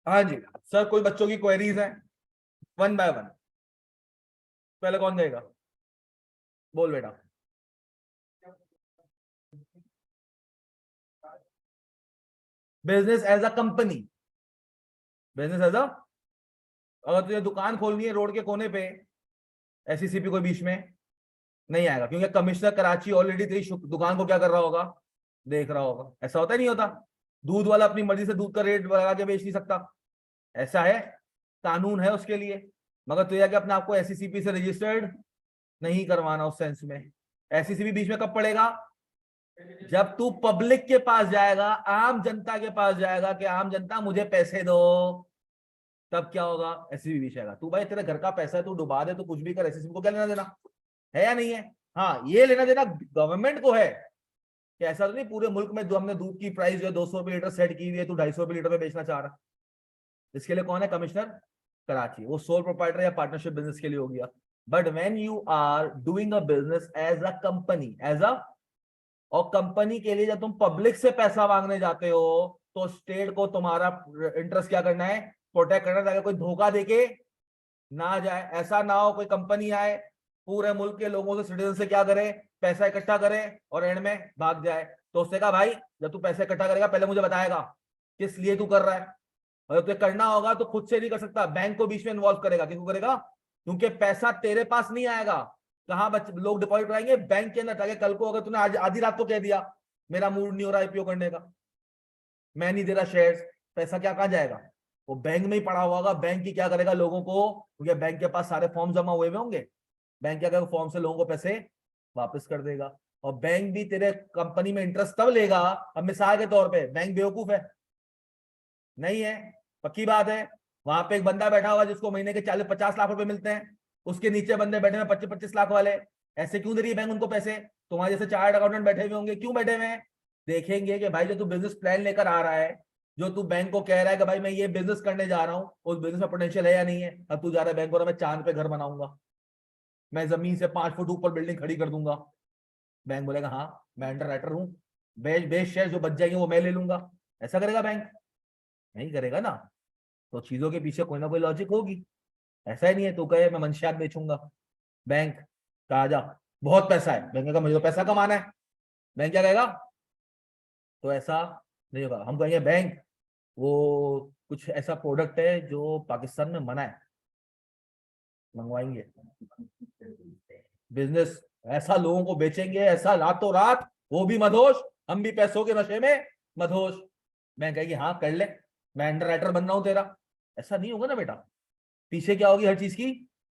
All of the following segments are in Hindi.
हाँ जी सर, कोई बच्चों की क्वेरीज है? One by one. पहले कौन देगा? बोल बेटा। Business as a company. Business as a, अगर तुझे दुकान खोलनी है रोड के कोने पे, एससीसीपी कोई बीच में नहीं आएगा, क्योंकि कमिश्नर कराची ऑलरेडी तेरी दुकान को क्या कर रहा होगा, देख रहा होगा। ऐसा होता ही नहीं होता। दूध वाला अपनी मर्जी से दूध का रेट लगा के बेच नहीं सकता, ऐसा है, कानून है उसके लिए। मगर तुझे क्या अपने आपको एससीसीपी से रजिस्टर्ड नहीं करवाना उस सेंस में। एससीसीपी बीच में कब पड़ेगा? जब तू पब्लिक के पास जाएगा, आम जनता के पास जाएगा कि आम जनता मुझे पैसे दो, तब क्या होगा, एससीसीपी बीच आएगा। तू भाई तेरे घर का पैसा है, तू डुबा दे, तो कुछ भी कर, एससीसीपी को क्या लेना देना है या नहीं है? हाँ, ये लेना देना गवर्नमेंट को है कि ऐसा तो नहीं पूरे मुल्क में जो हमने दूध की प्राइस जो है 200 रुपये लीटर सेट की हुई है, तू 250 रुपये लीटर में बेचना चाह रहा। इसके लिए कौन है? कमिश्नर कराची। वो सोल प्रोप्राइटर या पार्टनरशिप बिजनेस के लिए हो गया। But when you are doing a business as a company, as a, और कंपनी के लिए जब तुम पब्लिक से पैसा मांगने जाते हो, तो स्टेट को तुम्हारा इंटरेस्ट क्या करना है, प्रोटेक्ट करना, ताकि कोई धोखा देके ना जाए। ऐसा ना हो कोई कंपनी आए, पूरे मुल्क के लोगों से, सिटीजन से क्या करे, पैसा इकट्ठा करे और एंड में भाग जाए। तो उसने कहा भाई जब तू पैसा इकट्ठा करेगा पहले मुझे बताएगा किस लिए तू कर रहा है। और जब तुझे करना होगा तो खुद से नहीं कर सकता, बैंक को बीच में इन्वॉल्व करेगा। किसको करेगा? क्योंकि पैसा तेरे पास नहीं आएगा। कहां लोग डिपॉजिट कराएंगे? बैंक के अंदर, ताकि कल को अगर तूने आज आधी रात को कह दिया मेरा मूड नहीं हो रहा आईपीओ करने का, मैं नहीं दे रहा शेयर्स, पैसा क्या कहां जाएगा? वो बैंक में ही पड़ा हुआ होगा। बैंक ही क्या करेगा लोगों को, क्योंकि बैंक के पास सारे फॉर्म जमा हुए होंगे, बैंक क्या करेगा, फॉर्म से लोगों को पैसे वापस कर देगा। और बैंक भी तेरे कंपनी में इंटरेस्ट तब लेगा, अब मिसाल के तौर पे बैंक बेवकूफ है नहीं है, पक्की बात है। वहां पे एक बंदा बैठा हुआ जिसको महीने के 40-50 लाख रुपए मिलते हैं, उसके नीचे बंदे बैठे हुए 25-25 लाख वाले। ऐसे क्यों दे रही है बैंक उनको पैसे? तुम्हारे जैसे चार्ट अकाउंटेंट बैठे हुए होंगे, क्यों बैठे हुए हैं? देखेंगे कि भाई जो तू बिजनेस प्लान लेकर आ रहा है, जो तू बैंक को कह रहा है कि भाई मैं ये बिजनेस करने जा रहा हूँ, उस बिजनेस में पोटेंशियल है या नहीं है। अब तू जा रहा है बैंक को, मैं चांद पे घर बनाऊंगा, मैं जमीन से 5 फुट ऊपर बिल्डिंग खड़ी कर दूंगा। बैंक बोलेगा हाँ मैं अंडर राइटर हूँ, बेच बेच शेयर जो बच जाएंगे वो मैं ले लूंगा। ऐसा करेगा बैंक? नहीं करेगा ना। तो चीजों के पीछे कोई ना कोई लॉजिक होगी। ऐसा ही नहीं है तू कहे मैं मंशियात बेचूंगा, बैंक कहा जा बहुत पैसा है, बैंक का मुझे तो पैसा कमाना है, बैंक क्या कहेगा? तो ऐसा नहीं होगा। हम कहेंगे बैंक वो कुछ ऐसा प्रोडक्ट है जो पाकिस्तान में मना है, मंगवाएंगे बिजनेस, ऐसा लोगों को बेचेंगे, ऐसा रातों रात, वो भी मधोश, हम भी पैसों के नशे में मधोश। बैंक कहेगी हाँ कर ले, मैं अंडर राइटर बन रहा हूं तेरा। ऐसा नहीं होगा ना बेटा। पीछे क्या होगी हर चीज की?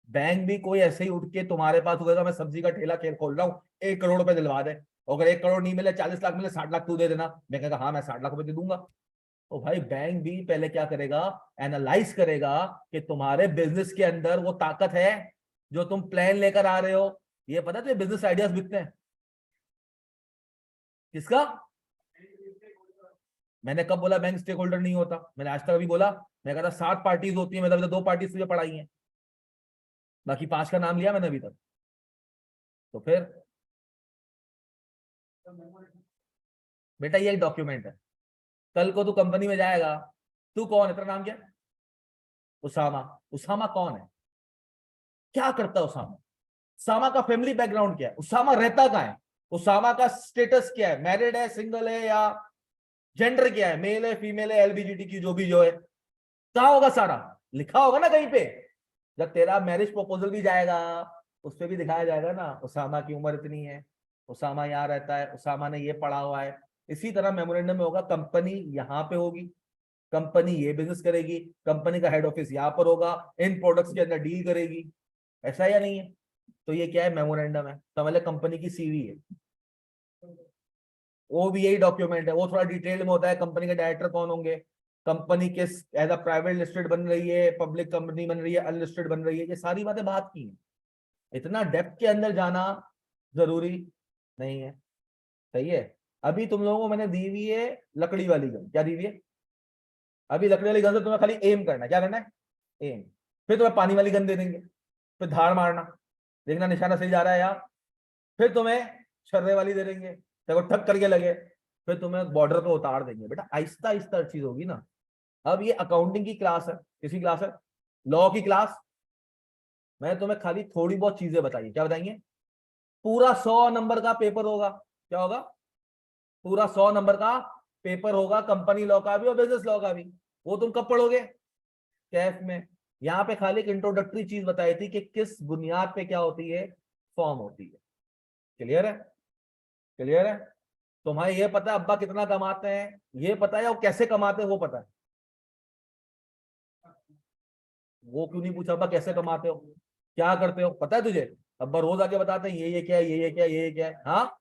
बैंक भी कोई ऐसे ही उठ के तुम्हारे पास होगा, मैं सब्जी का ठेला खेल खोल रहा हूँ, 1 करोड़ रुपए दिलवा दे। अगर 1 करोड़ नहीं मिले, 40 लाख मिले, 60 लाख तू दे देना। मैं कहता हाँ मैं 60 लाख रुपए दे दूंगा। तो भाई बैंक भी पहले क्या करेगा, एनालाइज करेगा कि तुम्हारे बिजनेस के अंदर वो ताकत है जो तुम प्लान लेकर आ रहे हो। ये पता है बिजनेस आइडियाज बिकते हैं किसका? मैंने कब बोला बैंक स्टेक होल्डर नहीं होता? मैंने आज तक अभी बोला? मैं कहता 7 पार्टीज होती है, मतलब 2 पार्टीज तुझे पढ़ाई है, बाकी 5 का नाम लिया मैंने अभी तक। तो फिर बेटा ये एक डॉक्यूमेंट है, कल को तू कंपनी में जाएगा, तू कौन है, तेरा नाम क्या है? उसामा। उसामा कौन है, क्या करता है उसामा? उसामा का फैमिली बैकग्राउंड क्या है? उसामा रहता कहाँ है? उसामा का स्टेटस क्या है, मैरिड है, सिंगल है, या जेंडर क्या है, मेल है, फीमेल है, एलबीजीटी की जो भी जो है, कहाँ होगा सारा? लिखा होगा ना कहीं पे। जब तेरा मैरिज प्रपोजल भी जाएगा, उस पर भी दिखाया जाएगा ना उसामा की उम्र इतनी है, उसामा यहाँ रहता है, उसामा ने ये पढ़ा हुआ है। इसी तरह मेमोरेंडम में होगा कंपनी यहाँ पे होगी, कंपनी ये बिजनेस करेगी, कंपनी का हेड ऑफिस यहाँ पर होगा, इन प्रोडक्ट्स के अंदर डील करेगी। ऐसा या नहीं है? तो ये क्या है, मेमोरेंडम है, समझ ले कंपनी की सीवी है। वो भी यही डॉक्यूमेंट है, वो थोड़ा डिटेल में होता है, कंपनी के डायरेक्टर कौन होंगे, कंपनी के एज अ प्राइवेट लिस्टेड बन रही है, पब्लिक कंपनी बन रही है, अनलिस्टेड बन रही है, ये सारी बातें बात की हैं। इतना डेप्थ के अंदर जाना जरूरी नहीं है। सही है। अभी तुम लोगों को मैंने दी हुई है लकड़ी वाली गन, क्या दी हुई है? अभी लकड़ी वाली गन से तुम्हें खाली एम करना है, क्या करना है? एम। फिर तुम्हें पानी वाली गन दे देंगे, फिर धार मारना, देखना निशाना सही जा रहा है यार। फिर तुम्हें छर्रे वाली दे देंगे, देखो ठक करके लगे। फिर तुम्हें बॉर्डर पे उतार देंगे। बेटा आहिस्ता आहिस्ता चीज होगी ना। अब ये अकाउंटिंग की क्लास है, किसी क्लास है, लॉ की क्लास। मैं तुम्हें खाली थोड़ी बहुत चीजें बताइए, क्या बताएंगे? पूरा 100 नंबर का पेपर होगा, क्या होगा? पूरा 100 नंबर का पेपर होगा, कंपनी लॉ का भी और बिजनेस लॉ का भी। वो तुम कब पढ़ोगे? कैफ में। यहाँ पे खाली एक इंट्रोडक्टरी चीज बताई थी कि किस बुनियाद पे क्या होती है, फॉर्म होती है। क्लियर है? क्लियर है? तुम्हारे ये पता है अब्बा कितना कमाते हैं, ये पता है, और कैसे कमाते हैं वो पता है? वो क्यों नहीं पूछा अब्बा कैसे कमाते हो, क्या करते हो, पता है तुझे? अब्बा रोज आके बताते हैं ये क्या है, ये क्या है, ये क्या है। हाँ,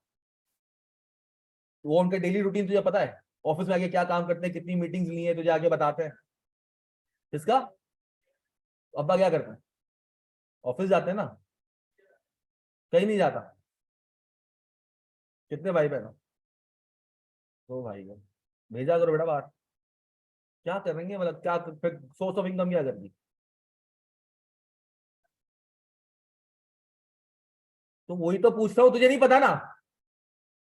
वो उनके डेली रूटीन तुझे पता है? ऑफिस में आके क्या काम करते हैं, कितनी मीटिंग्स ली है, तुझे आके बताते हैं? इसका अब्बा क्या करते हैं? ऑफिस जाते हैं ना? कहीं नहीं जाता? कितने भाई बहन हो? दो भाई हो। भेजा करो बेटा बाहर। क्या करेंगे, मतलब क्या सोर्स ऑफ इनकम क्या करनी? तो वही तो पूछ रहा हूँ, तुझे नहीं पता ना?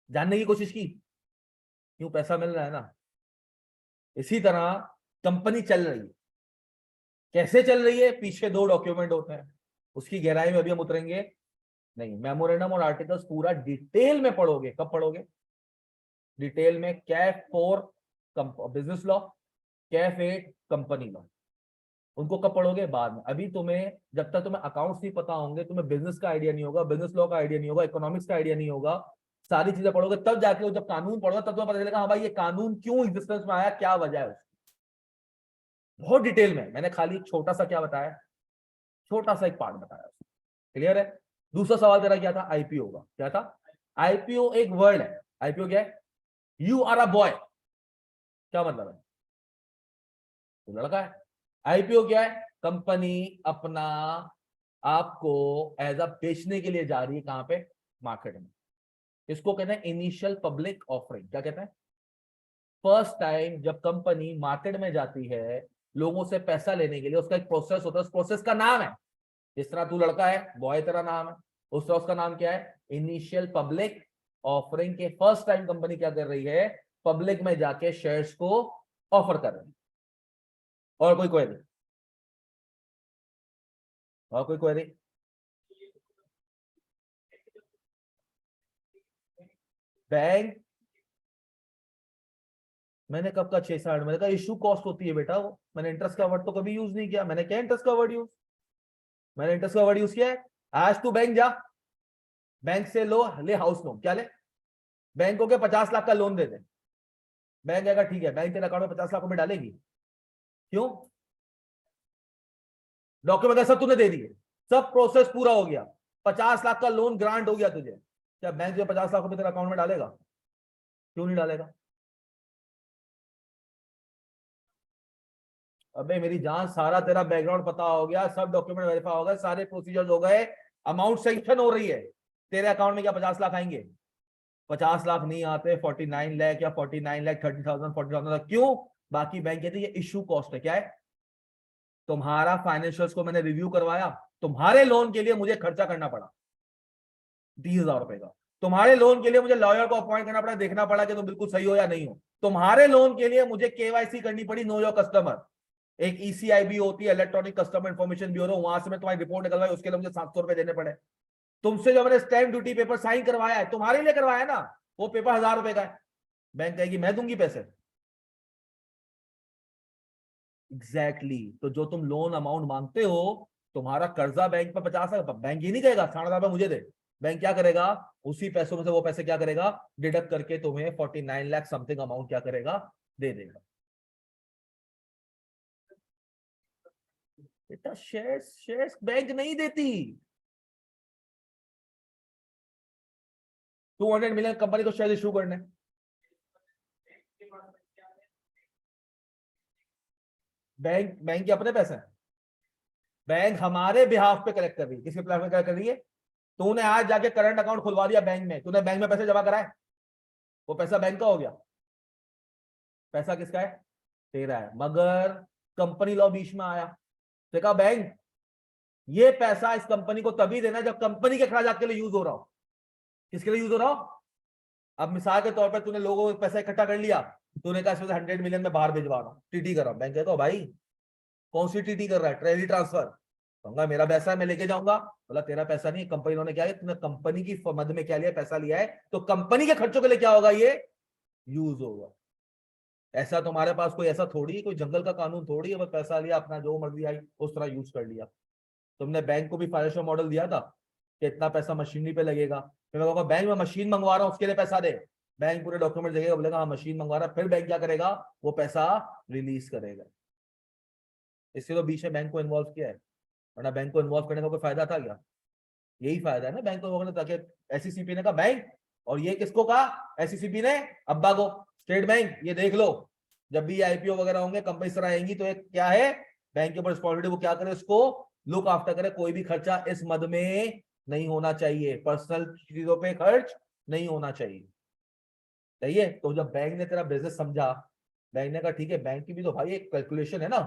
जानने की कोशिश की, क्यों? पैसा मिल रहा है ना। इसी तरह कंपनी चल रही है, कैसे चल रही है? पीछे दो डॉक्यूमेंट होते हैं, उसकी गहराई में अभी हम उतरेंगे नहीं। मेमोरेंडम और आर्टिकल्स पूरा डिटेल में पढ़ोगे, कब पढ़ोगे? डिटेल में। Kaif 4 business law, Kaif 8 company law, उनको कब पढ़ोगे? बाद में। अभी तुम्हें, जब तक तुम्हें अकाउंट्स नहीं पता होंगे, तुम्हें बिजनेस का आइडिया नहीं होगा, बिजनेस लॉ का आइडिया नहीं होगा, इकोनॉमिक्स का आइडिया नहीं होगा, सारी चीजें पढ़ोगे तब जाके, जब कानून पढ़ोगे तब तुम्हें पता चलेगा हाँ भाई ये कानून क्यों एग्जिस्टेंस में आया, क्या वजह है उसकी। बहुत डिटेल में। मैंने खाली एक छोटा सा क्या बताया, छोटा सा एक पार्ट बताया। क्लियर है? दूसरा सवाल तेरा क्या था? आईपीओ का क्या था? आईपीओ एक वर्ड है। आईपीओ क्या है? यू आर अ बॉय, क्या मतलब है? तो लड़का है। आईपीओ क्या है? कंपनी अपना आपको एज अ बेचने के लिए जा रही है, कहां पे? मार्केट में। इसको कहते हैं इनिशियल पब्लिक ऑफरिंग। क्या कहते हैं? फर्स्ट टाइम जब कंपनी मार्केट में जाती है लोगों से पैसा लेने के लिए, उसका एक प्रोसेस होता है, उस प्रोसेस का नाम है, जिस तरह तू लड़का है, बॉय तेरा नाम है, उस तरह उसका नाम क्या है? Initial public offering. के फर्स्ट टाइम कंपनी क्या कर रही है? पब्लिक में जाके शेयर्स को ऑफर कर रही है। और कोई क्वेरी? और कोई क्वेरी? बैंक, मैंने कब का 6 साल, मैंने कहा इशू कॉस्ट होती है बेटा वो। मैंने इंटरेस्ट का वर्ड तो कभी यूज नहीं किया। मैंने क्या इंटरेस्ट का वर्ड यूज? मैंने इंटरेस्ट का वर्ड यूज किया है? आज तू बैंक जा, बैंक से लो, ले हाउस लोन, क्या ले? बैंक को क्या 50 लाख का लोन दे दे, बैंक कहेगा ठीक है, बैंक तेरे अकाउंट में 50 लाख रुपए डालेगी। क्यों? डॉक्यूमेंट सब तूने दे दिए, सब प्रोसेस पूरा हो गया, 50 लाख का लोन ग्रांट हो गया तुझे, क्या बैंक जो 50 लाख रुपए तेरे अकाउंट में डालेगा? क्यों नहीं डालेगा? अबे मेरी जान, सारा तेरा बैकग्राउंड पता हो गया, सब डॉक्यूमेंट वेरीफाई हो गए, सारे प्रोसीजर्स हो गए, अमाउंट सैंक्शन हो रही है, तेरे अकाउंट में क्या 50 लाख आएंगे? 50 लाख नहीं आते, 49 लाख या 49 लाख 30,000 40,000। क्यों? बाकी बैंक कहते हैं ये इशू कॉस्ट है। क्या है? तुम्हारा फाइनेंशियल्स को मैंने रिव्यू करवाया, तुम्हारे लोन के लिए मुझे खर्चा करना पड़ा 30,000 रुपए का। तुम्हारे लोन के लिए मुझे लॉयर को अपॉइंट करना पड़ा, देखना पड़ा कि तुम बिल्कुल सही हो या नहीं हो। तुम्हारे लोन के लिए मुझे केवाईसी करनी पड़ी, नो योर कस्टमर। एक ईसीआईबी होती है, इलेक्ट्रॉनिक कस्टमर इन्फॉर्मेशन ब्यूरो, वहां से मैं तुम्हारी रिपोर्ट निकलवाई, उसके लिए मुझे 700 रुपए देने पड़े। तुमसे जो मैंने स्टैम्प ड्यूटी पेपर साइन करवाया है, तुम्हारे लिए करवाया ना, वो पेपर 1,000 रुपए का है। बैंक कहेगी मैं दूंगी पैसे। Exactly exactly. तो जो तुम लोन अमाउंट मांगते हो, तुम्हारा कर्जा बैंक पर 50 है, बैंक ये नहीं कहेगा 60,000 मुझे दे। बैंक क्या करेगा? उसी पैसों में से वो पैसे क्या करेगा? डिडक्ट करके तुम्हें 49 लाख समथिंग अमाउंट क्या करेगा? दे देगा। बेटा शेयर्स, शेयर्स बैंक नहीं देती। 200 मिलियन कंपनी को शेयर इशू करने, बैंक, बैंक के अपने पैसे हैं। बैंक हमारे बिहाफ पे कलेक्ट कर रही है। किसके बिहाफ पे कलेक्ट कर रही है? तूने आज जाके करंट अकाउंट खुलवा दिया बैंक में, तूने बैंक में पैसे जमा कराए, वो पैसा बैंक का हो गया। पैसा किसका है? तेरा है। मगर कंपनी लॉ बीच में आया, तो कहा बैंक ये पैसा इस कंपनी को तभी देना जब कंपनी के अखराजात के लिए यूज हो रहा हो। किसके लिए यूज हो रहा हो? अब मिसाल के तौर पर तूने लोगों को पैसा इकट्ठा कर लिया, तूने कहा इसमें से 100 मिलियन में बाहर भिजवा रहा हूँ, टीटी कर रहा हूँ। बैंक कहता भाई कौन सी टीटी कर रहा है, ट्रेली ट्रांसफर। कहूंगा मेरा पैसा है, मैं लेके जाऊंगा। बोला तेरा पैसा नहीं, कंपनी ने क्या है, तूने कंपनी की मद में क्या लिया, पैसा लिया है, तो कंपनी के खर्चों के लिए क्या होगा, ये यूज होगा। ऐसा तुम्हारे पास कोई ऐसा थोड़ी है, कोई जंगल का कानून थोड़ी है, बस पैसा लिया अपना जो मर्जी आई उस तरह यूज कर लिया। तुमने बैंक को भी फाइनेंशियल मॉडल दिया था कि इतना पैसा मशीनरी पे लगेगा, फिर मैं कहूँगा बैंक में मशीन मंगवा रहा हूँ उसके लिए पैसा दे। बैंक पूरे डॉक्यूमेंट देगा, बोलेगा हाँ मशीन मंगवा रहा है, फिर बैंक क्या करेगा, वो पैसा रिलीज करेगा। इसलिए तो बीच में बैंक को इन्वॉल्व किया है, वरना बैंक को इन्वॉल्व करने का कोई फायदा था क्या? यही फायदा है ना बैंक को, ताकि एससीसीपी ने कहा बैंक, और ये किसको कहा, एससीसीपी ने अब्बा को, स्टेट बैंक ये देख लो, जब भी आईपीओ वगैरह होंगे कंपनी तरह आएंगी तो एक क्या है, बैंक के ऊपर रिस्पॉन्सिबिलिटी, वो क्या करे, उसको लुक आफ्टर करे, कोई भी खर्चा इस मद में नहीं होना चाहिए, पर्सनल चीजों पे खर्च नहीं होना चाहिए। सही है। तो जब बैंक ने तेरा बिजनेस समझा, बैंक ने कहा ठीक है, बैंक की भी तो भाई एक कैलकुलेशन है ना,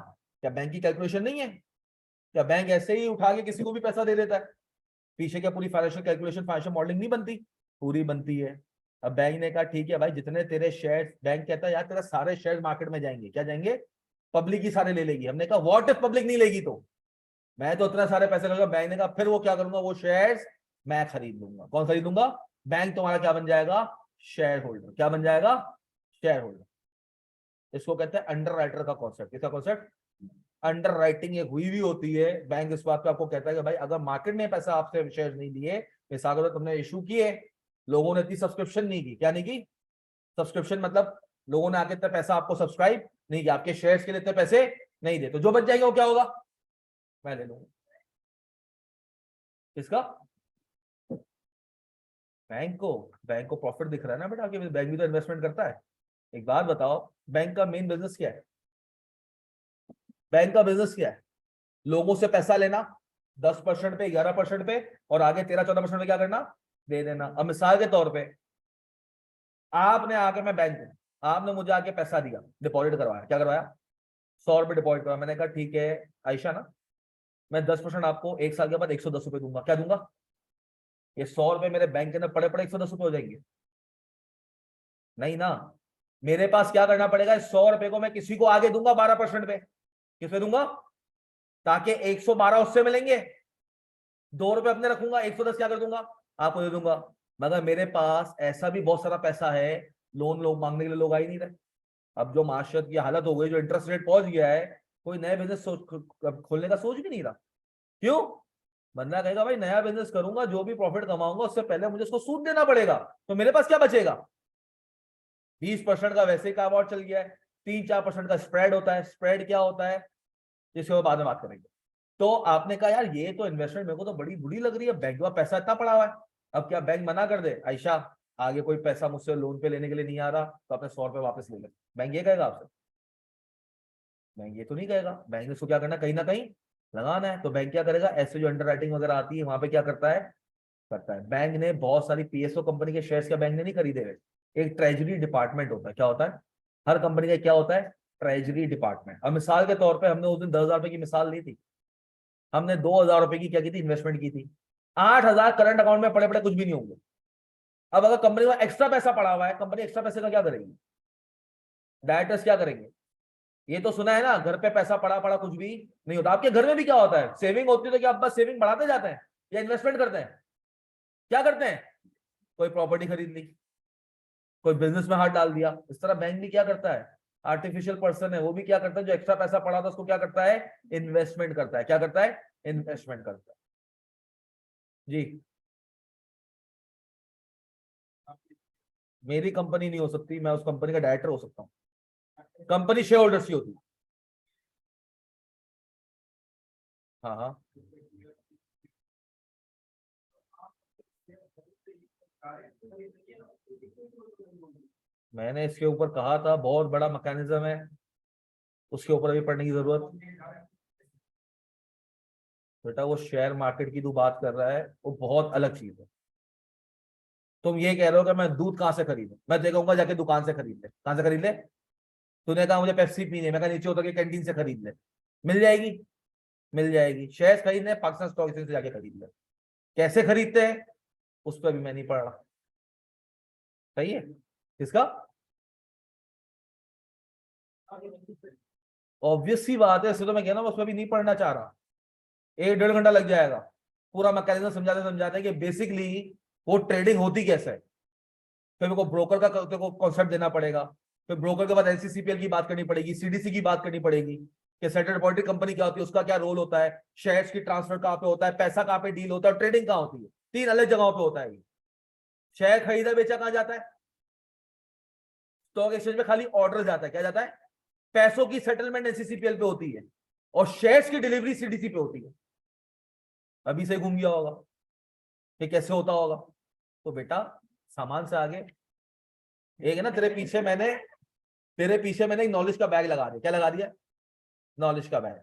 क्या बैंक की कैलकुलेशन नहीं है? क्या बैंक ऐसे ही उठा के किसी को भी पैसा दे देता है? पीछे क्या पूरी फाइनेंशियल कैलकुलेशन, फाइनेंशियल मॉडलिंग नहीं बनती? पूरी बनती है। अब बैंक ने कहा ठीक है भाई, जितने तेरे शेयर, बैंक कहता है यार तेरा सारे शेयर मार्केट में जाएंगे, क्या जाएंगे, पब्लिक ही सारे ले लेगी। हमने कहा व्हाट इफ पब्लिक नहीं लेगी, तो मैं तो इतना सारे पैसे लगा। बैंक ने कहा फिर वो क्या करूंगा, वो शेयर्स मैं खरीद लूंगा। कौन खरीद लूंगा? बैंक तुम्हारा क्या बन जाएगा, शेयर होल्डर। क्या बन जाएगा, शेयर होल्डर। इसको कहते हैं अंडर राइटर का कॉन्सेप्ट। किसका कॉन्सेप्ट? अंडर राइटिंग एक हुई भी होती है। बैंक इस बात पे आपको कहता है कि भाई अगर मार्केट ने पैसा आपसे शेयर नहीं लिए, मिसाल के तौर तुमने इशू किए, लोगों ने इतनी सब्सक्रिप्शन नहीं की, क्या नहीं की, सब्सक्रिप्शन मतलब लोगों ने आके इतना पैसा आपको सब्सक्राइब नहीं किया, आपके शेयर्स के लिए इतने पैसे नहीं दे, तो जो बच जाएंगे वो क्या होगा, मैं ले लूंगा। किसका? बैंक को प्रॉफिट दिख रहा है ना बेटा, कि बैंक भी तो इन्वेस्टमेंट करता है। एक बात बताओ, बैंक का मेन बिजनेस क्या है? बैंक का बिजनेस क्या है? लोगों से पैसा लेना, 10% पे, 11% पे, और आगे 13-14% पे क्या करना, दे देना। अब मिसाल के तौर पे आपने आके, मैं बैंक हूं, आपने मुझे आके पैसा दिया, डिपॉजिट करवाया, क्या करवाया, 100 रुपए डिपॉजिट करवाया। मैंने कहा ठीक है आयशा ना, मैं 10% आपको 1 साल के बाद 110 रुपए दूंगा। क्या दूंगा? ये 100 रुपए मेरे बैंक के अंदर पड़े पड़े 110 रुपए हो जाएंगे? नहीं ना। मेरे पास क्या करना पड़ेगा, 100 रुपए को मैं किसी को आगे दूंगा 12% पे। किस पे दूंगा? ताकि 112 उससे मिलेंगे, 2 रुपए अपने रखूंगा, 110 क्या कर दूंगा, आपको दे दूंगा। मगर मेरे पास ऐसा भी बहुत सारा पैसा है, लोन लोग मांगने के लिए लोग आ ही नहीं रहे। अब जो माशरत की हालत हो गई, जो इंटरेस्ट रेट पहुंच गया है, कोई नया बिजनेस खोलने का सोच भी नहीं रहा। क्यों? बंदा कहेगा भाई नया बिजनेस करूंगा, जो भी प्रॉफिट कमाऊंगा उससे पहले मुझे उसको सूद देना पड़ेगा, तो मेरे पास क्या बचेगा? 20% का वैसे ही कारोबार चल गया है, 3-4% का स्प्रेड होता है। स्प्रेड क्या होता है, जिसके बाद में बात करेंगे। तो आपने कहा यार ये तो इन्वेस्टमेंट मेरे को तो बड़ी बुरी लग रही है, बैंक में पैसा इतना पड़ा हुआ है, अब क्या बैंक मना कर दे, आयशा आगे कोई पैसा मुझसे लोन पे लेने के लिए नहीं आ रहा, तो अपने 100 रुपए वापस ले ले, बैंक ये कहेगा आपसे? बैंक ये तो नहीं कहेगा। बैंक ने उसको क्या करना, कहीं ना कहीं लगाना है। तो बैंक क्या करेगा, ऐसे जो अंडर राइटिंग वगैरह आती है वहां पे क्या करता है, करता है। बैंक ने बहुत सारी पीएसओ कंपनी के शेयर्स क्या बैंक ने नहीं खरीदे हुए, एक ट्रेजरी डिपार्टमेंट होता है। क्या होता है? हर कंपनी का क्या होता है, ट्रेजरी डिपार्टमेंट। अब मिसाल के तौर पे हमने उस दिन 10,000 रुपए की मिसाल ली थी, हमने 2,000 रुपए की क्या की थी, इन्वेस्टमेंट की थी। 8,000 करंट अकाउंट में पड़े पड़े कुछ भी नहीं होंगे। अब अगर कंपनी में एक्स्ट्रा पैसा पड़ा हुआ है, कंपनी एक्स्ट्रा पैसे का क्या करेगी, डायरेक्टर्स क्या करेंगे? ये तो सुना है ना, घर पे पैसा पड़ा पड़ा कुछ भी नहीं होता। आपके घर में भी क्या होता है, सेविंग होती है तो क्या आप बस सेविंग बढ़ाते जाते हैं या इन्वेस्टमेंट करते हैं? क्या करते हैं? कोई प्रॉपर्टी खरीद ली, कोई बिजनेस में हाथ डाल दिया। इस तरह बैंक भी क्या करता है, आर्टिफिशियल पर्सन है, वो भी क्या करता है, जो एक्स्ट्रा पैसा पड़ा था उसको क्या करता है, इन्वेस्टमेंट करता है। क्या करता है, इन्वेस्टमेंट करता है। जी। मेरी कंपनी नहीं हो सकती, मैं उस कंपनी का डायरेक्टर हो सकता हूँ, कंपनी शेयर होल्डर्स की होती है। हाँ हाँ। मैंने इसके ऊपर कहा था बहुत बड़ा मैकेनिज्म है, उसके ऊपर अभी पढ़ने की जरूरत। बेटा वो शेयर मार्केट की तू बात कर रहा है, वो बहुत अलग चीज है। तुम ये कह रहे हो कि मैं दूध कहाँ से खरीदूं, मैं तो कहूंगा जाके दुकान से खरीद ले। कहाँ से खरीद ले? तूने कहा मुझे पेप्सी पीनी है, मैं कहा नीचे उतर के कैंटीन से खरीद ले। मिल जाएगी, मिल जाएगी। शेयर खरीदने पाकिस्तान स्टॉक एक्सचेंज से जाके खरीद ले। कैसे खरीदते हैं उस पर भी मैं नहीं पढ़ रहा। सही है। किसका? ऑब्वियस सी बात है, इससे तो मैं कहना उसमें भी नहीं पढ़ना चाह रहा, 1-1.5 घंटा लग जाएगा पूरा मैकेनिज्म समझाते समझाते कि बेसिकली वो ट्रेडिंग होती कैसे है। फिर मेरे को ब्रोकर का को कॉन्सेप्ट देना पड़ेगा, फिर ब्रोकर के बाद एनसीसीपीएल की बात करनी पड़ेगी, सीडीसी की बात करनी पड़ेगी कि सेटल्ड डिपॉजिटरी कंपनी क्या होती है, उसका क्या रोल होता है, शेयर्स की ट्रांसफर कहाँ पे होता है, पैसा कहाँ पे डील होता है, ट्रेडिंग कहाँ होती है, 3 अलग जगहों पे होता है। शेयर खरीदा बेचा कहाँ जाता है, स्टॉक एक्सचेंज में खाली ऑर्डर जाता है, क्या जाता है, पैसों की सेटलमेंट एनसीसीपीएल पे होती है और शेयर्स की डिलीवरी सीडीसी पे होती है। अभी से घूम गया होगा कि कैसे होता होगा। तो बेटा सामान से आगे एक है ना, तेरे पीछे मैंने एक नॉलेज का बैग लगा दिया। क्या लगा दिया? नॉलेज का बैग।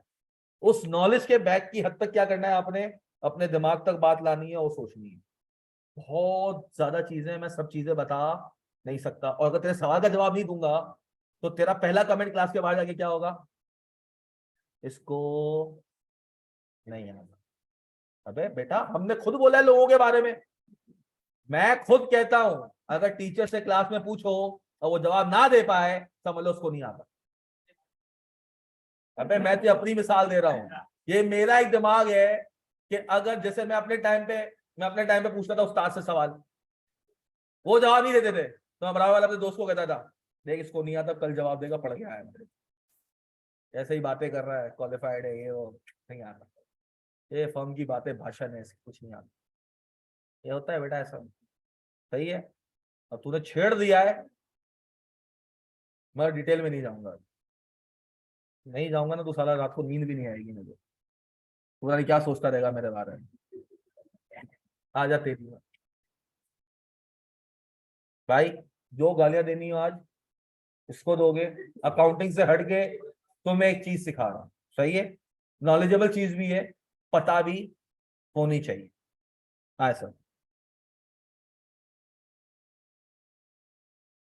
उस नॉलेज के बैग की हद तक क्या करना है आपने, अपने दिमाग तक बात लानी है और सोचनी है। बहुत ज्यादा चीजें, मैं सब चीजें बता नहीं सकता, और अगर तेरे सवाल का जवाब नहीं दूंगा तो तेरा पहला कमेंट क्लास के बाहर जाके क्या होगा, इसको नहीं आता। अबे बेटा हमने खुद बोला है लोगों के बारे में, मैं खुद कहता हूं अगर टीचर से क्लास में पूछो और वो जवाब ना दे पाए समझ लो उसको नहीं आता। अबे मैं तो अपनी मिसाल दे रहा हूं, ये मेरा एक दिमाग है कि अगर जैसे मैं अपने टाइम पे पूछता था उस्ताद से सवाल, वो जवाब नहीं देते थे तो मैं बराबर वाला अपने दोस्त को कहता था देख इसको नहीं आता, कल जवाब देगा, पढ़ के आया मेरे, ऐसे ही बातें कर रहा है, क्वालिफाइड है, ये वो नहीं आता, ये फर्म की बातें, भाषण है, कुछ नहीं आता। ये होता है बेटा ऐसा, सही है। अब तूने छेड़ दिया है, मैं डिटेल में नहीं जाऊंगा, नहीं जाऊंगा ना तो साला रात को नींद भी नहीं आएगी मुझे, पता नहीं क्या सोचता रहेगा मेरे बारे में। आ जा तेरी बात। भाई जो गालियां देनी हो आज इसको दोगे, अकाउंटिंग से हट के तो मैं एक चीज सिखा रहा हूँ, सही है, नॉलेजेबल चीज भी है, पता भी होनी चाहिए। हाँ सर।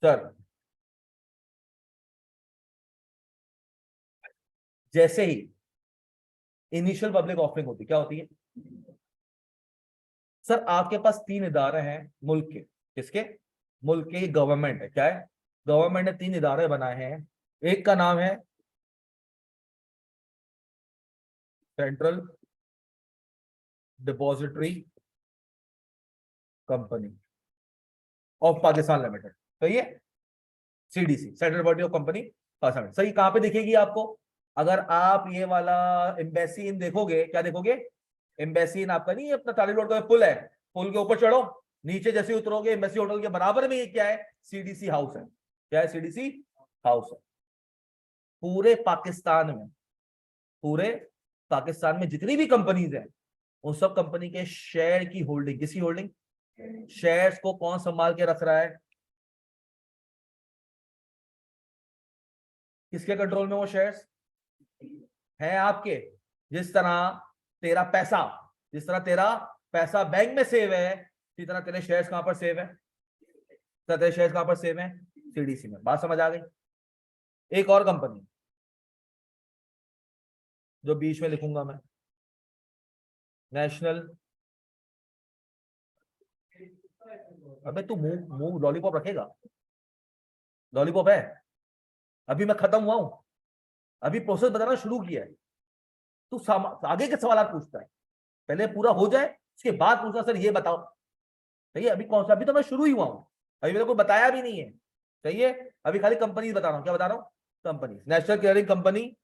सर जैसे ही इनिशियल पब्लिक ऑफरिंग होती, क्या होती है सर, आपके पास 3 इदारे हैं मुल्क के, किसके, मुल्क के, गवर्नमेंट है, क्या है, गवर्नमेंट ने 3 इदारे बनाए हैं। एक का नाम है central depository company of Pakistan limited, सही है, CDC, central depository of company Pakistan, सही। कहां पे दिखेगी आपको, अगर आप ये वाला एम्बेसी इन देखोगे, क्या देखोगे, एम्बेसी इन आपका नहीं, अपना ताली रोड का पुल है, पुल के ऊपर चढ़ो, नीचे जैसे उतरोगे एम्बेसी होटल के बराबर में ये क्या है, सीडीसी हाउस है, क्या है, सीडीसी हाउस है। पूरे पाकिस्तान में, पूरे पाकिस्तान में जितनी भी कंपनीज हैं उन सब कंपनी के शेयर की होल्डिंग, किसकी होल्डिंग, शेयर्स को कौन संभाल के रख रहा है, किसके कंट्रोल में वो शेयर्स है, आपके। जिस तरह तेरा पैसा जिस तरह तेरा पैसा बैंक में सेव है, इसी तरह तेरे शेयर्स कहां पर सेव है, तेरे शेयर्स कहां पर सेव है, सीडीसी में। बात समझ आ गई। एक और कंपनी जो बीच में लिखूंगा मैं, नेशनल, अबे तू मुंह मुंह लॉलीपॉप रखेगा, लॉलीपॉप है, अभी मैं खत्म हुआ हूं, अभी प्रोसेस बताना शुरू किया है, तू आगे के सवाल पूछता है, पहले पूरा हो जाए उसके बाद पूछना सर ये बताओ, सही है। अभी कौन सा, अभी तो मैं शुरू ही हुआ हूं, अभी मैंने कोई बताया भी नहीं है, सही है। अभी खाली कंपनी बता रहा हूं, क्या बता रहा हूं, company, national clearing company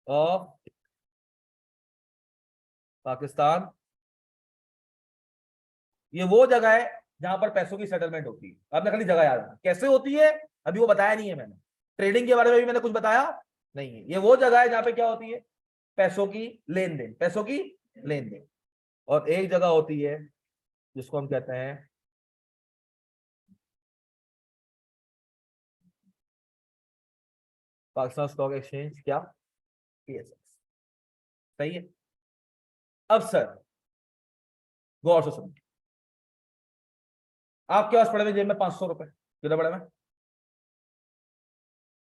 of Pakistan, ये वो जगह है जहां पर पैसों की सेटलमेंट होती है। आपने खाली जगह याद रखना, कैसे होती है अभी वो बताया नहीं है मैंने, ट्रेडिंग के बारे में भी मैंने कुछ बताया नहीं है। ये वो जगह है जहां पे क्या होती है, पैसों की लेन देन, पैसों की लेन देन। और एक जगह होती है जिसको हम कहते हैं पाकिस्तान स्टॉक एक्सचेंज, क्या, पीएसएक्स, सही है। अब सर गौर से सुनिए, आपके पास पड़े हुए जेब में 500 रुपए, कितना पड़े हुए,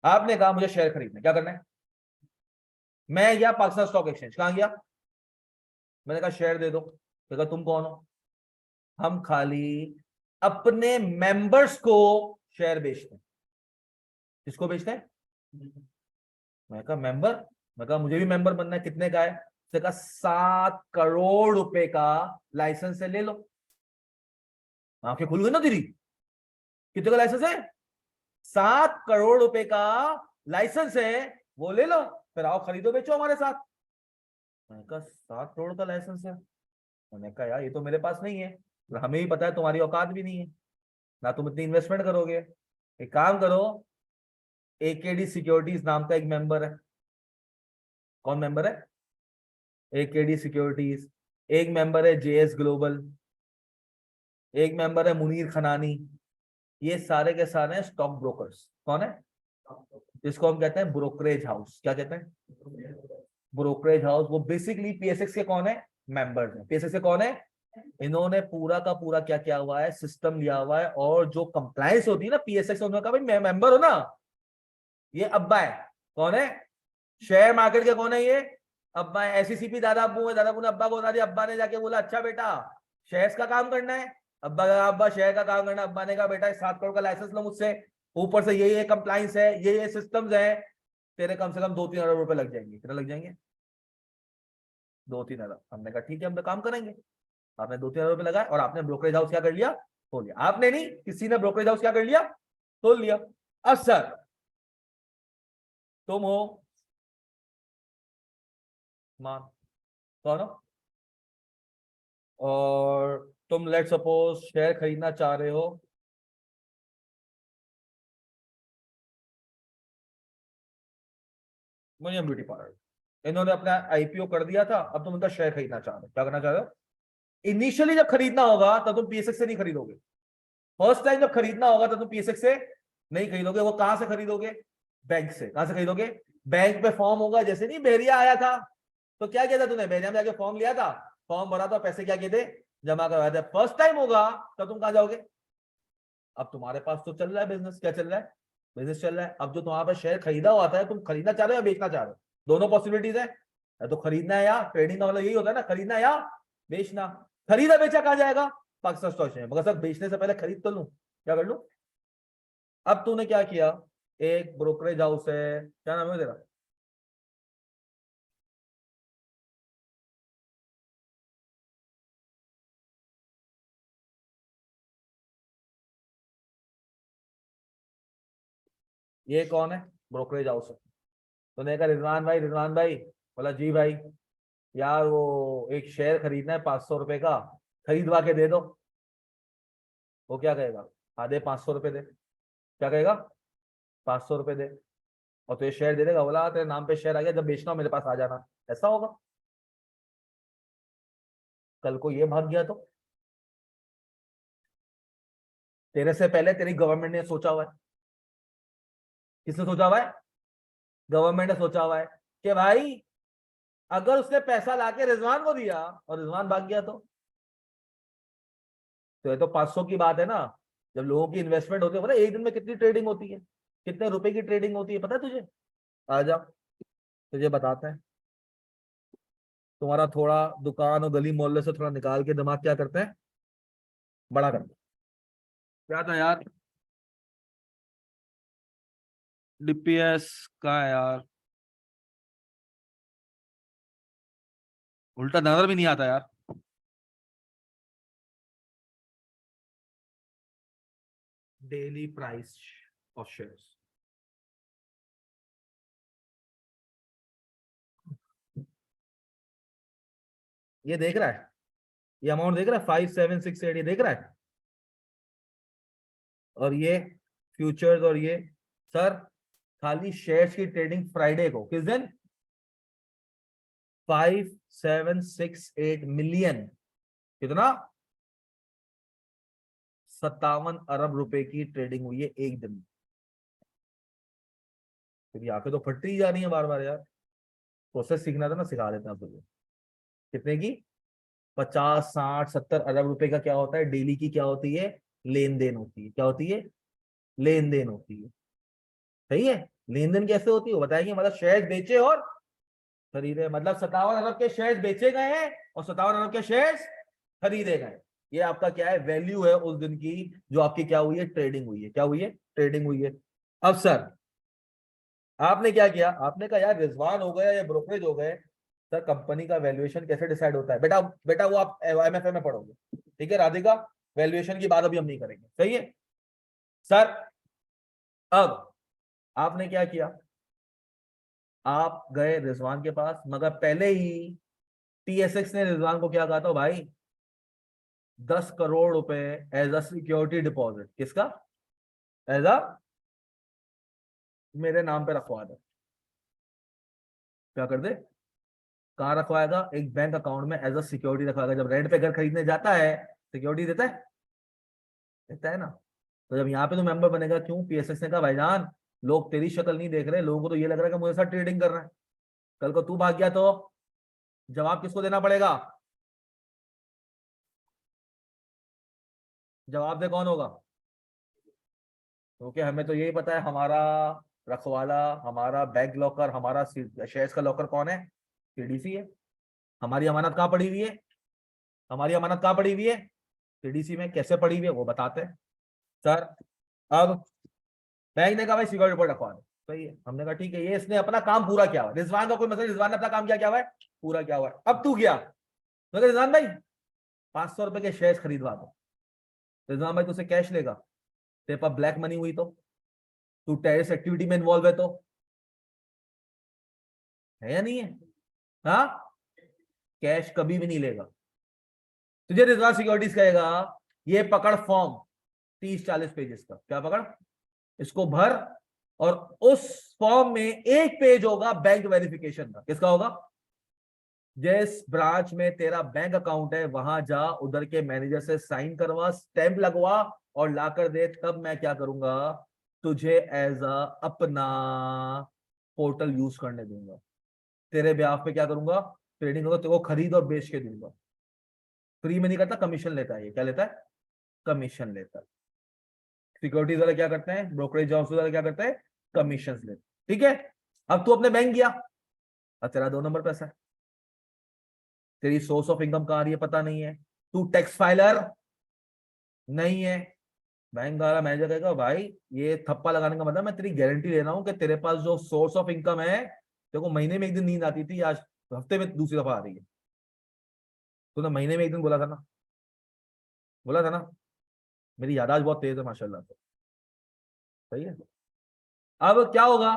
आपने कहा मुझे शेयर खरीदना, क्या करना है, मैं गया पाकिस्तान स्टॉक एक्सचेंज, कहां गया, मैंने कहा शेयर दे दो, देखा तुम कौन हो, हम खाली अपने मेंबर्स को शेयर बेचते हैं। किसको बेचते हैं? मैं कहा मेंबर, मैं कहा मुझे भी मेंबर बनना है, कितने का है? उसने कहा 7 करोड़ रुपए का लाइसेंस है, ले लो। आंखें खुल गई ना तेरी, कितने का लाइसेंस है? 7 करोड़ रुपए का लाइसेंस है, वो ले लो, फिर आओ खरीदो बेचो हमारे साथ। मैंने कहा 7 करोड़ का लाइसेंस है? मैंने कहा यार ये तो मेरे पास नहीं है, और हमें ही पता है तुम्हारी औकात भी नहीं है, ना तुम इतनी इन्वेस्टमेंट करोगे। एक काम करो, एकेडी सिक्योरिटीज नाम का एक मेंबर है। कौन मेंबर है? एकेडी सिक्योरिटीज। एक मेंबर है जेएस ग्लोबल, एक मेंबर है मुनीर खनानी। ये सारे के सारे स्टॉक ब्रोकर्स। कौन है? जिसको हम कहते हैं ब्रोकरेज हाउस। क्या कहते हैं? Brokerage house. वो बेसिकली पीएसएक्स के कौन है? मेंबर्स हैं। पीएसएक्स के कौन है? इन्होंने पूरा का पूरा क्या किया हुआ है? सिस्टम लिया हुआ है, और जो कंप्लायंस होती है ना पीएसएक्स, उन्होंने कहा भाई मैं मेंबर हो ना, ये अब्बा है। कौन है? शेयर मार्केट के कौन है ये? अब्बा है। एससीसीपी दादा अब्बू है, दादा अब्बू ने अब्बा को बता दिया। अब्बा ने जाके बोला अच्छा बेटा शेयर्स का काम करना है। अब्बा का अब्बा शेयर का काम करना। अब्बा ने कहा बेटा 7 करोड़ का लाइसेंस लो मुझसे, ऊपर से ये कंप्लाइंस है, ये सिस्टम्स है, तेरे कम से कम 2-3 अरब रुपए लग जाएंगे। कितना लग जाएंगे? 2-3 अरब। हमने कहा ठीक है हम तो काम करेंगे। आपने 2-3 अरब रुपए लगाए, और आपने ब्रोकरेज हाउस क्या कर लिया? खोल लिया। आपने नहीं, किसी ने ब्रोकरेज हाउस क्या कर लिया? खोल लिया। अब सर तुम हो मान, कौन हो, और तुम लेट सपोज शेयर खरीदना चाह रहे हो, मुझे ब्यूटी पार्लर। इन्होंने अपना आईपीओ कर दिया था, अब तुम उनका शेयर खरीदना चाह रहे हो। क्या करना चाह रहे हो? इनिशियली जब खरीदना होगा तब तुम पीएसएक्स से नहीं खरीदोगे। फर्स्ट टाइम जब खरीदना होगा तब तुम पीएसएक्स से नहीं खरीदोगे। वो कहां से खरीदोगे? बैंक से। कहां से खरीदोगे? बैंक पे फॉर्म होगा। जैसे नहीं बेरिया आया था, तो क्या किया था तूने? बेरिया में जाके फॉर्म लिया था, फॉर्म भरा था, पैसे क्या किए थे? जमा करवाए थे। फर्स्ट टाइम होगा तब तुम कहां जाओगे? अब तुम्हारे पास तो चल रहा है बिजनेस। क्या चल रहा है? बिजनेस चल रहा है। अब जो तुम्हारे पास शेयर खरीदा हुआ था, तुम खरीदना चाह रहे हो या बेचना चाह रहे हो? दोनों पॉसिबिलिटीज है। या तो खरीदना है, या ट्रेडिंग का मतलब यही होता है ना, खरीदना या बेचना। खरीदा बेचा कहां जाएगा? Pakistan stock exchange. मगर सर बेचने से पहले खरीद तो लूं, क्या कर लूं? अब तूने क्या किया? एक ब्रोकरेज हाउस है, क्या नाम है तेरा? ये कौन है? ब्रोकरेज हाउस है। तूने कहा रिजवान भाई, रिजवान भाई। बोला जी भाई, यार वो एक शेयर खरीदना है 500 रुपए का, खरीदवा के दे दो। वो क्या कहेगा? हाँ दे 500 रुपए दे। क्या कहेगा? 500 रुपए दे। और तो ये शेयर दे देगा, बोला तेरे नाम पे शेयर आ गया, जब बेचना हो मेरे पास आ जाना। ऐसा होगा? कल को ये भाग गया तो? तेरे से पहले तेरी गवर्नमेंट ने सोचा हुआ है। किसने सोचा हुआ है? गवर्नमेंट ने सोचा हुआ है कि भाई अगर उसने पैसा लाके रिजवान को दिया और रिजवान भाग गया तो ये तो 500 की बात है ना। जब लोगों की इन्वेस्टमेंट होती है, पता है एक दिन में कितनी ट्रेडिंग होती है, कितने रुपए की ट्रेडिंग होती है, पता है तुझे? आ जा, तुझे बताता है। तुम्हारा थोड़ा दुकान और गली मोहल्ले से थोड़ा निकाल के दिमाग क्या करते हैं? बड़ा करते हैं। क्या था यार? डीपीएस का है यार, उल्टा नजर भी नहीं आता यार। Daily price of shares. ये देख रहा है? ये अमाउंट देख रहा है? 5768, ये देख रहा है? और ये फ्यूचर्स, और ये सर खाली शेयर्स की ट्रेडिंग फ्राइडे को, किस दिन? 5768 मिलियन। कितना? 57 अरब रुपए की ट्रेडिंग हुई है एक दिन में। फिर आंखें तो फटती ही जा रही है बार बार यार। प्रोसेस सीखना था ना, सिखा देते हैं तुझे। कितने की? 50, 60, 70 अरब रुपए का क्या होता है डेली की? क्या होती है? लेन देन होती है। क्या होती है? लेन देन होती है। सही है। लेन देन कैसे होती है बताएंगे। मतलब शेयर बेचे और खरीदे, मतलब 57 अरब के शेयर्स बेचे गए हैं और 57 अरब के शेयर्स खरीदे गए। ये आपका क्या है, वैल्यू है उस दिन की जो आपकी क्या हुई है, ट्रेडिंग हुई है। क्या हुई है, ट्रेडिंग हुई है। अब सर आपने क्या किया, आपने कहा यार रिजवान हो गया या ब्रोकरेज हो गए, सर कंपनी का वैल्यूएशन कैसे डिसाइड होता है, बेटा बेटा वो आप एमएफए में पढ़ोगे, ठीक है राधिका, वैल्यूएशन की बात अभी हम नहीं करेंगे, सही है सर। अब आपने क्या किया, आप गए रिजवान के पास, मगर पहले ही टीएसएक्स ने रिजवान को क्या कहा था भाई, 10 करोड़ रुपए एज अ सिक्योरिटी डिपॉजिट, किसका, एज अ, मेरे नाम पे रखवा दे। क्या कर दे, कहाँ रखवाएगा, एक बैंक अकाउंट में एज अ सिक्योरिटी रखवाएगा। जब रेंट पे घर खरीदने जाता है सिक्योरिटी देता है, देता है ना। तो जब यहाँ पे तो मेंबर बनेगा, क्यों, पीएसएस ने कहा भाईजान लोग तेरी शक्ल नहीं देख रहे, लोगों को तो ये लग रहा है कि मुझे साथ ट्रेडिंग कर रहा है, कल को तू भाग गया तो जवाब किसको देना पड़ेगा, जवाब दे कौन होगा, क्योंकि हमें तो यही पता है हमारा रखवाला, हमारा बैंक लॉकर, हमारा शेयर्स का लॉकर कौन है, सीडीसी है। हमारी अमानत कहाँ पड़ी हुई है, हमारी अमानत कहाँ पड़ी हुई है, सीडीसी में। कैसे पड़ी हुई है वो बताते हैं सर। अब बैंक ने कहा भाई सिक्योरिटी रिपोर्ट रखवा दो, सही है, हमने कहा ठीक है, ये इसने अपना काम पूरा किया हुआ है, रिजवान का कोई मतलब, रिजवान ने अपना काम क्या किया हुआ है, पूरा किया हुआ है। अब तू गया तो रिजवान भाई 500 रुपए के शेयर खरीदवा दो, रिजवान भाई तुझसे कैश लेगा, तेरे पास ब्लैक मनी हुई तो, तू टेररिस्ट एक्टिविटी में इन्वॉल्व है तो, है या नहीं है, हाँ, कैश कभी भी नहीं लेगा। तुझे रिजवान सिक्योरिटीज कहेगा ये पकड़ फॉर्म 30-40 पेजेस का, क्या पकड़, इसको भर, और उस फॉर्म में एक पेज होगा बैंक वेरिफिकेशन का, किसका होगा, जिस ब्रांच में तेरा बैंक अकाउंट है वहां जा, उधर के मैनेजर से साइन करवा, स्टैंप लगवा और लाकर दे, तब मैं क्या करूंगा, तुझे एज अ अपना पोर्टल यूज करने दूंगा, तेरे ब्याह पे क्या करूंगा, ट्रेडिंग करूंगा, तेरे को खरीद और बेच के दूंगा। फ्री में नहीं करता, कमीशन लेता है, ये क्या लेता है, कमीशन लेता है। सिक्योरिटीज वाले क्या करते हैं, ब्रोकरेज हाउस वाले क्या करते हैं, कमीशन लेते हैं, ठीक है। अब तू अपने बैंक गया, अब तेरा 2 नंबर पैसा है, तेरी सोर्स ऑफ इनकम कहां आ रही है पता नहीं है, तू टैक्स फाइलर नहीं है। बैंक वाला मैनेजर कहेगा भाई ये थप्पा लगाने का मतलब मैं तेरी गारंटी ले रहा हूं कि तेरे पास जो सोर्स ऑफ इनकम है, तेरे को महीने में एक दिन नींद आती थी, आज हफ्ते में दूसरी दफा आ रही है। तूने महीने में एक दिन बोला था ना, बोला था ना, मेरी याददाश्त बहुत तेज है माशाल्लाह से, सही है। अब क्या होगा,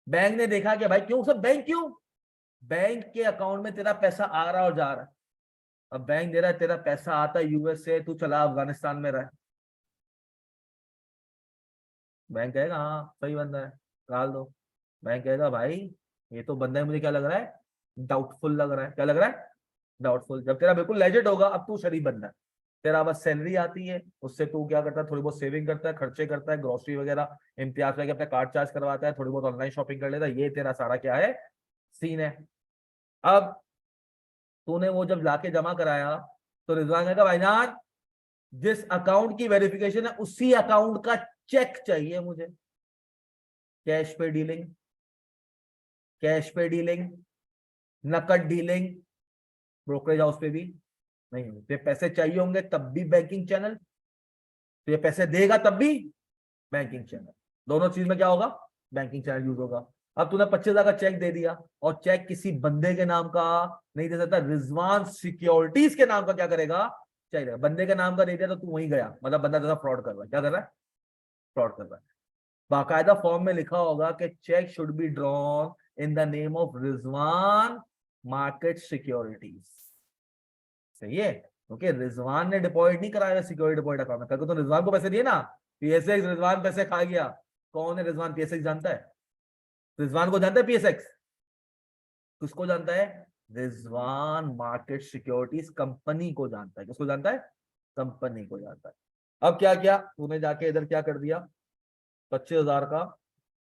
बैंक ने देखा कि भाई क्यों सब, बैंक क्यों, बैंक के अकाउंट में तेरा पैसा आ रहा और जा रहा है। अब बैंक दे रहा है, तेरा पैसा आता है यूएस से, तू चला अफगानिस्तान में रहा, बैंक कहेगा हाँ सही बंदा है, डाल दो। बैंक कहेगा भाई ये तो बंदा है, मुझे क्या लग रहा है, डाउटफुल लग रहा है, क्या लग रहा है, डाउटफुल। जब तेरा बिल्कुल लेजिट होगा, अब तू शरीफ बंदा है, तेरा बस सैलरी आती है, उससे तू क्या करता है, थोड़ी बहुत सेविंग करता है, खर्चे करता है, ग्रोसरी वगैरह, इम्तियाज वगैरह अपने कार्ड चार्ज करवाता है, थोड़ी बहुत ऑनलाइन शॉपिंग कर लेता है, ये तेरा सारा क्या है, सीन है। अब तूने वो जब लाके जमा कराया, तो रिजवान ने कहा भाईजान जिस अकाउंट की वेरिफिकेशन है उसी अकाउंट का चेक चाहिए मुझे, कैश पे डीलिंग, कैश पे डीलिंग, नकद डीलिंग, ब्रोकरेज हाउस पे भी नहीं, तो पैसे चाहिए होंगे तब भी बैंकिंग चैनल, तो ये पैसे देगा तब भी बैंकिंग चैनल, दोनों चीज में क्या होगा, बैंकिंग चैनल यूज होगा। अब तूने 25,000 का चेक दे दिया, और चेक किसी बंदे के नाम का नहीं दे सकता, रिजवान सिक्योरिटीज के नाम का क्या करेगा, चाहिए, बंदे के नाम का दे दिया तो तू वहीं गया, मतलब बंदा तेरा फ्रॉड कर रहा है, क्या कर रहा है, फ्रॉड कर रहा है। बाकायदा फॉर्म में लिखा होगा कि cheque should be drawn in the name of Rizwan market securities, सही है, क्योंकि रिजवान ने डिपॉजिट नहीं कराया सिक्योरिटी डिपॉजिट अकाउंट में, कल को तो रिजवान को पैसे दिए ना, पीएसएक्स रिजवान पैसे खा गया, कौन है रिजवान, पीएसएक्स जानता है, रिजवान को जानता है पीएसएक्स, किसको जानता है, रिजवान मार्केट सिक्योरिटीज कंपनी को जानता है, किसको जानता है, कंपनी को जानता है। अब क्या किया तूने, जाके इधर क्या कर दिया, 25,000 का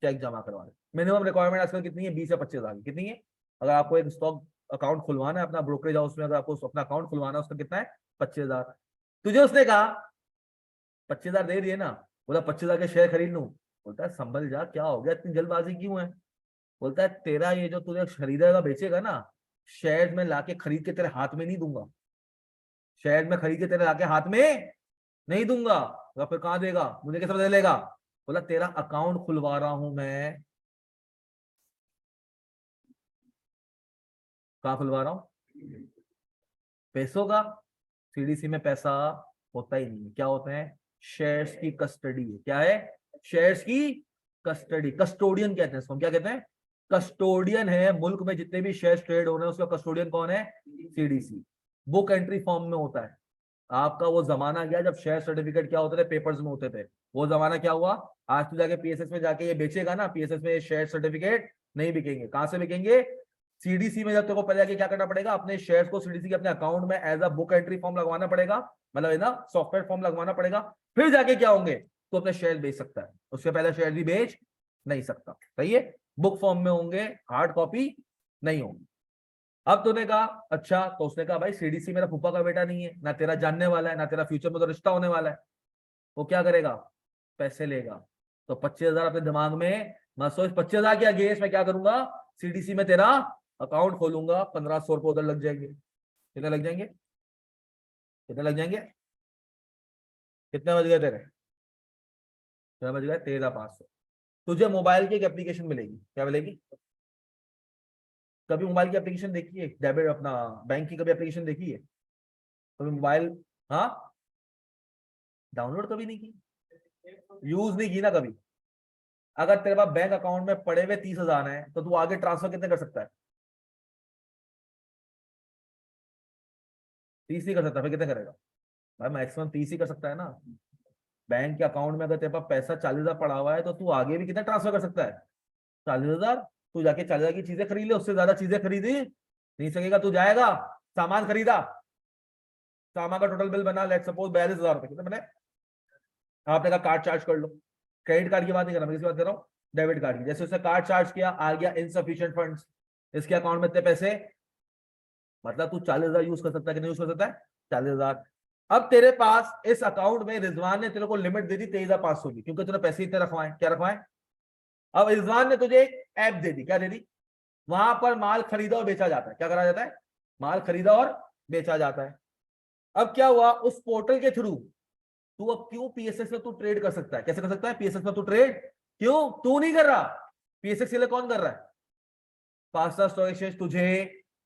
चेक जमा करवा दे। मिनिमम रिक्वायरमेंट आजकल कितनी है, 20 या 25,000 की, कितनी है, अगर आपको एक स्टॉक अकाउंट खुलवाना है अपना ब्रोकरेज हाउस में, अगर आपको अपना अकाउंट खुलवाना है उसका कितना है, 25,000। तुझे उसने कहा 25,000 दे दिए ना, बोला 25,000 के शेयर खरीद लूं, बोलता है संभल जा, क्या हो गया, इतनी जल्दबाजी क्यों है, बोलता है तेरा ये जो तूने खरीदेगा बेचेगा ना, शेयर में लाके खरीद के तेरे हाथ में नहीं दूंगा, शेयर में खरीद के तेरे आके हाथ में नहीं दूंगा। तो फिर कहां देगा, मुझे कैसे पता चलेगा? बोला तेरा अकाउंट खुलवा रहा हूं मैं। कहां खुलवा रहा हूं? पैसों का। सीडीसी में पैसा होता ही नहीं है। क्या होते हैं? शेयर्स की कस्टडी है। क्या है? शेयर्स की कस्टडी। कस्टोडियन कहते हैं इसको। क्या कहते हैं? कस्टोडियन है मुल्क में जितने भी शेयर ट्रेड हो रहे हैं, उसका कस्टोडियन कौन है? सीडीसी। बुक एंट्री फॉर्म में होता है। आपका वो जमाना गया जब शेयर सर्टिफिकेट क्या होते थे, पेपर्स में होते थे। वो जमाना क्या हुआ? आज तो जाके पीएसएस में जाके ये बेचेगा ना, पीएसएस में शेयर सर्टिफिकेट नहीं बिकेंगे। कहां से बिकेंगे? सीडीसी में। जब तेरे को पहले आके क्या करना पड़ेगा, अपने शेयर्स को सीडीसी के अपने अकाउंट में as a book entry form लगवाना पड़ेगा, मतलब है ना, सॉफ्टवेयर फॉर्म लगवाना पड़ेगा। फिर जाके क्या होंगे, तो अपने शेयर बेच सकता है। उससे पहले शेयर भी बेच नहीं सकता। सही है? बुक फॉर्म में होंगे, हार्ड कॉपी नहीं होंगी। अब तूने कहा अच्छा, तो उसने कहा भाई सीडीसी मेरा फूफा का बेटा नहीं है, ना तेरा जानने वाला है, ना तेरा फ्यूचर में तो रिश्ता होने वाला है। वो क्या करेगा? पैसे लेगा। तो 25,000 अपने दिमाग में मैं सोच, 25,000 के अगेंस्ट मैं क्या करूंगा? सीडीसी में तेरा अकाउंट खोलूंगा, 1,500 रुपए उधर लग जाएंगे। कितने लग जाएंगे? कितने लग जाएंगे? कितने बज गए तेरे? कितने बज गए? 13,500। तुझे मोबाइल की एक एप्लीकेशन मिलेगी। क्या मिलेगी? कभी मोबाइल की एप्लीकेशन देखी है? डेबिट अपना बैंक की कभी एप्लीकेशन देखी है? कभी मोबाइल? हाँ, डाउनलोड कभी नहीं की, यूज नहीं की ना कभी। अगर तेरे पास बैंक अकाउंट में पड़े हुए 30,000 है, तो तू आगे ट्रांसफर कितने कर सकता है? 30 ही कर सकता है। फिर कितने करेगा? भाई मैक्सिमम 30 ही कर सकता है ना। बैंक के अकाउंट में अगर तेरे पास पैसा 40,000 पड़ा हुआ है, तो तू आगे भी कितना ट्रांसफर कर सकता है? 40,000। तू जाके 40,000 की चीजें खरीद ले, उससे ज्यादा चीजें खरीदी नहीं सकेगा। तू जाएगा, सामान खरीदा, सामान का टोटल बिल बना, लेट सपोज 42,000 रुपए, कितने बने? आपने कहा कार्ड चार्ज कर लो। क्रेडिट कार्ड की बात नहीं कर रहा मैं, किसी बात कर रहा हूँ? डेबिट कार्ड की। जैसे उसने कार्ड चार्ज किया, आ गया इनसफिशिएंट फंड्स, इसके अकाउंट में इतने पैसे। मतलब तू 40,000 यूज कर सकता है कि नहीं यूज कर सकता है? 40,000। अब तेरे पास इस अकाउंट में रिजवान ने तेरे को लिमिट दे दी 23,500 की, क्योंकि तूने पैसे इतने रखवाए। क्या रखवाए? अब रिजवान ने तुझे एक ऐप दे दी। क्या दे दी? वहां पर माल खरीदा और बेचा जाता है। क्या करा जाता है? माल खरीदा और बेचा जाता है। अब क्या हुआ, उस पोर्टल के थ्रू तू अब क्यों पीएसएक्स में तू ट्रेड कर सकता है। कैसे कर सकता है पीएसएक्स में तू ट्रेड? क्यों तू नहीं कर रहा? पीएसएक्स के लिए कौन कर रहा है? पाकिस्तान स्टॉक एक्सचेंज तुझे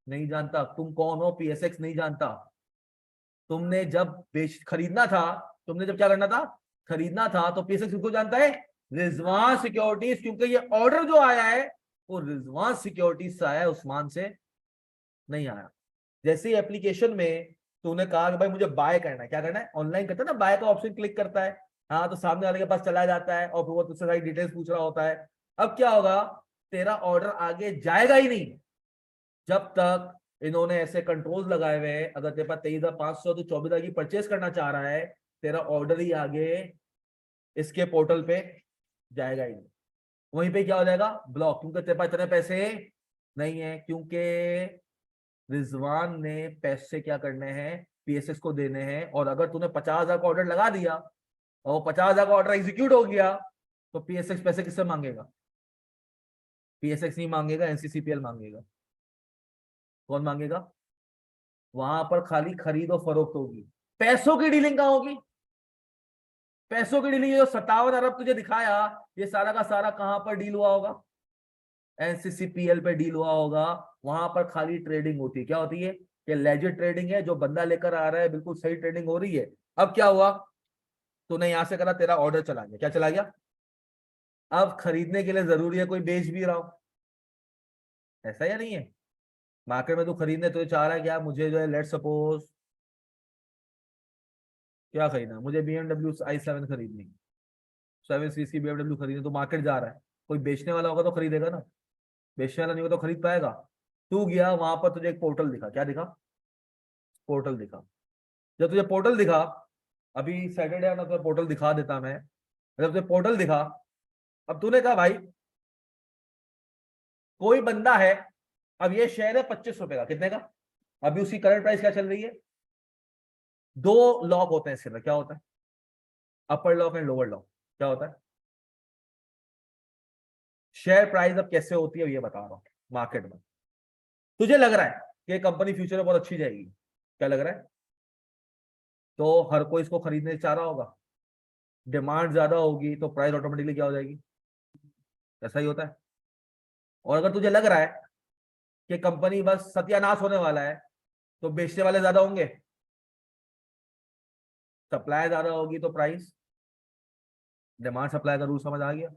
नहीं जानता। तुम कौन हो? पीएसएक्स नहीं जानता। तुमने जब बेच खरीदना था, तुमने जब क्या करना था, खरीदना था, तो पीएसएक्स किसको जानता है? रिजवान सिक्योरिटीज। क्योंकि ये ऑर्डर जो आया है वो रिजवान सिक्योरिटीज से आया है, उस्मान से नहीं आया। जैसे ही एप्लीकेशन में तूने कहा कि भाई मुझे बाय करना है, क्या करना है, ऑनलाइन करता है ना, बाय का ऑप्शन क्लिक करता है, हाँ, तो सामने वाले के पास चला जाता है और फिर वो तुझसे सारी डिटेल्स पूछ रहा होता है। अब क्या होगा, तेरा ऑर्डर आगे जाएगा ही नहीं जब तक इन्होंने ऐसे कंट्रोल्स लगाए हुए हैं। अगर तेरे पास 23,500 तो 24,000 की परचेस करना चाह रहा है, तेरा ऑर्डर ही आगे इसके पोर्टल पे जाएगा ही नहीं। वहीं पे क्या हो जाएगा, ब्लॉक, क्योंकि तेरे पास इतने पैसे नहीं है। क्योंकि रिजवान ने पैसे क्या करने हैं, पीएसएस को देने हैं। और अगर तूने 50,000 का ऑर्डर लगा दिया और 50,000 का ऑर्डर एग्जीक्यूट हो गया, तो पीएसएक्स पैसे किससे मांगेगा? पीएसएक्स नहीं मांगेगा, एनसीसीपीएल मांगेगा। कौन मांगेगा? वहां पर खाली खरीद और फरोख्त होगी, पैसों की डीलिंग कहां होगी? पैसों की डीलिंग, जो 57 अरब तुझे दिखाया, ये सारा का सारा कहां पर डील हुआ होगा? एनसीसीपीएल पे डील हुआ होगा। वहां पर खाली ट्रेडिंग होती है। क्या होती है? ये लेजर ट्रेडिंग है, जो बंदा लेकर आ रहा है, बिल्कुल सही ट्रेडिंग हो रही है। अब क्या हुआ, तूने यहां से करा, तेरा ऑर्डर चला गया। क्या चला गया? अब खरीदने के लिए जरूरी है कोई बेच भी रहा हो, ऐसा या नहीं है? मार्केट में तू खरीदने तुझे चाह रहा है क्या, मुझे जो है लेट सपोज क्या खरीदना, मुझे BMW i7 खरीदनी, 7 सीरीज की BMW खरीदनी, तो मार्केट जा रहा है, कोई बेचने वाला होगा तो खरीदेगा ना। बेचने वाला नहीं होगा तो खरीद पाएगा? तू गया वहां पर, तुझे एक पोर्टल दिखा। क्या दिखा? पोर्टल दिखा। जब तुझे पोर्टल दिखा, अभी सैटरडे है ना, तो पोर्टल दिखा देता मैं। जब तुझे पोर्टल दिखा, अब तूने कहा भाई कोई बंदा है, अब ये शेयर है 25 रुपए का, कितने का? अभी उसकी करंट प्राइस क्या चल रही है? दो लॉक होते हैं इसके अंदर। क्या होता है? अपर लॉक एंड लोअर लॉक। क्या होता है? शेयर प्राइस अब कैसे होती है ये बता रहा हूं। मार्केट में तुझे लग रहा है कि कंपनी फ्यूचर में बहुत अच्छी जाएगी, क्या लग रहा है? तो हर कोई इसको खरीदने चाह रहा होगा, डिमांड ज्यादा होगी तो प्राइस ऑटोमेटिकली क्या हो जाएगी, ऐसा ही होता है। और अगर तुझे लग रहा है कि कंपनी बस सत्यानाश होने वाला है, तो बेचने वाले ज्यादा होंगे, सप्लाई ज्यादा होगी तो प्राइस, डिमांड सप्लाई का रूल समझ आ गया।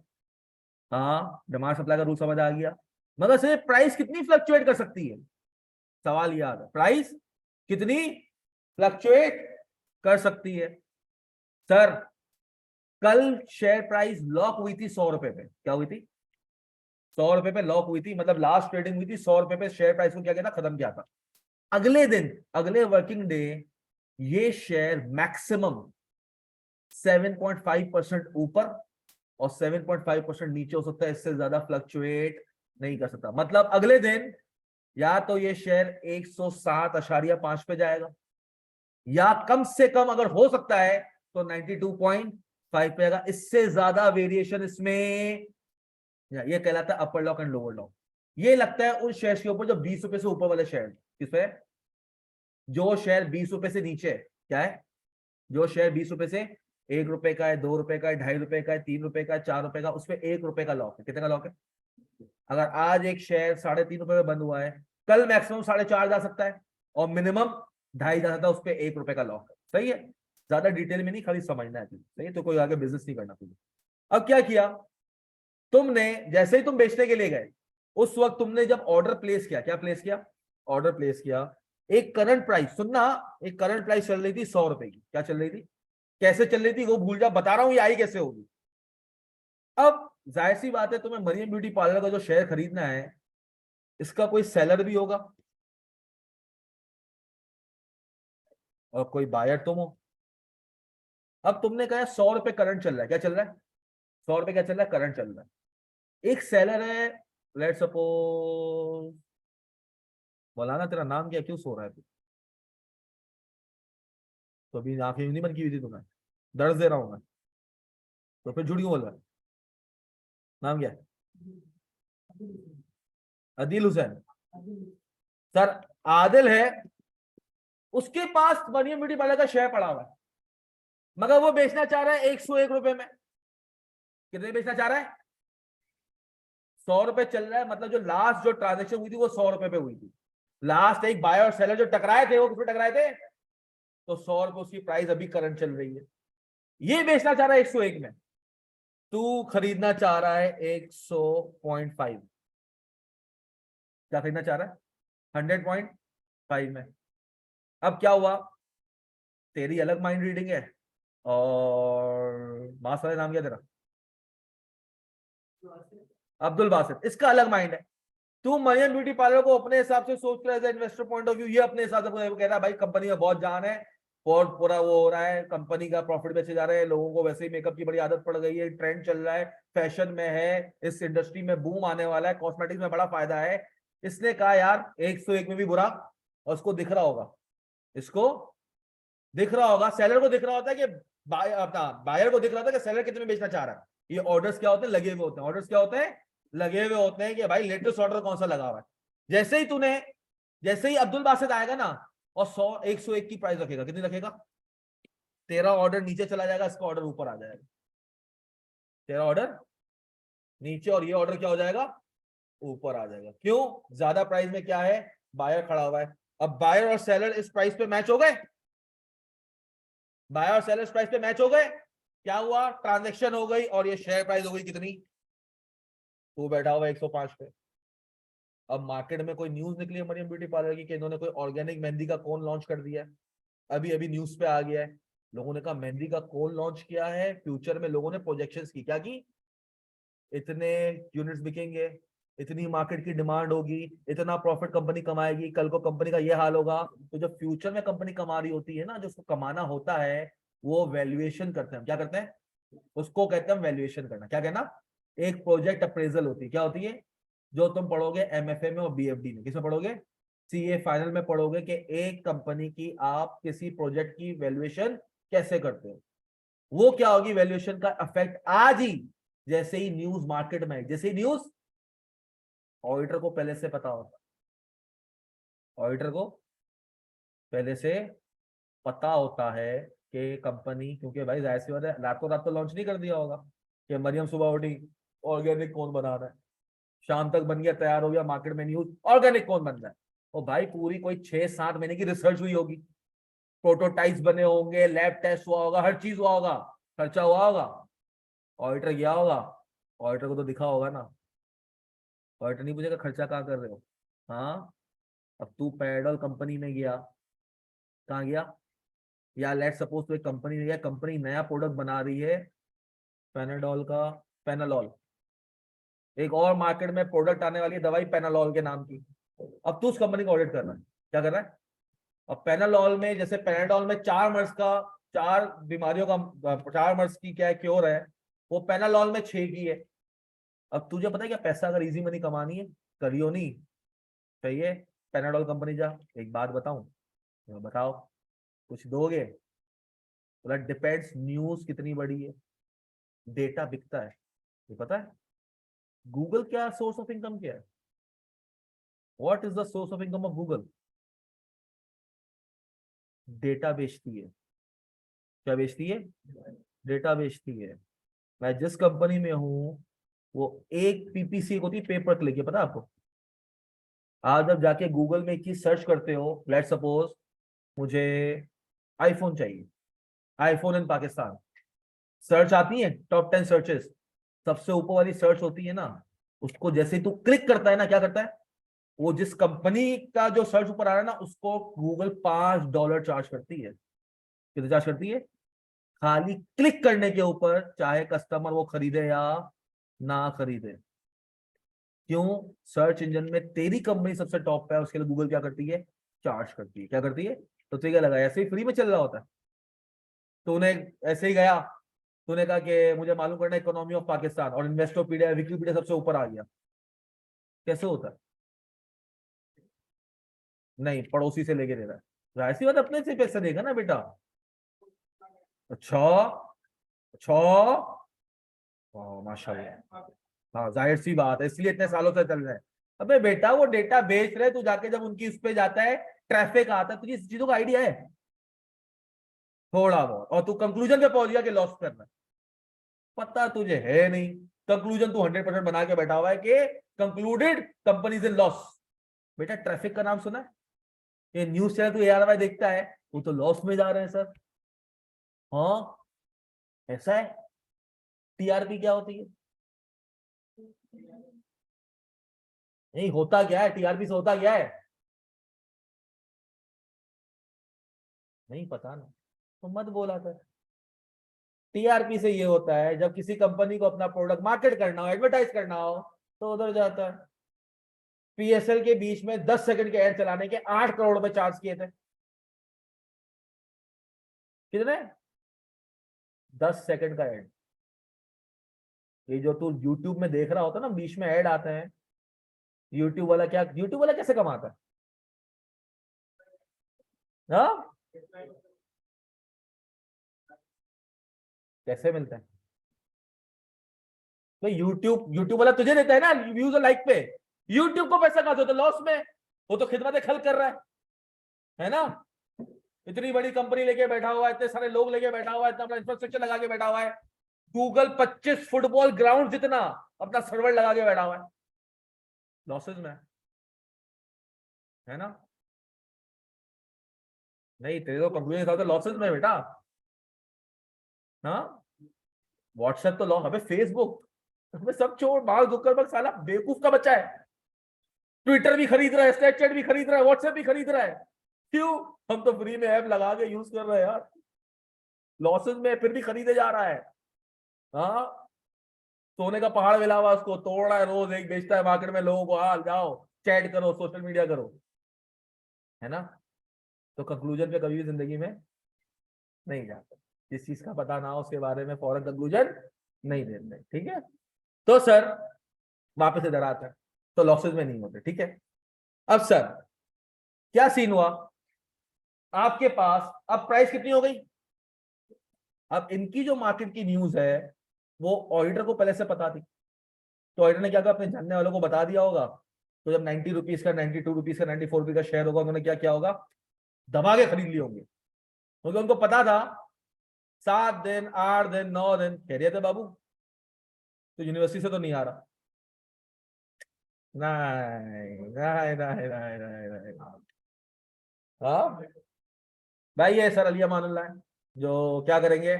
हाँ, डिमांड सप्लाई का रूल समझ आ गया। मगर सिर्फ प्राइस कितनी फ्लक्चुएट कर सकती है, सवाल याद है, प्राइस कितनी फ्लक्चुएट कर सकती है। सर, कल शेयर प्राइस लॉक हुई थी 100 रुपए पे, क्या हुई थी, 100 रुपए पे लॉक हुई थी, मतलब लास्ट ट्रेडिंग हुई थी 100 रुपए पे, शेयर प्राइस को क्या किया था, खत्म किया था। अगले दिन, अगले वर्किंग डे, ये शेयर मैक्सिमम 7.5% ऊपर और 7.5% नीचे हो सकता है, इससे ज्यादा फ्लक्चुएट नहीं कर सकता। मतलब अगले दिन या तो ये शेयर 107.5 पे जाएगा, या कम से कम अगर हो सकता है तो 92.5 पे आएगा, इससे ज्यादा वेरिएशन इसमें, ये कहलाता है अपर लॉक एंड लोअर लॉक। ये लगता है उन शेयर के ऊपर जो 20 रुपए से ऊपर वाले शेयर, किस पे, जो शेयर 20 रुपए से नीचे है, क्या है, जो शेयर 20 रुपए से, 1 रुपए का है, 2 रुपए का है, 2.5 रुपए का है, 3 रुपए का है, 4 रुपए का, उसपे 1 रुपए का लॉक है। कितने का लॉक है, अगर आज एक शेयर 3.5 रुपए में बंद हुआ है, कल मैक्सिमम 4.5 जा सकता है और मिनिमम 2.5 जा सकता है, उस पर 1 रुपए का लॉक है। सही है, ज्यादा डिटेल में नहीं, खाली समझना है तुझे, सही है, तो कोई आगे बिजनेस नहीं करना तुझे। अब क्या किया तुमने, जैसे ही तुम बेचने के लिए गए, उस वक्त तुमने जब ऑर्डर प्लेस किया, क्या प्लेस किया, ऑर्डर प्लेस किया, एक करंट प्राइस, सुनना, एक करंट प्राइस चल रही थी 100 रुपए की, क्या चल रही थी, कैसे चल रही थी वो भूल जा, बता रहा हूं ये आई कैसे होगी। अब जाहिर सी बात है, तुम्हें मरियम ब्यूटी पार्लर का जो शेयर खरीदना है, इसका कोई सेलर भी होगा और कोई बायर तुम हो। अब तुमने कहा 100 रुपए करंट चल रहा है, क्या चल रहा है, 100 रुपए क्या चल रहा है, करंट चल रहा है। एक सेलर है, लेट सपोज, मौलाना तेरा नाम क्या, क्यों सो रहा है तू, तो अभी आंखें नहीं बंद की हुई थी तुम्हें, दर्द दे रहा हूं मैं, तो फिर झूठ क्यों बोल रहा है, नाम क्या है, आदिल हुसैन, सर आदिल है, उसके पास मरियम ब्यूटी पार्लर का शेयर पड़ा हुआ है, मगर वो बेचना चाह रहा है 101 रुपए में। कितने बेचना चाह रहा है, 100 रुपए चल रहा है, मतलब जो लास्ट जो ट्रांजेक्शन हुई थी वो 100 रुपए पे हुई थी। लास्ट एक बायर और सेलर जो टकराए थे, वो किसमें टकराए थे, तो 100 रुपए उसकी प्राइस अभी करंट चल रही है। ये बेचना चाह रहा है 101 में, तू खरीदना चाह रहा है 100.5, क्या खरीदना चाह रहा है, 100.5 में। अब क्या हुआ, तेरी अलग माइंड रीडिंग है, और मास वाले नाम क्या तेरा, अब्दुल बासित, इसका अलग माइंड है। तू मरियम ब्यूटी पार्लर को अपने हिसाब से सोच रहा है, इन्वेस्टर पॉइंट ऑफ व्यू, ये अपने हिसाब से कह रहा है भाई कंपनी में बहुत जान है, और पूरा वो हो रहा है, कंपनी का प्रॉफिट बेचे जा रहे हैं, लोगों को वैसे ही मेकअप की बड़ी आदत पड़ गई है, ट्रेंड चल रहा है, फैशन में है, इस इंडस्ट्री में बूम आने वाला है, कॉस्मेटिक्स में बड़ा फायदा है। इसने कहा यार 101 में भी बुरा, और उसको दिख रहा होगा, इसको दिख रहा होगा, सेलर को दिख रहा होता है कि अपना बायर को दिख रहा होता है कि सेलर कितने में बेचना चाह रहा है। ये ऑर्डर्स क्या होते हैं, लगे हुए होते हैं, ऑर्डर्स क्या होते हैं, लगे हुए होते हैं, कि भाई लेटेस्ट ऑर्डर कौन सा लगा हुआ है। जैसे ही तूने, जैसे ही अब्दुल बासित आएगा ना, और 101 की प्राइस रखेगा, कितनी रखेगा, तेरा ऑर्डर नीचे चला जाएगा, इसका ऑर्डर ऊपर आ जाएगा, तेरा ऑर्डर नीचे और ये ऑर्डर क्या हो जाएगा, ऊपर आ जाएगा। क्यों, ज्यादा प्राइस में क्या है, बायर खड़ा हुआ है। अब बायर और सेलर इस प्राइस पे मैच हो गए, बायर और सेलर इस प्राइस पे मैच हो गए, क्या हुआ, ट्रांजेक्शन हो गई, और ये शेयर प्राइस हो गई कितनी, तू बैठा हुआ 105 पे। अब मार्केट में कोई न्यूज निकली है मरियम ब्यूटी पार्लर की कि इन्होंने कोई ऑर्गेनिक मेहंदी का कोन लॉन्च कर दिया है, अभी अभी न्यूज पे आ गया है, लोगों ने कहा मेहंदी का कोन लॉन्च किया है, फ्यूचर में लोगों ने प्रोजेक्शंस की, क्या की, इतने यूनिट्स बिकेंगे, इतनी मार्केट की डिमांड होगी, इतना प्रॉफिट कंपनी कमाएगी, कल को कंपनी का ये हाल होगा। तो जब फ्यूचर में कंपनी कमा रही होती है ना, जो उसको कमाना होता है, वो वैल्यूएशन करते हैं, क्या करते हैं, उसको कहते हैं वैल्यूएशन करना। क्या कहना, एक प्रोजेक्ट अप्रेजल होती है, क्या होती है, जो तुम पढ़ोगे एमएफए में और बीएफडी में, किसमें पढ़ोगे, सीए फाइनल में पढ़ोगे, कि एक कंपनी की आप किसी प्रोजेक्ट की वैल्यूएशन कैसे करते हो। वो क्या होगी वैल्यूएशन का इफेक्ट आज ही, जैसे ही न्यूज मार्केट में, जैसे ही न्यूज, ऑडिटर को पहले से पता होता, ऑडिटर को पहले से पता होता है कि कंपनी, क्योंकि भाई जाहिर सी बात है रातों रात तो लॉन्च नहीं कर दिया होगा कि मरियम सुबह उठी ऑर्गेनिक कौन बना रहा है, शाम तक बन गया तैयार हो गया मार्केट में न्यूज ऑर्गेनिक कौन बन रहा है। और भाई पूरी कोई 6-7 महीने की रिसर्च हुई होगी, प्रोटोटाइप्स बने होंगे, लैब टेस्ट हुआ होगा, हर चीज हुआ होगा, खर्चा हुआ होगा, ऑडिटर गया होगा, ऑडिटर को तो दिखा होगा ना, ऑडिटर नहीं पूछेगा खर्चा कहाँ कर रहे हो। हाँ, अब तू पैराडॉल कंपनी में गया, कहाँ गया, या लेट सपोज तो एक कंपनी में गया, कंपनी नया प्रोडक्ट बना रही है पैनाडॉल का, पेनालॉल, एक और मार्केट में प्रोडक्ट आने वाली है दवाई पेनालॉल के नाम की। अब तू उस कंपनी को ऑडिट कर रहा है, क्या कर रहा है। अब पेनालॉल में, जैसे पेनाडॉल में 4 मर्ज का, 4 बीमारियों का, 4 मर्ज की क्या क्योर है, वो पेनालॉल में 6 की है। अब तुझे पता है क्या, पैसा अगर इजी मनी कमानी है, करियो नहीं चाहिए, पेनाडॉल कंपनी जा, एक बात बताऊं, बताओ कुछ दोगे, बोला डिपेंड्स, न्यूज कितनी बड़ी है, डेटा बिकता है, ये पता है। गूगल क्या सोर्स ऑफ इनकम क्या है, what is the source of income of Google, data बेचती है। क्या बेचती है, डेटा बेचती है। मैं जिस कंपनी में हूं, वो एक पीपीसी होती है, पेपर क्लिक, पता है आपको। आज जब जाके गूगल में एक चीज सर्च करते हो, लेट सपोज मुझे आईफोन चाहिए, आईफोन इन पाकिस्तान, सर्च आती है टॉप 10 सर्चेस, सबसे ऊपर वाली सर्च होती है ना, उसको जैसे तू क्लिक करता है ना, क्या करता है, वो जिस कंपनी का जो सर्च ऊपर आ रहा है ना, उसको गूगल $5 चार्ज करती है। कितना चार्ज करती है, खाली क्लिक करने के ऊपर, चाहे कस्टमर वो खरीदे या ना खरीदे। क्यों, सर्च इंजन में तेरी कंपनी सबसे टॉप पे है, उसके लिए गूगल क्या करती है, चार्ज करती है। क्या करती है, तो तुझे क्या लगा ऐसे ही फ्री में चल रहा होता है, तूने ऐसे ही गया, तूने कहा कि मुझे मालूम करना इकोनॉमी ऑफ पाकिस्तान, और इन्वेस्टोपीडिया विकिपीडिया सबसे ऊपर आ गया, कैसे होता है। नहीं, पड़ोसी से लेके दे रहा है, ऐसी बात अपने से पैसा देगा ना बेटा। अच्छा, अच्छा, माशाल्लाह, हाँ जाहिर सी बात है, इसलिए इतने सालों से चल रहा है। अबे बेटा वो डेटा बेच रहे, तू जाके जब उनकी उस पे जाता है, ट्रैफिक आता है, तुझे इस चीजों का आइडिया है थोड़ा बहुत, और तू कंक्लूजन पे पहुंच गया कि लॉस करना है। पता तुझे है नहीं, कंक्लूजन तू 100% बना के बैठा हुआ है कि कंक्लूडेड कंपनीज इन लॉस। बेटा ट्रैफिक का नाम सुना है, ये न्यूज चैनल तू ARY देखता है, वो तो लॉस में जा रहे हैं सर। हाँ, ऐसा है। TRP क्या होती है, नहीं होता क्या है, TRP से होता क्या है, नहीं पता ना, तो मत बोला कर। TRP से ये होता है, जब किसी कंपनी को अपना प्रोडक्ट मार्केट करना हो, एडवर्टाइज करना हो, तो उधर जाता है। PSL के बीच में 10 सेकंड के एड चलाने के 8 करोड़ रुपए चार्ज किए थे। कितने, 10 सेकंड का एड। ये जो तू YouTube में देख रहा होता ना, बीच में ऐड आते हैं, यूट्यूब वाला कैसे कमाता है, हाँ, कैसे मिलता है। तो यूट्यूब वाला तुझे देता है ना व्यूज और लाइक पे, यूट्यूब को पैसा कहां से होता है, लॉस में। वो तो खिदमत खल कर रहा है ना। इतनी बड़ी कंपनी लेके बैठा हुआ है, इतने सारे लोग लेके बैठा हुआ है, इतना अपना इंफ्रास्ट्रक्चर लगा के बैठा हुआ है, गूगल 25 फुटबॉल ग्राउंड जितना अपना सर्वर लगा के बैठा हुआ है, लॉसेज में है ना। नहीं, तेरे तो कंक्लूजन हिसाब से लॉसेज में है बेटा। हाँ, व्हाट्सएप तो लॉस, अबे फेसबुक, अबे सब छोड़, मार्क जुकरबर्ग साला बेवकूफ का बच्चा है, ट्विटर भी खरीद रहा है, स्नैपचैट भी खरीद रहा है, व्हाट्सएप भी खरीद रहा है। क्यों, हम तो फ्री में ऐप लगा के यूज कर रहे हैं यार, लॉसेज में फिर भी खरीदे जा रहा है। हाँ, सोने का पहाड़ मिला हुआ, उसको तोड़ रहा है, रोज एक बेचता है मार्केट में, लोगों को हाल जाओ चैट करो, सोशल मीडिया करो, है ना। तो कंक्लूजन पे कभी भी जिंदगी में नहीं जाते, जिस चीज का पता ना हो उसके बारे में फौरन कंक्लूजन नहीं देते, ठीक है। तो सर वापस इधर आते हैं, तो लॉसेज में नहीं होते, ठीक है। अब सर क्या सीन हुआ, आपके पास अब प्राइस कितनी हो गई, अब इनकी जो मार्केट की न्यूज है, वो ऑडिटर को पहले से पता थी, तो ऑडिटर ने क्या कहा, अपने जानने वालों को बता दिया होगा। तो जब 90 रुपीज का, 92 रुपीज का, 94 रुपीज का शेयर होगा, उन्होंने क्या किया होगा, दबा के खरीद लिए होंगे, क्योंकि उनको पता था 7 दिन 8 दिन 9 दिन खैरियत है बाबू, तो यूनिवर्सिटी से तो नहीं आ रहा। नहीं नहीं नहीं नहीं नहीं नहीं। हाँ भाई, ये सर अली अमानुल्लाह है जो क्या करेंगे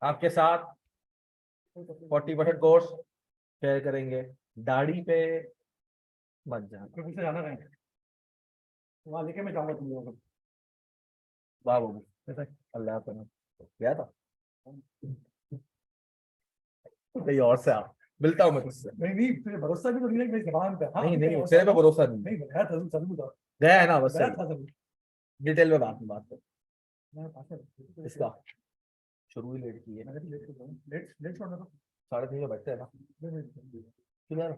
आपके साथ 40% कोर्स शेयर करेंगे। दाढ़ी पे मत जाना, जाना है वहां लेके मैं जाऊंगा तुम लोगों को। वाह बाबू, अल्लाह का नाम गया था कहीं और से। आप मिलता हूँ मैं तुझसे। नहीं नहीं, तुझे भरोसा भी तो नहीं है मेरी जबान पे। हाँ नहीं अभी नहीं, कहीं तेरे पे और भरोसा नहीं, नहीं गया था जरूर था। गया है ना बस, गया सही था जरूर। डिटेल में बात कर। मैं पास में इसका शुरू ही लेट की है, मैं भी लेट हो गया। लेट लेट छोड़ दो। 3:30 बजे बैठते हैं ना, नहीं, क्यों यार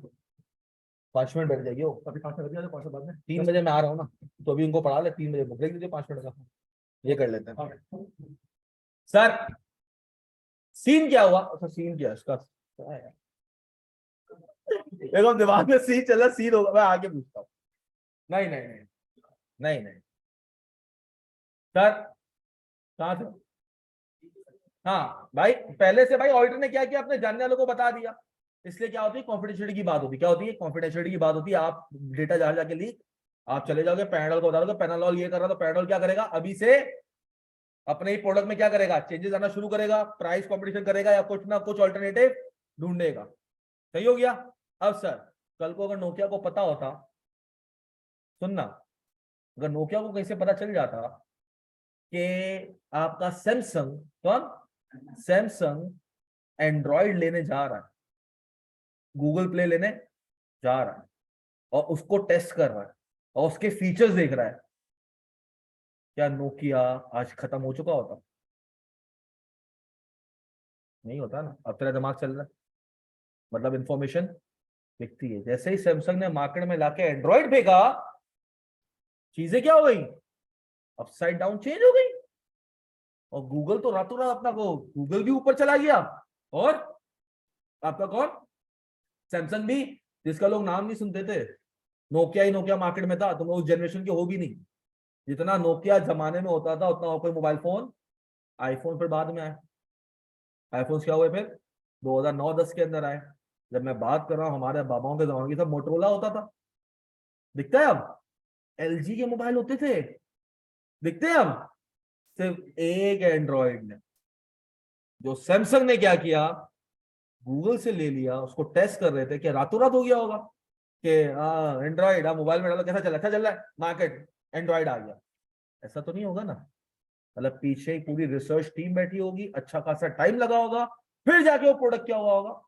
5 मिनट बैठ जाइए। अभी 5 बजे आ जाओ, 5 बाद में 3 बजे मैं आ रहा हूँ ना, तो अभी उनको पढ़ा ले, 3 बजे ब्रेक दीजिए 5 मिनट का, ये कर लेते हैं। सर सीन क्या हुआ, अच्छा सीन क्या है इसका, क्या है? देखो दिमाग में सीन चल रहा, सीन होगा, मैं आगे पूछता हूँ। नहीं नहीं नहीं नहीं नहीं सर, कहाँ थे? हाँ भाई, पहले से भाई ऑडिटर ने क्या किया, अपने जानने वालों को बता दिया। इसलिए क्या होती है, कॉन्फिडेंशियलिटी की बात होती है। क्या होती है, कॉन्फिडेंशियलिटी की बात होती है। आप डेटा जहां जाके लीक, आप चले जाओगे पैराडोल को बता दोगे, पैराडोल ये कर रहा, तो पैराडोल क्या करेगा, अभी से अपने ही प्रोडक्ट में क्या करेगा, चेंजेस आना शुरू करेगा, प्राइस कॉम्पिटिशन करेगा या कुछ ना कुछ ऑल्टरनेटिव ढूंढेगा। सही हो गया। अब सर कल को अगर नोकिया को पता होता, सुनना, अगर नोकिया को कहीं से पता चल जाता कि आपका सैमसंग, कौन, सैमसंग एंड्रॉइड लेने जा रहा है, गूगल प्ले लेने जा रहा है, और उसको टेस्ट कर रहा है और उसके फीचर्स देख रहा है, क्या नोकिया आज खत्म हो चुका होता? नहीं होता ना। अब तेरा दिमाग चल रहा है, मतलब इंफॉर्मेशन दिखती है। जैसे ही सैमसंग ने मार्केट में लाके एंड्रॉइड फेंका, चीजें क्या हो गई, अपसाइड डाउन चेंज हो गई। और गूगल तो रातों रात अपना को गूगल भी ऊपर चला गया, और आपका कौन, सैमसंग भी, जिसका लोग नाम नहीं सुनते थे, नोकिया ही नोकिया मार्केट में था, तुम उस जनरेशन के हो भी नहीं। जितना नोकिया जमाने में होता था उतना कोई मोबाइल फोन, आईफोन फिर बाद में आए। आईफोन क्या हुए फिर 2009-10 के अंदर आए। जब मैं बात कर रहा हूँ हमारे बाबाओं के जमाने की, सब मोटरोला होता था, दिखता है अब, एलजी के मोबाइल होते थे, दिखते हैं अब। सिर्फ एक एंड्रॉइड ने, जो सैमसंग ने क्या किया, गूगल से ले लिया, उसको टेस्ट कर रहे थे कि रातों रात हो गया होगा कि एंड्रॉइड, मोबाइल में डालो कैसा चल रहा, अच्छा चल रहा है मार्केट, एंड्रॉइड आ गया। ऐसा तो नहीं होगा ना, मतलब पीछे ही पूरी रिसर्च टीम बैठी होगी, अच्छा खासा टाइम लगा होगा, फिर जाके वो प्रोडक्ट क्या हुआ होगा।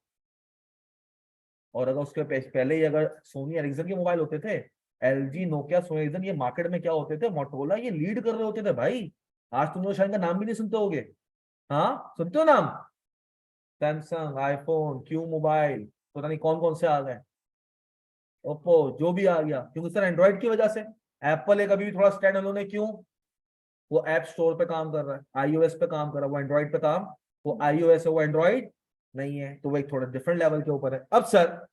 और अगर उसके पहले ही अगर सोनी एरिक्सन के मोबाइल होते थे, एलजी नोकिया सोनी एरिक्सन, ये मार्केट में क्या होते थे, मोटोरोला, ये लीड कर रहे होते थे भाई। आज तुम लोग शायद का नाम भी नहीं सुनते होगे। हाँ सुनते हो नाम, सैमसंग, आईफोन, क्यू मोबाइल, पता नहीं कौन कौन से आ गए, ओप्पो, जो भी आ गया, क्योंकि सर एंड्रॉइड की वजह से। एप्पल एक अभी भी थोड़ा स्टैंड अलोन है, क्यों, वो ऐप स्टोर पे काम कर रहा है, आईओएस पे काम कर रहा है, वो एंड्रॉइड पे काम, वो आईओएस है वो एंड्रॉइड नहीं है, तो वो एक थोड़ा डिफरेंट लेवल के ऊपर है। अब सर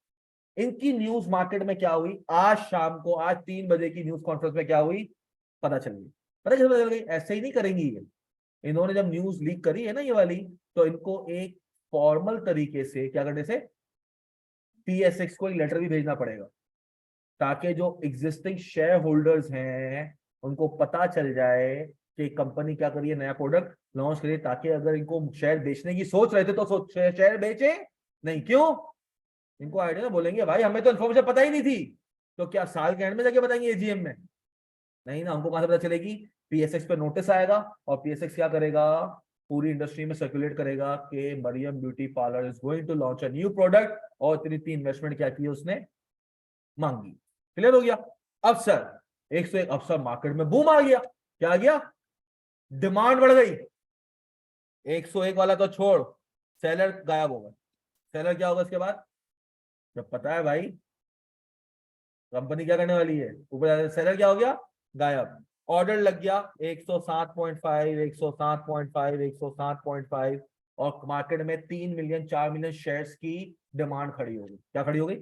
इनकी न्यूज मार्केट में क्या हुई, आज शाम को, आज 3 बजे की न्यूज कॉन्फ्रेंस में क्या हुई, पता चल गई। पता कैसे पता चल गई, ऐसे ही नहीं करेंगी ये। इन्होंने जब न्यूज लीक करी है ना ये वाली, तो इनको एक फॉर्मल तरीके से क्या करने से, पीएसएक्स को एक लेटर भी भेजना पड़ेगा, ताकि जो एग्जिस्टिंग शेयर होल्डर्स हैं उनको पता चल जाए कि कंपनी क्या करिए, नया प्रोडक्ट लॉन्च करिए, ताकि अगर इनको शेयर बेचने की सोच रहे थे तो शेयर बेचे नहीं। क्यों, इनको आइडिया ना, बोलेंगे भाई हमें तो इन्फॉर्मेशन पता ही नहीं थी, तो क्या साल के एंड में जाके बताएंगे एजीएम में? नहीं ना, हमको कहां से पता चलेगी, पीएसएक्स पे नोटिस आएगा, और पीएसएक्स क्या करेगा, पूरी इंडस्ट्री में सर्कुलेट करेगा कि Mariam beauty parlour is going to launch a new product, और इतनी इन्वेस्टमेंट क्या की उसने, मांगी। क्लियर हो गया। अब सर 101 अफसर मार्केट में बूम आ गया, क्या आ गया, डिमांड बढ़ गई। 101 वाला तो छोड़, सेलर गायब हो गए। सेलर क्या होगा इसके बाद, जब पता है भाई कंपनी क्या करने वाली है, ऊपर सेलर क्या हो गया, गायब। ऑर्डर लग गया 107.5, 107.5, 107.5, और मार्केट में 3 मिलियन 4 मिलियन शेयर्स की डिमांड खड़ी हो गई। क्या खड़ी हो गई,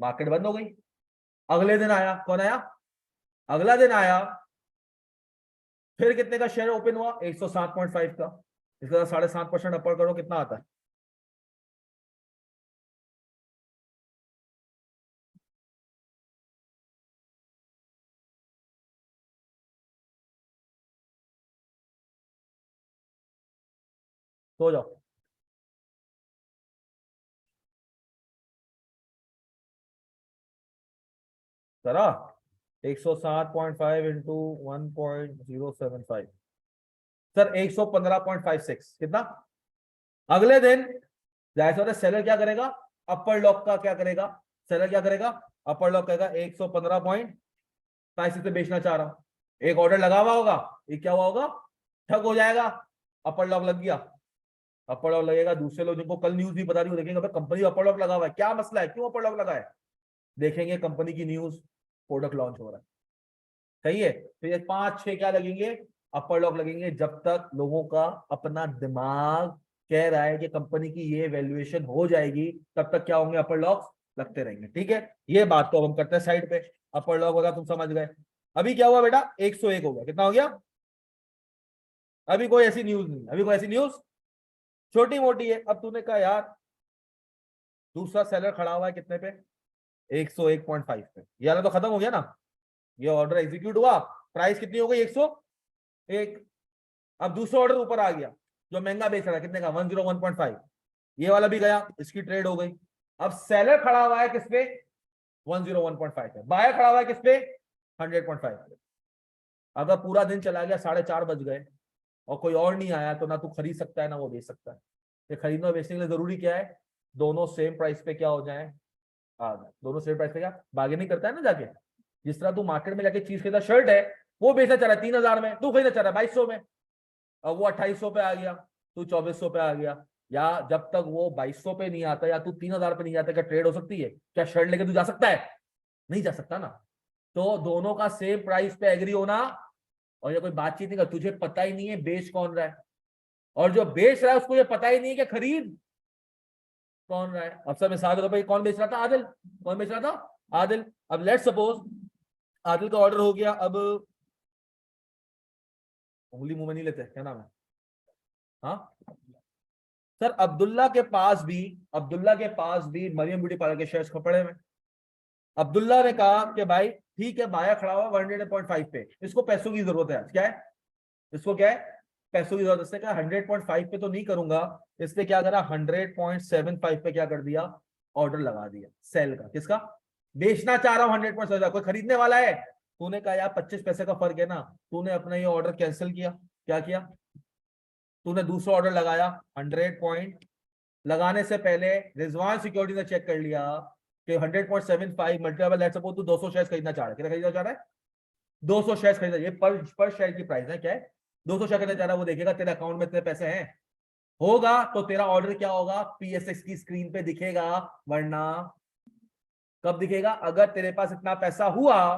मार्केट बंद हो गई। अगले दिन आया, कौन आया, अगला दिन आया, फिर कितने का शेयर ओपन हुआ? 107.5 का। इसका 7.5% अपर करो, कितना आता है? तो जाओ जरा। 107.5 इंटू 1.075, सर 115.56, कितना? अगले दिन जाहिर सी बात है सेलर क्या करेगा? अपर लॉक का क्या करेगा? सेलर क्या करेगा? अपर लॉक करेगा 115.56 पे बेचना चाह रहा हूं। एक ऑर्डर लगा हुआ होगा, ये क्या हुआ होगा? ठग हो जाएगा। अपर लॉक लग गया। अपर लॉक लगेगा, दूसरे लोग जिनको कल न्यूज भी बता रही हो देखेंगे कंपनी अपर लॉक लगा हुआ है, क्या मसला है, क्यों अपर लॉक लगा है? देखेंगे कंपनी की न्यूज, प्रोडक्ट लॉन्च हो रहा है। सही है, तो ये 5-6 क्या लगेंगे? अपर लॉक लगेंगे, जब तक लोगों का अपना दिमाग कह रहा है कि कंपनी की ये वैल्यूएशन हो जाएगी, तब तक क्या होंगे? अपर लॉक लगते रहेंगे। ठीक है, ये बात तो हम करते हैं साइड पे। अपर लॉक होगा, तुम समझ गए। अभी क्या हुआ बेटा? 101 हो गया, कितना हो गया? अभी कोई ऐसी न्यूज नहीं, अभी कोई ऐसी न्यूज छोटी मोटी है। अब तूने कहा यार दूसरा सेलर खड़ा हुआ है कितने पे? 101.5 पे, ये वाला तो खत्म हो गया ना, ये ऑर्डर एग्जीक्यूट हुआ, प्राइस कितनी हो गई? 101। अब दूसरा ऑर्डर ऊपर आ गया जो महंगा बेच रहा है, कितने का? 101.5, ये वाला भी गया, इसकी ट्रेड हो गई। अब सेलर खड़ा हुआ है किस पे? 101.5 पे। बायर खड़ा हुआ है किस पे? 100.5 पे। अगर पूरा दिन चला गया, 4:30 बज गए और कोई और नहीं आया, तो ना तू खरीद सकता है ना वो बेच सकता है। ये खरीदना और बेचने के लिए जरूरी क्या है? दोनों सेम प्राइस पे क्या हो जाए? आ जाए। दोनों सेम प्राइस पे क्या बार्गेनिंग करता है ना जाके। जिस तरह तू मार्केट में जाके चीज खरीदा, शर्ट है वो बेचा चला 3,000 में, तू खरीदा चला 2,200 में, अब वो 2,800 पे आ गया, तू 2,400 पे आ गया। या जब तक वो 2,200 पे नहीं आता या तू 3,000 पे नहीं जाता, क्या ट्रेड हो सकती है? क्या शर्ट लेके तू जा सकता है? नहीं जा सकता ना। तो दोनों का सेम प्राइस पे एग्री होना, और ये कोई बातचीत नहीं कर, तुझे पता ही नहीं है बेच कौन रहा है, और जो बेच रहा है उसको ये पता ही नहीं है कि खरीद कौन रहा है। अब सब मिसाल के भाई कौन बेच रहा था? आदिल। कौन बेच रहा था? आदिल। अब लेट सपोज आदिल का ऑर्डर हो गया। अब उंगली मुंह में नहीं लेते, क्या नाम है? हाँ सर, अब्दुल्ला के पास भी मरियम ब्यूटी पार्लर के शेयर्स पड़े हुए। अब्दुल्ला ने कहा कि भाई ठीक है, बाया खड़ा हुआ 100.5 पे, इसको पैसों की जरूरत है। क्या है इसको? क्या है? पैसों की जरूरत। इसने कहा 100.5 पे तो नहीं करूंगा, इसने क्या करा? 100.75 पे क्या कर दिया? ऑर्डर लगा दिया सेल का। किसका? बेचना चाह रहा हूं 100.75, कोई खरीदने वाला है? तूने कहा यार 25 पैसे का फर्क है ना, तूने अपना ये ऑर्डर कैंसिल किया। क्या किया? तूने दूसरा ऑर्डर लगाया 100 लगाने से पहले रिजवान सिक्योरिटी ने चेक कर लिया कि 100.75 मल्टीपल, लेट्स सपोज तू 200 शेयर खरीदना चाह रहा है। कितना खरीदना चाह रहा है? 200 शेयर खरीदना, ये पर शेयर की प्राइस है। क्या है? 200 शेयर खरीदना चाह रहा है, वो देखेगा तेरे अकाउंट में इतने पैसे हैं, होगा तो तेरा ऑर्डर क्या होगा? पीएसएक्स की स्क्रीन पे दिखेगा। वरना कब दिखेगा? अगर तेरे पास इतना पैसा हुआ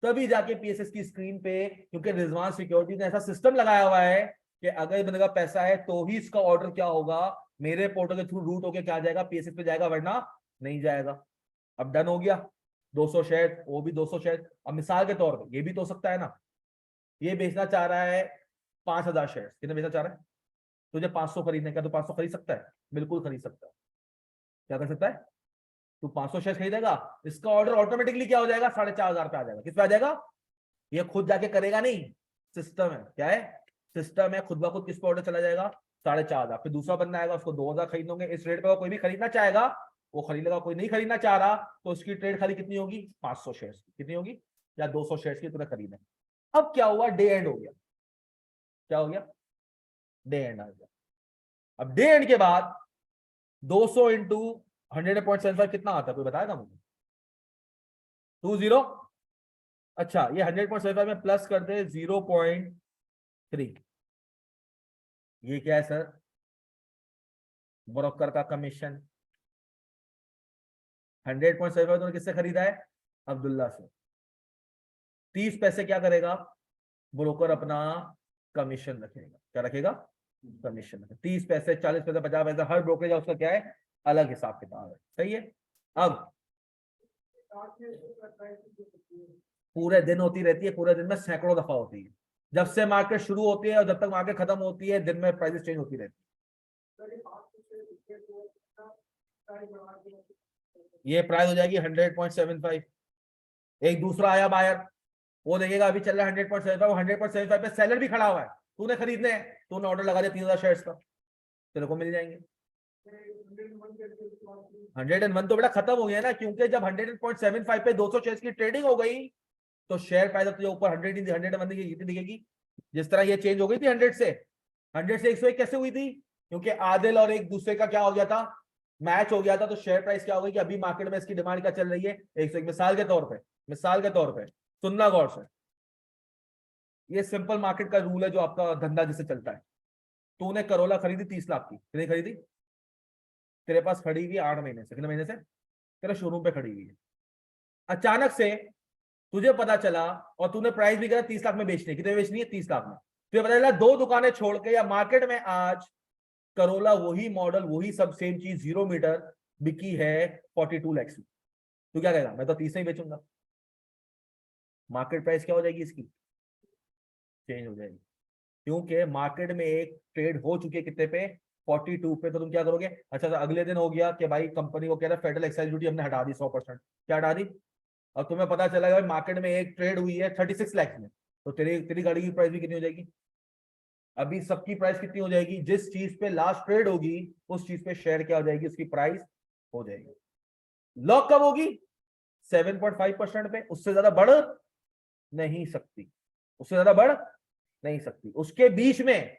तभी जाके पीएसएक्स की स्क्रीन पे, क्योंकि रिजवान सिक्योरिटी ने ऐसा सिस्टम लगाया हुआ है कि अगर बंदे का पैसा है तो ही इसका ऑर्डर क्या होगा? मेरे पोर्टल के थ्रू रूट होके क्या जाएगा? पीएसएक्स पे जाएगा, वरना नहीं जाएगा। अब डन हो गया। 200 शेयर, वो भी 200 शेयर। अब मिसाल के तौर पर ये भी तो हो सकता है ना, ये बेचना चाह रहा है 5,000 शेयर। कितने बेचना चाह रहा है? तुझे 500 खरीदने का, तो 500 खरीद सकता है? बिल्कुल खरीद सकता है। क्या कर सकता है? तू 500 शेयर खरीदेगा, इसका ऑर्डर ऑटोमेटिकली क्या हो जाएगा? 4,500 पे आ जाएगा। किस पे आ जाएगा? ये खुद जाके करेगा नहीं, सिस्टम है। क्या है? सिस्टम है, खुद ब खुद किस पे ऑर्डर चला जाएगा? 4,500। फिर दूसरा बंदा आएगा, उसको 2,000 खरीदोगे। इस रेट पे कोई भी खरीदना चाहेगा वो खरीद लेगा, कोई नहीं खरीदना चाह रहा तो उसकी ट्रेड खाली कितनी होगी? 500 शेयर की। कितनी होगी? या 200 शेयर की तुरंत खरीदे। अब क्या हुआ? डे एंड हो गया। क्या हो गया? डे एंड आ गया। अब डे एंड के बाद 200 इंटू 100.75 कितना आता है? कोई बताएगा मुझे? 20। अच्छा, ये 100.75 में प्लस कर दे 0.3। ये क्या है सर? ब्रोकर का कमीशन। 100.75 तो किससे खरीदा है? अब्दुल्ला से। 30 पैसे क्या करेगा? ब्रोकर अपना कमीशन रखेगा। क्या रखेगा? कमीशन रखेगा। 30 पैसे, 40 पैसे, 50 पैसे, हर ब्रोकरेज उसका क्या है? अलग हिसाब किताब है। सही है। अब पूरे दिन होती रहती है, पूरे दिन में सैकड़ों दफा होती है। जब से मार्केट शुरू होती है और जब तक मार्केट खत्म होती है दिन में प्राइसेस चेंज होती रहती है। ये प्राइस हो जाएगी 100.75। एक दूसरा आया बायर, वो देखेगा अभी चल रहा है 100.75, 100.75 पे सेलर भी खड़ा हुआ है, तूने खरीदने हैं, तूने ऑर्डर लगा दिया 3000 शेयर्स का, तेरे को मिल जाएंगे। 101 तो बेटा खत्म हो गया ना, क्योंकि जब 100.75 पे 200 शेयर्स की ट्रेडिंग हो गई तो शेयर प्राइस अब तुझे ऊपर 101 कितनी दिखेगी। जिस तरह ये चेंज हो गई थी 100 से 101 कैसे हुई थी, क्योंकि आदिल और एक दूसरे का क्या हो गया था, मैच हो गया था। तो शेयर प्राइस क्या हो गई कि अभी मार्केट में इसकी डिमांड क्या चल रही है 101। मिसाल के तौर पे सुनना गौर से, ये सिंपल मार्केट का रूल है जो आपका धंधा जिससे चलता है। तूने करोला खरीदी 30 लाख की, कितनी खरीदी, तेरे पास खड़ी हुई 8 महीने से, कितने महीने से तेरे शोरूम पे खड़ी हुई है। अचानक से तुझे पता चला और तूने प्राइस भी करा 30 लाख में बेचनी है, कितने में बेचनी है 30 लाख में। तुझे पता चला 2 दुकानें छोड़ के या मार्केट में आज करोला वही मॉडल वही सब सेम चीज 0 मीटर बिकी है 42 लाख में, तू क्या कहेगा, मैं तो 30 में ही बेचूंगा। मार्केट प्राइस क्या हो जाएगी इसकी, चेंज हो जाएगी, क्योंकि मार्केट में एक ट्रेड हो चुकी है कितने पे 42 पे। तो तुम क्या करोगे, अच्छा तो अगले दिन हो गया कि भाई कंपनी को कह रहा है फेडरल एक्साइज ड्यूटी हमने हटा दी 100%, क्या हटा दी, और तुम्हें पता चला भाई मार्केट में एक ट्रेड हुई है 36 लाख में, तो तेरी तेरी गाड़ी की प्राइस भी कितनी हो जाएगी। अभी सबकी प्राइस कितनी हो जाएगी, जिस चीज पे लास्ट ट्रेड होगी उस चीज पे शेयर क्या हो जाएगी, उसकी प्राइस हो जाएगी। लॉक कब होगी 7.5% पे, उससे ज्यादा बढ़ नहीं सकती, उससे ज्यादा बढ़ नहीं सकती। उसके बीच में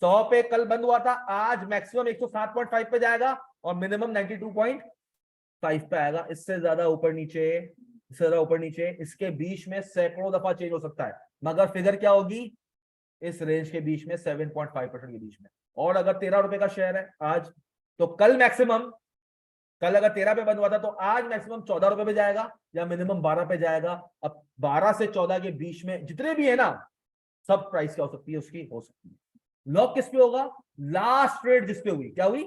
100 पे कल बंद हुआ था, आज मैक्सिमम 107.5 पे जाएगा और मिनिमम 92.5 पे आएगा। इससे ज्यादा ऊपर नीचे, इससे ज्यादा ऊपर नीचे, इसके बीच में सैकड़ों दफा चेंज हो सकता है, मगर फिगर क्या होगी इस रेंज के बीच में 7.5% के बीच में। और अगर 13 रुपए का शेयर है आज, तो कल मैक्सिमम, कल अगर 13 पे बंद हुआ था तो आज मैक्सिमम 14 रुपए पे जाएगा या मिनिमम 12 पे जाएगा। अब 12 से 14 के बीच में जितने भी है ना, सब प्राइस क्या हो सकती है उसकी, हो सकती है। लॉक किस पे होगा, लास्ट ट्रेड जिस पे हुई, क्या हुई,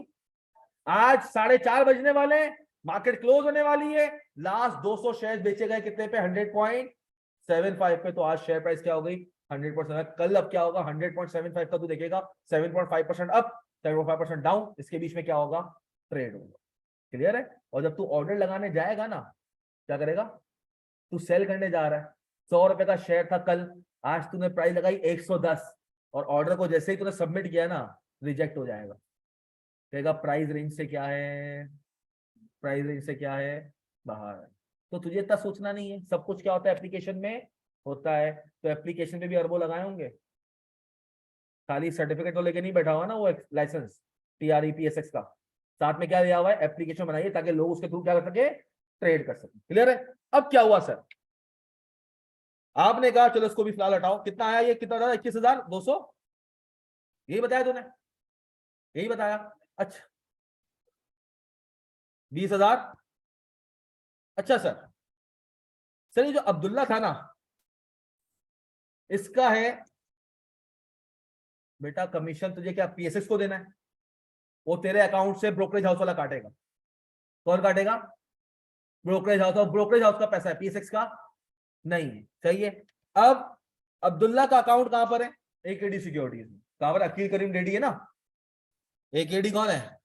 आज 4:30 बजने वाले, मार्केट क्लोज होने वाली है, लास्ट 200 शेयर बेचे गए कितने पे 100.75 पे, तो आज शेयर प्राइस क्या हो गई 100%। कल अब क्या होगा 100.75 का तू देखेगा 7.5% अप 7.5% डाउन, इसके बीच में क्या होगा, ट्रेड होगा। क्लियर है। और जब तू ऑर्डर लगाने जाएगा ना, क्या करेगा, तू सेल करने जा रहा है, 100 रुपए का शेयर था कल, आज तूने प्राइस लगाई 110 और ऑर्डर को जैसे ही तूने सबमिट किया ना, रिजेक्ट हो जाएगा। कहेगा प्राइस रेंज से क्या है, प्राइस रेंज से क्या है, बाहर है। तो तुझे इतना सोचना नहीं है, सब कुछ क्या होता है एप्लीकेशन में होता है। तो एप्लीकेशन पे भी अरबों लगाए होंगे, खाली सर्टिफिकेट तो लेके नहीं बैठा हुआ ना वो लाइसेंस TREPSX का, साथ में क्या दिया हुआ है, एप्लीकेशन बनाइए ताकि लोग उसके थ्रू क्या कर सके, ट्रेड कर सके। क्लियर है। अब क्या हुआ सर, आपने कहा चलो इसको भी फिलहाल हटाओ, कितना आया ये, कितना था 21,200, यही बताया तूने, यही बताया। अच्छा 20,000, अच्छा सर ये जो अब्दुल्ला था ना, इसका है बेटा कमीशन तुझे क्या PSX को देना है, वो तेरे अकाउंट से ब्रोकरेज हाउस वाला काटेगा। कौन काटेगा, ब्रोकरेज हाउस, और ब्रोकरेज हाउस का पैसा है, PSX का नहीं है, सही है। अब अब्दुल्ला का अकाउंट कहां पर है, AKD सिक्योरिटीज में, कहां पर, अकील करीम रेड्डी है ना। AKD कौन है,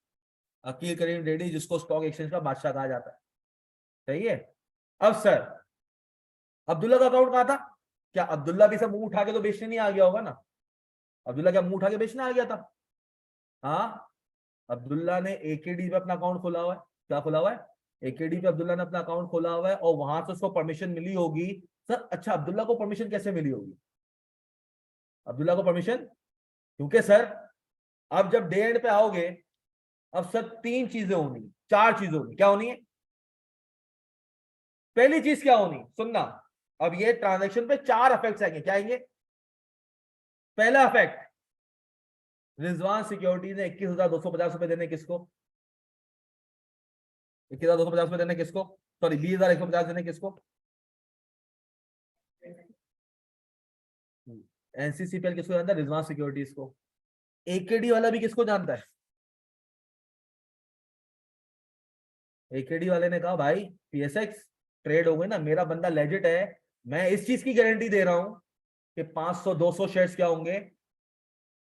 अकील करीम रेड्डी, जिसको स्टॉक एक्सचेंज का बादशाह कहा जाता है, सही है। अब सर अब्दुल्ला का अकाउंट कहां था, क्या अब्दुल्ला भी सब मुंह उठा के तो बेचने नहीं आ गया होगा ना, अब्दुल्ला क्या मुंह उठा के बेचने आ गया था, हाँ। अब्दुल्ला ने AKD पे अपना अकाउंट खोला हुआ है, क्या खोला हुआ है, AKD पे अब्दुल्ला ने अपना अकाउंट खोला हुआ है, और वहां से उसको परमिशन मिली होगी। सर अच्छा अब्दुल्ला को परमिशन कैसे मिली होगी, अब्दुल्ला को परमिशन, क्योंकि सर अब जब डे एंड पे आओगे, अब सर 3 चीजें होनी, 4 चीजें होनी, क्या होनी है, पहली चीज क्या होनी, सुनना, अब ये ट्रांजैक्शन पे 4 इफेक्ट्स आएंगे, क्या आएंगे, पहला इफेक्ट, रिजवान सिक्योरिटीज ने 21,250 रुपए देने किसको, 21,250 रुपए देने किसको, सॉरी 20,150 देने किसको, NCCPL किसको जानता है, रिजवान सिक्योरिटीज को। AKD वाला भी किसको जानता है, AKD वाले ने कहा भाई PSX ट्रेड हो गई ना, मेरा बंदा लेजिट है, मैं इस चीज की गारंटी दे रहा हूं कि 500-200 शेयर्स क्या होंगे,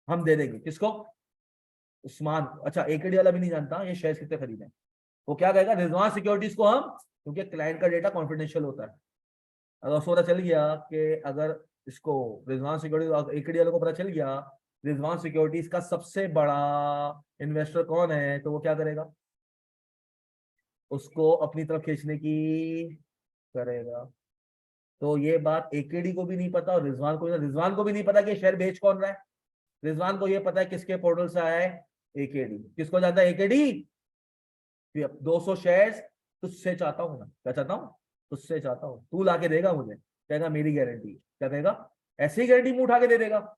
हम दे देंगे किसको, उस्मान। अच्छा एकेडी वाला भी नहीं जानता ये शेयर्स कितने खरीदे, वो क्या कहेगा, रिजवान सिक्योरिटीज को हम, क्योंकि क्लाइंट का डेटा कॉन्फिडेंशियल होता है, अगर उसको पता चल गया कि अगर इसको रिजवान सिक्योरिटी एकेडी वालों को पता चल गया रिजवान सिक्योरिटीज का सबसे बड़ा इन्वेस्टर कौन है, तो वो क्या करेगा, उसको अपनी तरफ खींचने की करेगा। तो ये बात एकेडी को भी नहीं पता और रिजवान को भी नहीं पता कि शेयर बेच कौन रहा है। रिजवान को ये पता है किसके पोर्टल से आया है, एकेडी। किसको जानता है, एकेडी। 200 शेयर्स तुझसे चाहता हूं, मैं क्या चाहता हूं, तुझसे चाहता हूं, तू लाके देगा मुझे, कहेगा मेरी गारंटी, क्या कहेगा, ऐसी ही गारंटी मुंह उठा के दे देगा।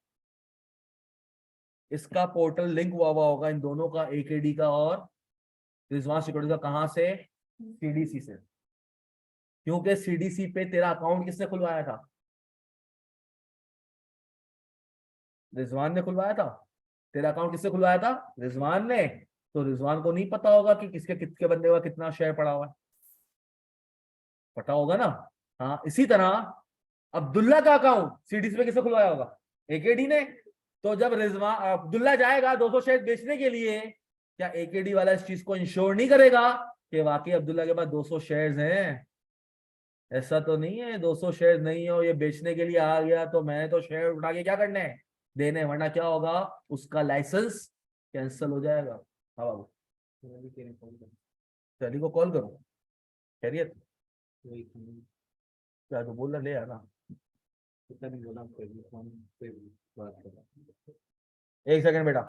इसका पोर्टल लिंक हुआ होगा इन दोनों का, एकेडी का और रिजवान सिक्योरिटी का, कहां से, सीडीसी से। क्योंकि सीडीसी पे तेरा अकाउंट किसने खुलवाया था, रिजवान ने खुलवाया था। तेरा अकाउंट किसने खुलवाया था, रिजवान ने। तो रिजवान को नहीं पता होगा कि किसके बंदे का कितना शेयर पड़ा हुआ है, पता होगा ना। हाँ इसी तरह अब्दुल्ला का अकाउंट सीडीसी पे किसने खुलवाया होगा, एकेडी ने। तो जब रिजवान अब्दुल्ला जाएगा 200 शेयर बेचने के लिए, क्या एकेडी वाला इस चीज को इंश्योर नहीं करेगा कि वाकई अब्दुल्ला के पास 200 शेयर्स हैं। ऐसा तो नहीं है 200 शेयर नहीं हो, ये बेचने के लिए आ गया तो मैं तो शेयर उठा के क्या करने हैं, देने, वरना क्या होगा, उसका लाइसेंस कैंसिल हो जाएगा। हाँ बाबू, चली को कॉल करूँ, खैरियत, क्या तो बोल रहा, ले आना, एक सेकंड बेटा।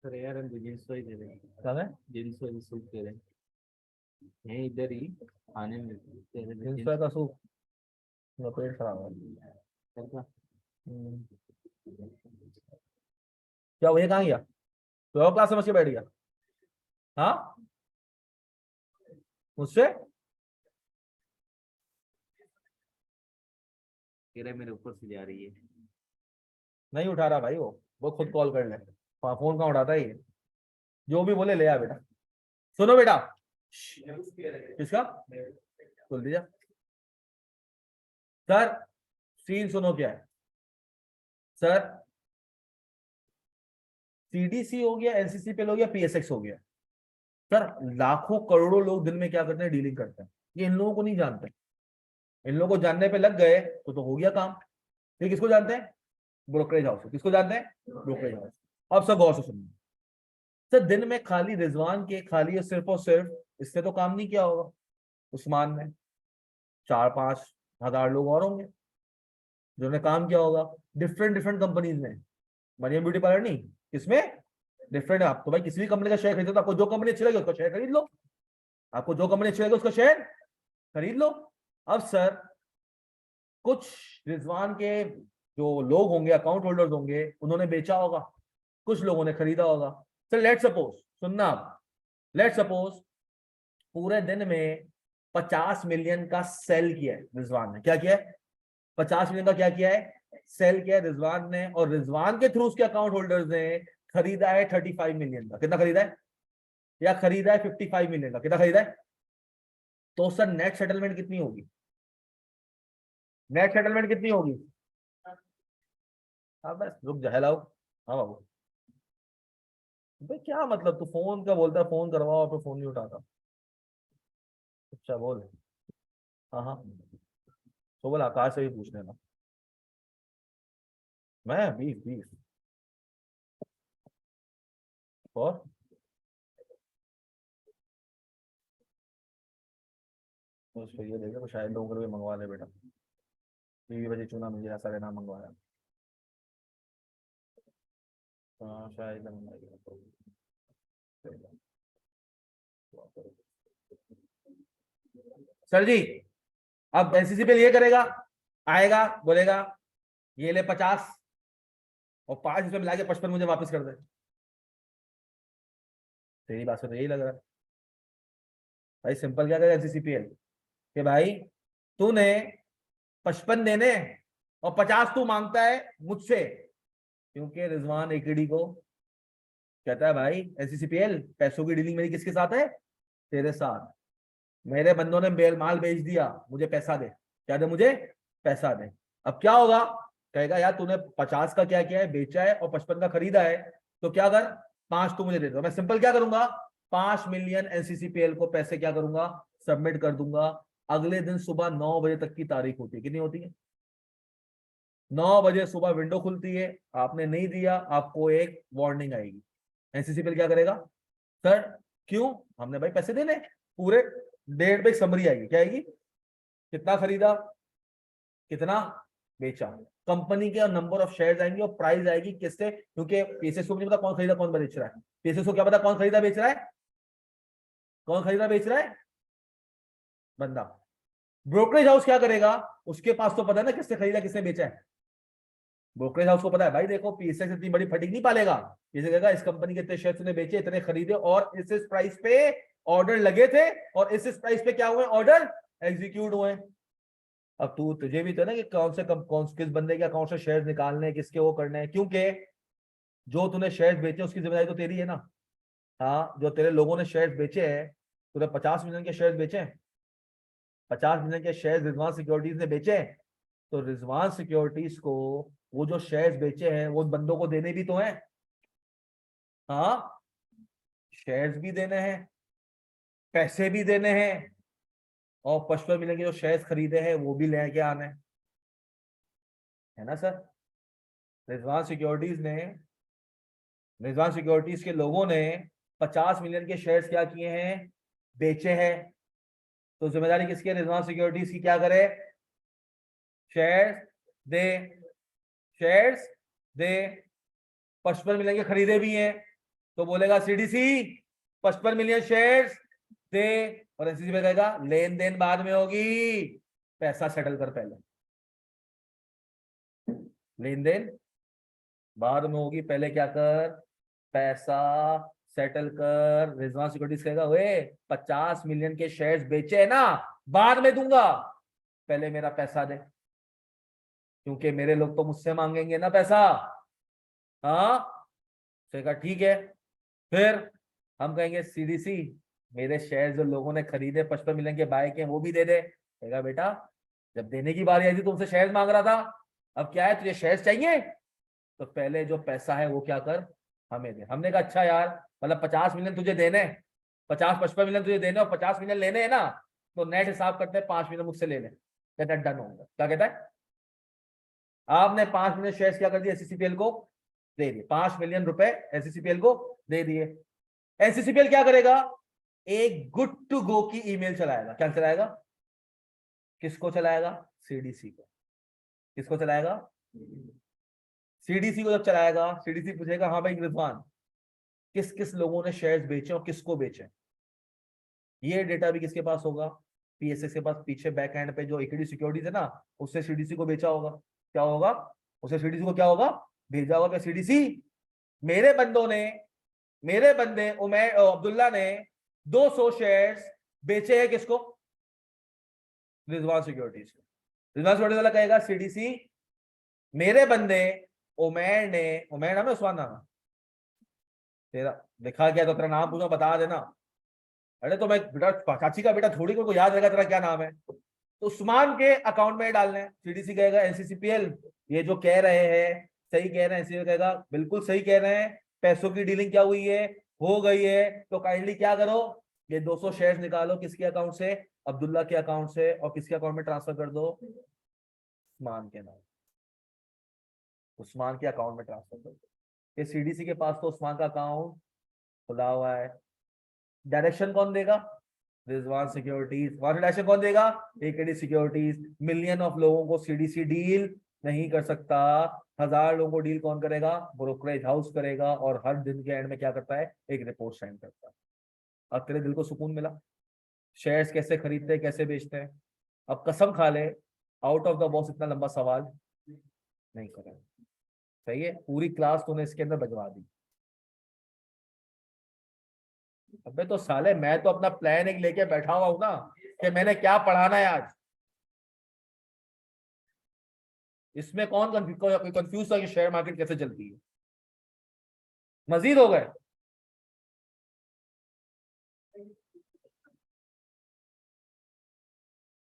सर यार हम जींस तो ही दे रहे हैं, क्या है, जींस वाली सूट दे रहे हैं यहीं इधर ही आने में दे रहे हैं। 300 का सूप, मेरा पेट खराब है। सर का हम्म, क्या वो ये कहाँ गया, तो और क्लास समझ के बैठ गया, हाँ मुझसे, कह रहे मेरे ऊपर से जा रही है। नहीं उठा रहा भाई, वो खुद कॉल कर ले, फोन कहाँ उठाता है ये, जो भी बोले ले आ बेटा। सुनो बेटा, किसका बोल दिया, सर सीन सुनो क्या है सर, सीडीसी हो गया, एनसीसी पे हो गया, पीएसएक्स हो गया, सर लाखों करोड़ों लोग दिन में क्या करते हैं, डीलिंग करते हैं, ये इन लोगों को नहीं जानते। इन लोगों को जानने पे लग गए तो हो गया काम। ये किसको जानते हैं, ब्रोकरेज हाउस, किसको जानते हैं, ब्रोकरेज हाउस। अब सब गौर से सुनिए सर, दिन में खाली रिजवान के खाली सिर्फ और सिर्फ इससे तो काम नहीं किया होगा, उस्मान ने 4-5 हजार लोग और होंगे जिन्होंने काम किया होगा डिफरेंट डिफरेंट कंपनीज में, मरियम ब्यूटी पार्लर नहीं, इसमें डिफरेंट। आप तो भाई किसी भी कंपनी का शेयर खरीदो तो आपको जो कंपनी अच्छी लगे उसका शेयर खरीद लो, आपको जो कंपनी अच्छी लगे उसका शेयर खरीद लो। अब सर कुछ रिजवान के जो लोग होंगे, अकाउंट होल्डर्स होंगे, उन्होंने बेचा होगा, कुछ लोगों ने खरीदा होगा। सर लेट सपोज, सुनना आप, लेट सपोज पूरे दिन में 50 मिलियन का सेल किया है रिजवान ने, क्या किया है, 50 मिलियन का क्या किया है, सेल किया है रिजवान ने, और रिजवान के थ्रू उसके अकाउंट होल्डर्स ने खरीदा है 35 मिलियन का। कितना खरीदा है, या खरीदा है 55 मिलियन का, कितना खरीदा है। तो सर नेट सेटलमेंट कितनी होगी, नेट सेटलमेंट कितनी होगी। हाँ बस रुक जा, हेलो, हाँ बाबू, भाई क्या मतलब, तू फोन का बोलता है, फोन करवाओ तो फोन नहीं उठाता। अच्छा बोल, हाँ हाँ, तो बोल आकाश से भी पूछ लेना। मैं 20 और उसको ये देगा, शायद लोगों को भी मंगवा ले बेटा, 20 बजे चुना मुझे ऐसा लेना मंगवाया, हाँ शायद मंगवाएगा। सर जी अब एनसीसी पे ये करेगा, आएगा बोलेगा ये ले 50 और 5 इसमें मिला के 55 मुझे वापस कर दे। तेरी बात से तो यही लग रहा है भाई, सिंपल क्या करेगा एनसीसीपीएल कि भाई तूने 55 देने और 50 तू मांगता है मुझसे, क्योंकि रिजवान एकेडी को कहता है भाई एनसीसीपीएल पैसों की डीलिंग मेरी किसके साथ है, तेरे साथ। मेरे बंदों ने माल बेच दिया, मुझे पैसा दे। क्या दे? मुझे पैसा दे। अब क्या होगा? कहेगा यार तूने 50 का क्या किया है, बेचा है, और 55 का खरीदा है, तो क्या कर, 5 तू मुझे दे दो। मैं सिंपल क्या करूंगा, 5 मिलियन एनसीसीपीएल को पैसे क्या करूंगा, सबमिट कर दूंगा। अगले दिन सुबह 9 बजे तक की तारीख होती है। कितनी होती है? 9 बजे सुबह विंडो खुलती है। आपने नहीं दिया, आपको एक वार्निंग आएगी। एनसीसीपीएल क्या करेगा, सर क्यों? हमने भाई पैसे देने, पूरे डेट पे समरी आएगी। क्या आएगी? कितना खरीदा, कितना बेचा, कंपनी के नंबर ऑफ शेयर्स आएंगे, और प्राइस आएगी किससे, क्योंकि पीएसएस को नहीं पता कौन खरीदा कौन बेच रहा है। पीएसएस को क्या पता कौन खरीदा बेच रहा है, कौन खरीदा बेच रहा है, बंदा। ब्रोकरेज हाउस क्या करेगा, उसके पास तो पता है ना किसने खरीदा किसने बेचा है। ब्रोकरेज हाउस को पता है भाई, देखो पीएसएस इतनी बड़ी फटीक नहीं पालेगा। पीएसएस कहेगा इस कंपनी के इतने शेयर्स ने बेचे, इतने खरीदे, और इस प्राइस पे ऑर्डर लगे थे, और इस प्राइस पे क्या हुए, ऑर्डर एग्जीक्यूट हुए। अब तुझे भी तो ना कि कौन से किस बंदे के अकाउंट से शेयर्स निकालने हैं, किसके वो करने हैं, क्योंकि जो तूने शेयर्स बेचे उसकी जिम्मेदारी तो तेरी है ना। हाँ, जो तेरे लोगों ने शेयर्स बेचे हैं, तूने 50 मिलियन के शेयर्स बेचे हैं, 50 मिलियन के शेयर्स रिजवान सिक्योरिटीज ने बेचे हैं, तो रिजवान सिक्योरिटीज को वो जो शेयर्स बेचे हैं वो बंदों को देने भी तो हैं। हाँ, शेयर्स भी देने हैं, पैसे भी देने हैं, और 55 मिलियन के जो शेयर्स खरीदे हैं वो भी लेके आने हैं, है ना सर। रिजवान सिक्योरिटीज के लोगों ने 50 मिलियन के शेयर्स क्या किए हैं, बेचे हैं। तो जिम्मेदारी किसकी है, रिजवान सिक्योरिटीज की, क्या करे, शेयर्स दे, शेयर्स दे। 55 मिलियन के खरीदे भी हैं, तो बोलेगा सीडीसी 55 मिलियन शेयर्स दे, और एनसीसी पे कहेगा लेन देन बाद में होगी, पैसा सेटल कर पहले। लेन देन बाद में होगी, पहले क्या कर, पैसा सेटल कर। रिजवान सिक्योरिटीज कहेगा वे 50 मिलियन के शेयर्स बेचे है ना, बाद में दूंगा, पहले मेरा पैसा दे, क्योंकि मेरे लोग तो मुझसे मांगेंगे ना पैसा। हाँ, कहेगा ठीक है। फिर हम कहेंगे सीडीसी मेरे शेयर जो लोगों ने खरीदे 55 मिलियन के बाय के वो भी दे दे। कहेगा बेटा जब देने की बारी आई थी तुमसे शेयर मांग रहा था, अब क्या है तुझे शेयर चाहिए, तो पहले जो पैसा है वो क्या कर, हमें दे। हमने कहा अच्छा यार, मतलब 50 मिलियन तुझे देने, 55 मिलियन तुझे देने और 50 मिलियन लेने हैं ना, तो नेट हिसाब करते हैं 5 मिलियन मुझसे ले ले। कहता है डन होगा। क्या कहता है, आपने 5 मिलियन शेयर क्या कर दिए, एससीसीपीएल को दे दिए, 5 मिलियन रुपए एससीसीपीएल को दे दिए। एससीसीपीएल क्या करेगा, एक गुड टू गो की ईमेल चलाएगा। क्या चलाएगा, किसको चलाएगा, सीडीसी को। किसको चलाएगा, सीडीसी को। जब चलाएगा सीडीसी पूछेगा हाँ भाई रिजवान किस किस लोगों ने शेयर्स बेचे और किसको बेचे, ये डेटा भी किसके पास होगा, पीएसएस के पास। पीछे बैक एंड पे जो इक्विटी सिक्योरिटीज है ना, उससे सीडीसी को बेचा होगा। क्या होगा, उससे सीडीसी को क्या होगा, भेजा होगा। सीडीसी मेरे बंदे उमैर अब्दुल्ला ने 200 शेयर्स बेचे हैं, किसको, रिजवान सिक्योरिटीज को। रिजवान सिक्योरिटीज वाला कहेगा सीडीसी मेरे बंदे उमैर नाम है, उस्मान नाम है तेरा, लिखा गया तो तेरा नाम पूछो बता देना। अरे तो मैं बेटा चाची का बेटा थोड़ी को याद रहेगा तेरा क्या नाम है, तो उस्मान के अकाउंट में डालने हैं। सीडीसी कहेगा एनसीसीपीएल ये जो कह रहे हैं सही कह रहे हैं, एनसीसी कहेगा बिल्कुल सही कह रहे हैं, पैसों की डीलिंग क्या हुई है, हो गई है, तो काइंडली क्या करो, ये 200 शेयर्स निकालो, किसके अकाउंट से, अब्दुल्ला के अकाउंट से, और किसके अकाउंट में ट्रांसफर कर दो, उस्मान के नाम, उस्मान के अकाउंट में ट्रांसफर कर दो। ये सीडीसी के पास तो उस्मान का अकाउंट खुला हुआ है। डायरेक्शन कौन देगा, रिजवान सिक्योरिटीज। वहां से डायरेक्शन कौन देगा, इक्विटी सिक्योरिटीज। मिलियन ऑफ लोगों को सीडीसी डील नहीं कर सकता, 1000 लोगों को डील कौन करेगा, ब्रोकरेज हाउस करेगा, और हर दिन के एंड में क्या करता है, एक रिपोर्ट साइन करता है। अब तेरे दिल को सुकून मिला, शेयर्स कैसे खरीदते हैं कैसे बेचते हैं। अब कसम खा ले आउट ऑफ द बॉक्स इतना लंबा सवाल नहीं करेगा। सही है, पूरी क्लास तूने इसके अंदर बजवा दी। अबे तो साले मैं तो अपना प्लान एक लेके बैठा हुआ हूं ना कि मैंने क्या पढ़ाना है आज। इसमें कौन कंफ्यूज था कि शेयर मार्केट कैसे चलती है, मजीद हो गए।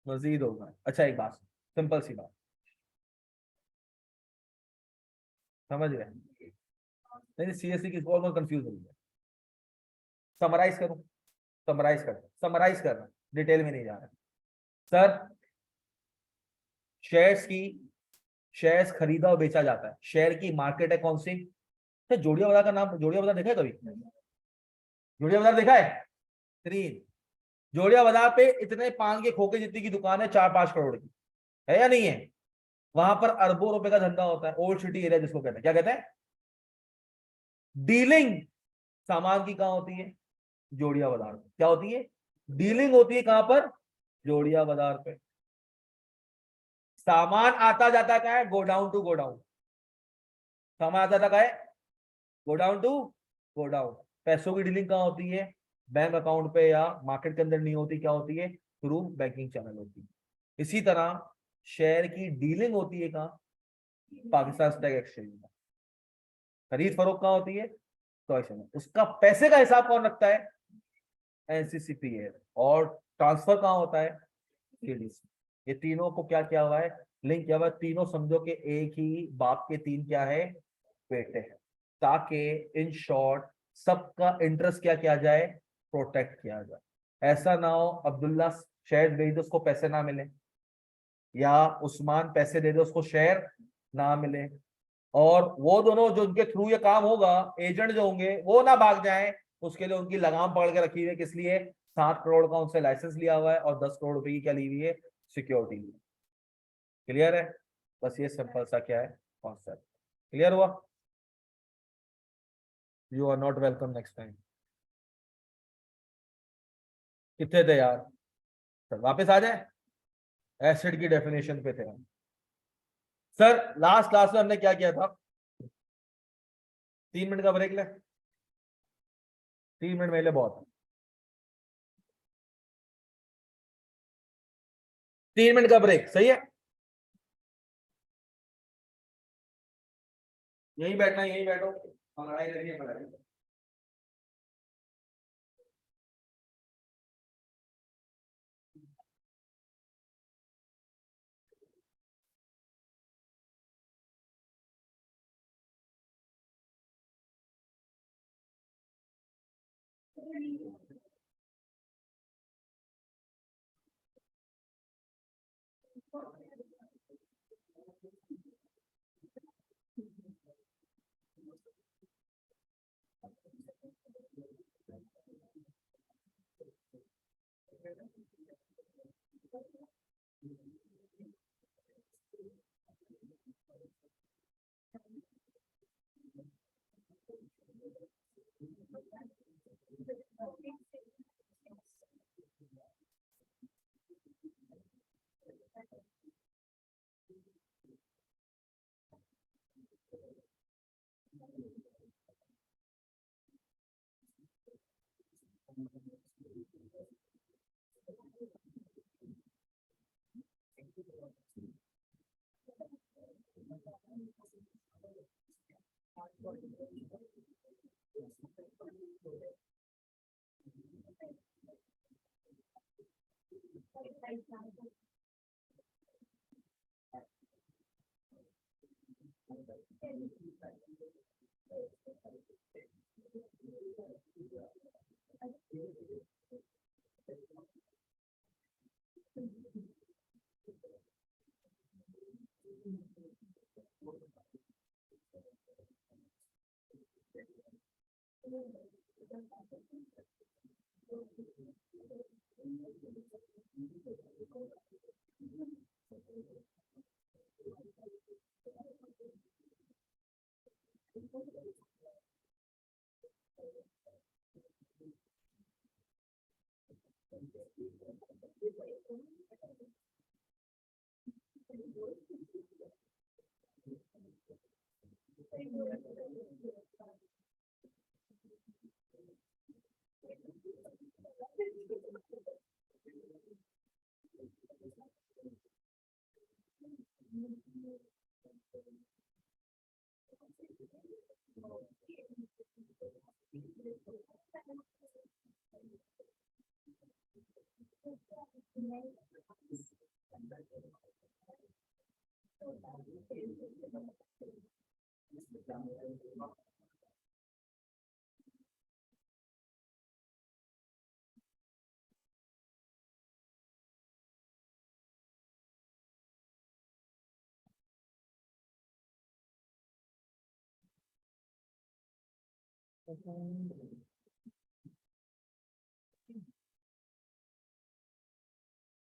मजीद होगा। अच्छा एक बात, सिंपल सी बात, समझ गए? नहीं सीएससी की बहुत कंफ्यूज हो गया। समराइज करूं, समराइज कर रहा हूं, डिटेल में नहीं जा रहा। सर शेयर्स की, शेयर्स खरीदा और बेचा जाता है, शेयर की मार्केट है कौन सी? सर जोड़िया बाजार का नाम, जोड़िया बाजार देखा है कभी? जोड़िया बाजार देखा है? तीन जोड़िया बाजार पे इतने पान के खोखे जितनी की दुकान है, 4-5 करोड़ की, है या नहीं है? वहां पर अरबों रुपए का धंधा होता है, ओल्ड सिटी एरिया जिसको कहते हैं, क्या कहते हैं? डीलिंग सामान की कहां होती है? जोड़िया बाजार पे। क्या होती है? डीलिंग होती है कहां पर? जोड़िया बाजार पे। सामान आता जाता क्या है? Godown to godown. सामान आता जाता क्या है? Godown to godown. पैसों की डीलिंग कहां होती है? बैंक अकाउंट पे या मार्केट के अंदर नहीं होती, क्या होती है? थ्रू बैंकिंग चैनल होती है। इसी तरह शेयर की डीलिंग होती है कहां? पाकिस्तान स्टॉक एक्सचेंज में। खरीद फरोख्त कहां होती है? स्टॉक एक्सचेंज में। उसका पैसे का हिसाब कौन रखता है? एनसीसीपीए। और ट्रांसफर कहां होता है? सीडीसी। ये तीनों को क्या किया हुआ है? लिंक किया हुआ है। तीनों समझो कि एक ही बाप के तीन क्या है? बेटे हैं, ताकि इन शॉर्ट सबका इंटरेस्ट क्या किया जाए? प्रोटेक्ट किया जाए। ऐसा ना हो अब्दुल्ला शेयर दे दे उसको पैसे ना मिले, या उस्मान पैसे दे दे उसको शेयर ना मिले, और वो दोनों जो उनके थ्रू ये काम होगा, एजेंट जो होंगे वो ना भाग जाएं। उसके लिए उनकी लगाम पकड़ के रखी हुई है। किस लिए? 7 करोड़ का उनसे लाइसेंस लिया हुआ है और 10 करोड़ रुपए की क्या ली हुई है? सिक्योरिटी ली। क्लियर है? बस ये सिंपल सा क्या है? कॉन्सेप्ट। क्लियर हुआ? You are not welcome next time. कितने थे यार? सर वापस आ जाए, एसिड की डेफिनेशन पे थे हम। सर लास्ट क्लास में हमने क्या किया था? 3 मिनट का ब्रेक ले, 3 मिनट मेरे लिए बहुत है। 3 मिनट का ब्रेक सही है? यहीं बैठना, यहीं बैठो, हम लड़ाई लड़िए पड़ेगा।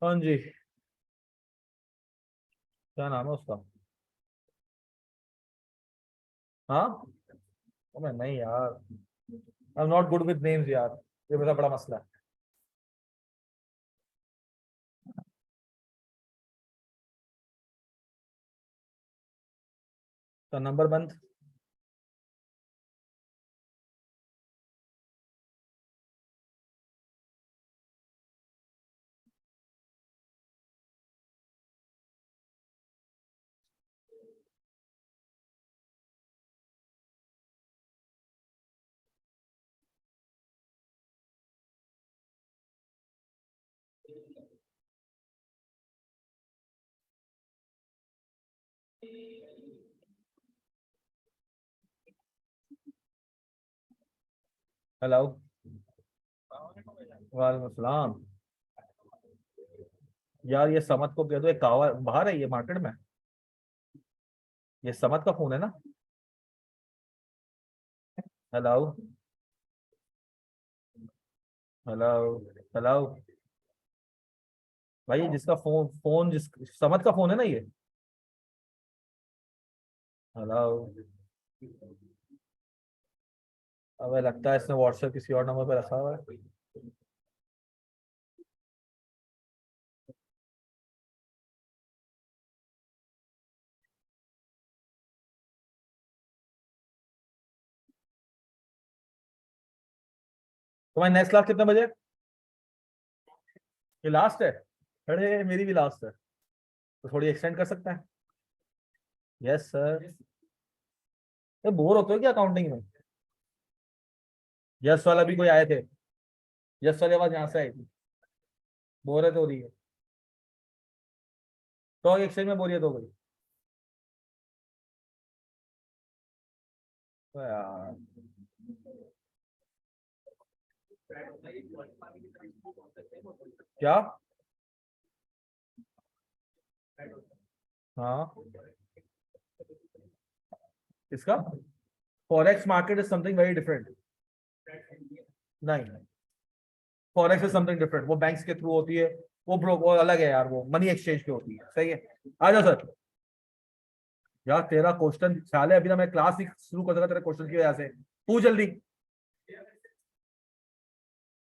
हाँ जी, क्या नाम है उसका? हाँ, अबे नहीं यार, I am not good with names यार, ये मेरा बड़ा मसला है। तो नंबर बंद। हेलो, वालेकुम अस्सलाम। यार ये समत को कह दो, एक कावा बाहर है ये मार्केट में। ये समत का फोन है ना? हेलो, हेलो, हेलो भाई, जिसका फोन फोन जिस समत का फोन है ना ये। हेलो, अबे लगता है इसने व्हाट्सएप किसी और नंबर पे रखा हुआ है। तुम्हारी नेक्स्ट क्लास कितने बजे? ये लास्ट है? अरे मेरी भी लास्ट है, तो थोड़ी एक्सटेंड कर सकते हैं? Yes sir. ये बोर होते हो क्या अकाउंटिंग में? यस वाला भी कोई आए थे? यस वाली आवाज यहाँ से आई थी। बोरियत हो रही है तो एक्सचेंज में बोरियत हो गई तो यार। क्या? हाँ, इसका forex market is something very different. नहीं, फॉरेक्स इज समथिंग डिफरेंट, वो बैंक्स के थ्रू होती है। वो अलग है यार, वो मनी एक्सचेंज पे होती है। सही है, आ जाओ सर। यार तेरा क्वेश्चन ख्याल है अभी ना मैं क्लास ही शुरू कर दूंगा तेरे क्वेश्चन की वजह से। पूछ जल्दी।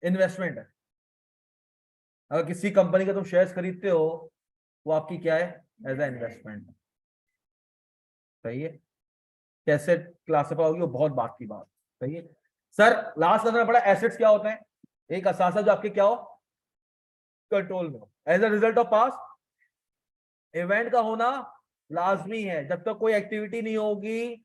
इन्वेस्टमेंट है। अगर किसी कंपनी के तुम शेयर्स खरीदते हो, वो आपकी क्या है? As a investment. सही है। कैसे क्लासिफाई होगी वो बहुत बात की बात। सही है सर। लास्ट करना पड़ा, एसेट्स क्या होते हैं? एक असासा जो आपके क्या हो, कंट्रोल में हो। As a result of past event का होना लाजमी है। जब तक कोई एक्टिविटी नहीं होगी,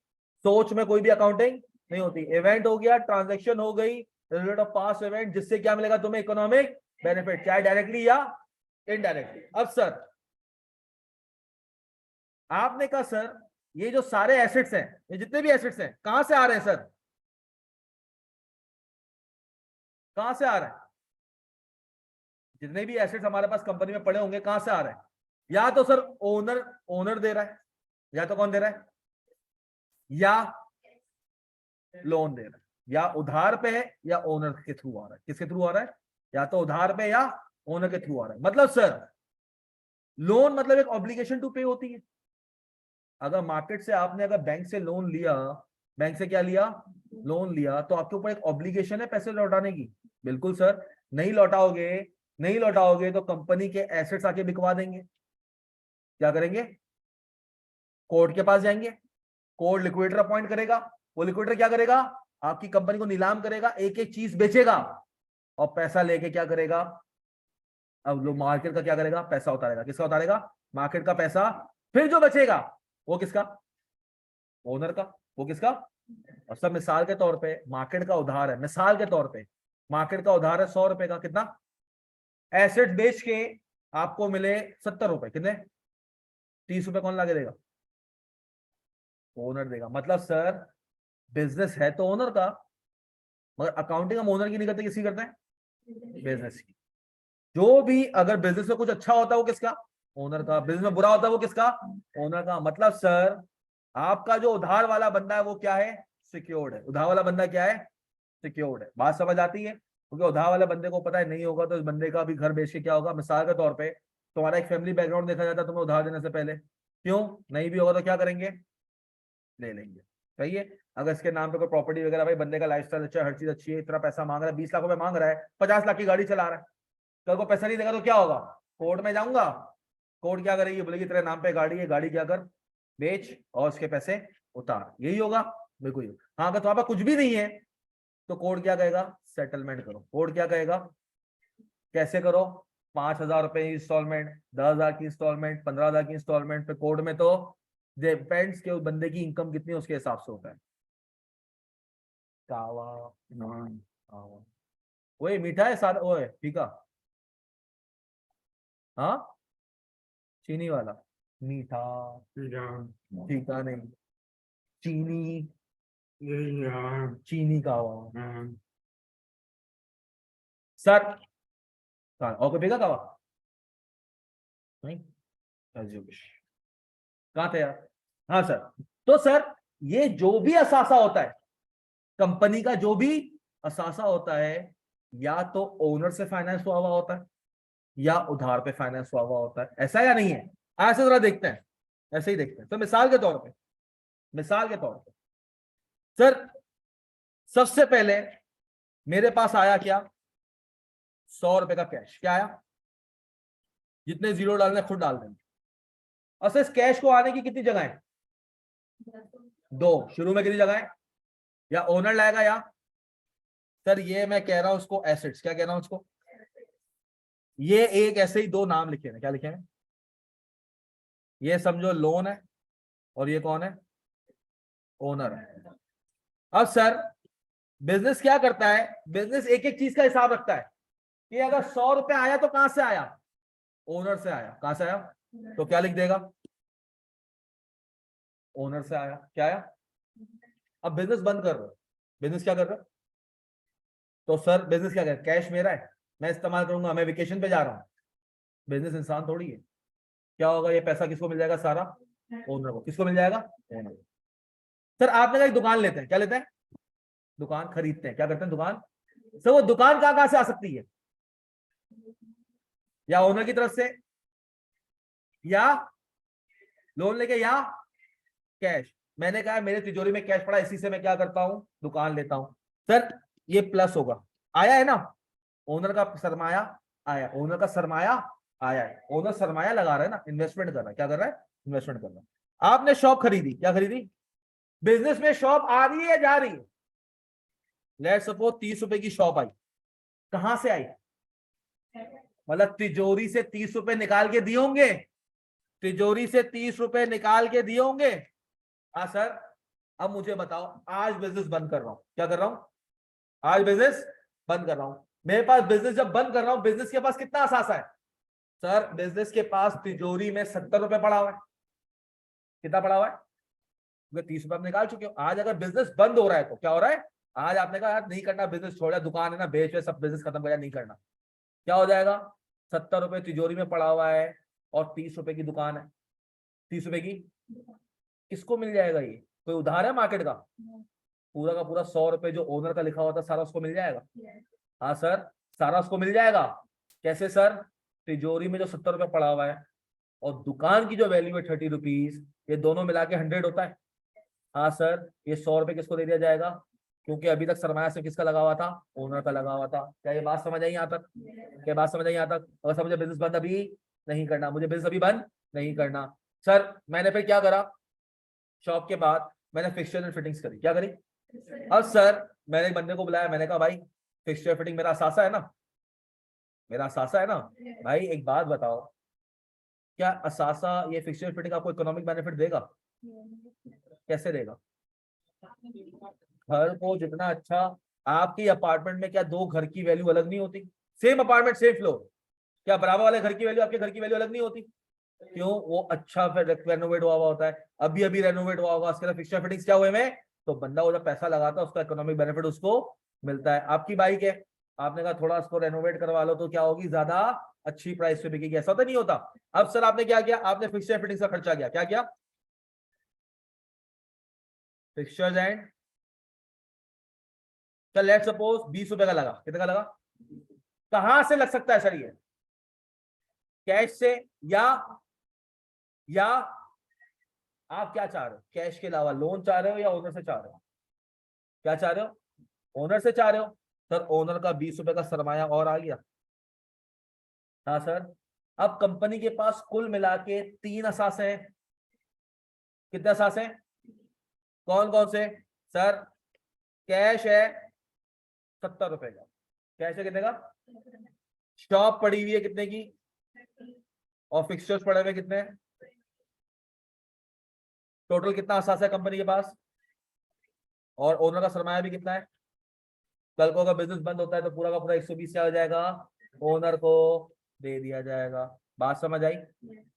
सोच में कोई भी अकाउंटिंग नहीं होती। इवेंट हो गया, ट्रांजैक्शन हो गई, रिजल्ट ऑफ पास इवेंट, जिससे क्या मिलेगा तुम्हें? इकोनॉमिक बेनिफिट, चाहे डायरेक्टली या इनडायरेक्टली। अब सर आपने कहा सर ये जो सारे एसेट्स हैं, ये जितने भी एसेट्स हैं, कहां से आ रहे हैं सर? कहां से आ रहे हैं? जितने भी एसेट्स हमारे पास कंपनी में पड़े होंगे, कहां से आ रहे हैं? या तो सर ओनर ओनर दे रहा है, या तो कौन दे रहा है? या लोन दे रहा है, या उधार पे है, या ओनर के थ्रू आ रहा है। किसके थ्रू आ रहा है? या तो उधार पे या ओनर के थ्रू आ रहा है। मतलब सर लोन मतलब एक ऑब्लिगेशन टू पे होती है। अगर मार्केट से आपने अगर बैंक से लोन लिया, बैंक से क्या लिया? लोन लिया, तो आपके ऊपर एक ऑब्लिगेशन है पैसे लौटाने की। बिल्कुल सर। नहीं लौटाओगे, नहीं लौटाओगे तो कंपनी के एसेट्स आके बिकवा देंगे। क्या करेंगे? कोर्ट के पास जाएंगे, कोर्ट लिक्विडेटर अपॉइंट करेगा। वो लिक्विडेटर क्या करेगा? आपकी कंपनी को नीलाम करेगा, एक एक चीज बेचेगा और पैसा लेके क्या करेगा? अब लोग मार्केट का क्या करेगा? पैसा उतारेगा। किसका उतारेगा? मार्केट का पैसा। फिर जो बचेगा वो किसका? ओनर का। वो किसका? और सब मिसाल के तौर पे मार्केट का उधार है, मिसाल के तौर पे मार्केट का उधार है 100 रुपए का। कितना? एसेट बेच के आपको मिले 70 रुपए, कितने? 30 रुपए कौन ला के देगा? ओनर देगा। मतलब सर बिजनेस है तो ओनर का, मगर अकाउंटिंग हम ओनर की नहीं करते, किसकी करते हैं? बिजनेस की। जो भी अगर बिजनेस में कुछ अच्छा होता है वो किसका? ओनर का। बिजनेस में बुरा होता है वो किसका? ओनर का। मतलब सर आपका जो उधार वाला बंदा है वो क्या है? सिक्योर्ड है। उधार वाला बंदा क्या है? सिक्योर्ड है। बात समझ आती है? क्योंकि उधार वाले बंदे को पता है नहीं होगा तो इस बंदे का भी घर बेच के क्या होगा। मिसाल के तौर पे तुम्हारा एक फैमिली बैकग्राउंड देखा जाता है तुम्हें उधार देने से पहले, क्यों? नहीं भी होगा तो क्या करेंगे? ले लेंगे। सही है। अगर इसके नाम पे कोई प्रॉपर्टी वगैरह, भाई बंदे का लाइफस्टाइल अच्छा है, हर चीज अच्छी है, इतना पैसा मांग रहा है, 20 लाख रुपए मांग रहा है, 50 लाख की गाड़ी चला रहा है, कल को पैसा नहीं देगा तो क्या होगा? कोर्ट में जाऊंगा। कोर्ट क्या करेगी? बोलेगी तेरे नाम पे गाड़ी है, गाड़ी क्या कर? बेच और उसके पैसे उतार। यही होगा। बिल्कुल। हाँ, अगर तुम्हारे पास कुछ भी नहीं है तो कोर्ट क्या कहेगा? सेटलमेंट करो। कोर्ट क्या कहेगा? कैसे करो? 5,000 रुपए की इंस्टॉलमेंट, 10,000 की इंस्टॉलमेंट, 15,000 की इंस्टॉलमेंट पे। कोर्ट में तो डिपेंड्स के उस बंदे की इनकम कितनी है उसके हिसाब से होता है। कावा, कावा। ओए मीठा है सादा? ओए फीका? हाँ, चीनी वाला। मीठा, फीका नहीं, चीनी, चीनी कावा। सर और कोई फीका कावा नहीं? as you wish। कहाँ थे यार? हाँ सर। तो सर ये जो भी असासा होता है, कंपनी का जो भी असासा होता है, या तो ओनर से फाइनेंस हुआ हुआ होता है या उधार पे फाइनेंस हुआ हुआ होता है। ऐसा या नहीं है? ऐसे जरा देखते हैं, ऐसे ही देखते हैं। तो मिसाल के तौर पे, मिसाल के तौर पे सर सबसे पहले मेरे पास आया क्या? 100 रुपए का कैश। क्या आया? जितने जीरो डालने खुद डाल देंगे। और सर इस कैश को आने की कितनी जगह है? दो। शुरू में कितनी जगह है? या ओनर लाएगा या सर ये मैं कह रहा हूं उसको एसेट्स। क्या कह रहा हूं उसको? ये एक ऐसे ही दो नाम लिखे हैं। क्या लिखे हैं? ये समझो लोन है और ये कौन है? ओनर है। अब सर बिजनेस क्या करता है? बिजनेस एक एक चीज का हिसाब रखता है कि अगर 100 रुपए आया तो कहां से आया? ओनर से आया। कहां से आया? तो क्या लिख देगा? ओनर से आया। क्या आया? अब बिजनेस बंद कर रहे हो। बिजनेस क्या कर रहे हो? तो सर बिजनेस क्या कर रहा है? कैश मेरा है, मैं इस्तेमाल करूंगा, मैं वेकेशन पे जा रहा हूं। बिजनेस इंसान थोड़ी है। क्या होगा? ये पैसा किसको मिल जाएगा? सारा ओनर को। किसको मिल जाएगा? ओनर को। सर आपने कहा एक दुकान लेते हैं। क्या लेते हैं? दुकान खरीदते हैं। क्या करते हैं? दुकान। सर वो दुकान कहां कहां से आ सकती है? या ओनर की तरफ से, या लोन लेके, या कैश। मैंने कहा मेरे तिजोरी में कैश पड़ा, इसी से मैं क्या करता हूं? दुकान लेता हूं। सर ये प्लस होगा। आया है ना? ओनर का सरमाया आया। ओनर का सरमाया आया है। ओनर सरमाया लगा रहा है ना, इन्वेस्टमेंट कर रहा है। क्या कर रहा है? इन्वेस्टमेंट कर रहा है। आपने शॉप खरीदी। क्या खरीदी? बिजनेस में शॉप आ रही है या जा रही है? लेट सपोज 30 रुपए की शॉप आई। कहां से आई? मतलब तिजोरी से 30 रुपए निकाल के दिए होंगे। तिजोरी से 30 रुपए निकाल के दिए होंगे। हाँ सर। अब मुझे बताओ, आज बिजनेस बंद कर रहा हूं। क्या कर रहा हूं? आज बिजनेस बंद कर रहा हूं। मेरे पास बिजनेस जब बंद कर रहा हूं, बिजनेस के पास कितना असासा है? सर बिजनेस के पास तिजोरी में 70 रुपए पड़ा हुआ है। कितना पड़ा हुआ है? 30 रुपए आप निकाल चुके हो। आज अगर बिजनेस बंद हो रहा है तो क्या हो रहा है? आज आपने कहा यार नहीं करना बिजनेस, छोड़ा, दुकान है ना, बेच सब बिजनेस खत्म कर, नहीं करना। क्या हो जाएगा? 70 रुपए तिजोरी में पड़ा हुआ है और 30 रुपए की दुकान है। 30 रुपए की किसको मिल जाएगा? ये कोई उधार है मार्केट का? पूरा का पूरा 100 रुपए जो ओनर का लिखा हुआ था सारा उसको मिल जाएगा। हाँ सर, सारा उसको मिल जाएगा। कैसे सर? तिजोरी में जो 70 रुपए पड़ा हुआ है और दुकान की जो वैल्यू है 30 रुपीज, ये दोनों मिला के 100 होता है। हाँ सर, ये 100 रुपए किसको दे दिया जाएगा? क्योंकि अभी तक सरमाया से किसका लगा हुआ था? ओनर का लगा हुआ था। क्या ये बात समझ आई यहाँ तक? क्या बात समझ आई यहाँ तक? अगर सर मुझे बिजनेस बंद अभी नहीं करना, मुझे बिजनेस अभी बंद नहीं करना, सर मैंने फिर क्या करा? शॉप के बाद मैंने फिक्सचर एंड फिटिंग्स करी। क्या करी? अब सर मैंने एक बंदे को बुलाया, मैंने कहा भाई फिक्सचर फिटिंग मेरा असासा है ना, मेरा असासा है ना भाई, एक बात बताओ, क्या असासा ये फिक्सचर फिटिंग आपको इकोनॉमिक बेनिफिट देगा? कैसे देगा? घर को जितना अच्छा, आपकी अपार्टमेंट में क्या दो घर की वैल्यू अलग नहीं होती? सेम अपार्टमेंट सेम फ्लोर, क्या बराबर वाले घर की वैल्यू आपके घर की वैल्यू अलग नहीं होती? क्यों? वो अच्छा रेनोवेट हुआ हुआ होता है, अभी अभी रेनोवेट हुआ होगा, उसके फिक्सचर फिटिंग्स क्या हुए में, तो बंदा वो जब पैसा लगाता है उसका इकोनॉमिक बेनिफिट उसको मिलता है। आपकी बाइक है, आपने कहा थोड़ा उसको रेनोवेट करवा लो तो क्या होगी, ज्यादा अच्छी प्राइस पे बिकेगी, ऐसा तो नहीं होता। अब सर आपने क्या किया, आपने फिक्सचर फिटिंग्स का खर्चा किया, क्या किया, फिक्सचर्स एंड, चल लेट सपोज 20 रुपए का लगा, कितने का लगा, कहां से लग सकता है सर ये, कैश से या आप क्या चाह रहे हो, कैश के अलावा लोन चाह रहे हो या ओनर से चाह रहे हो, क्या चाह रहे हो, ओनर से चाह रहे हो। सर ओनर का 20 रुपए का सरमाया और आ गया। हाँ सर, अब कंपनी के पास कुल मिला के 3 असासे हैं, कितने असासे हैं, कौन कौन से, सर कैश है 70 रुपए का, कैश है कितने का, शॉप पड़ी हुई है कितने की, और फिक्सचर्स पड़े हुए कितने, टोटल कितना असासा है कंपनी के पास, और ओनर का सरमाया भी कितना है। कल को अगर बिजनेस बंद होता है तो पूरा का पूरा 120 क्या हो जाएगा, ओनर को दे दिया जाएगा। बात समझ आई?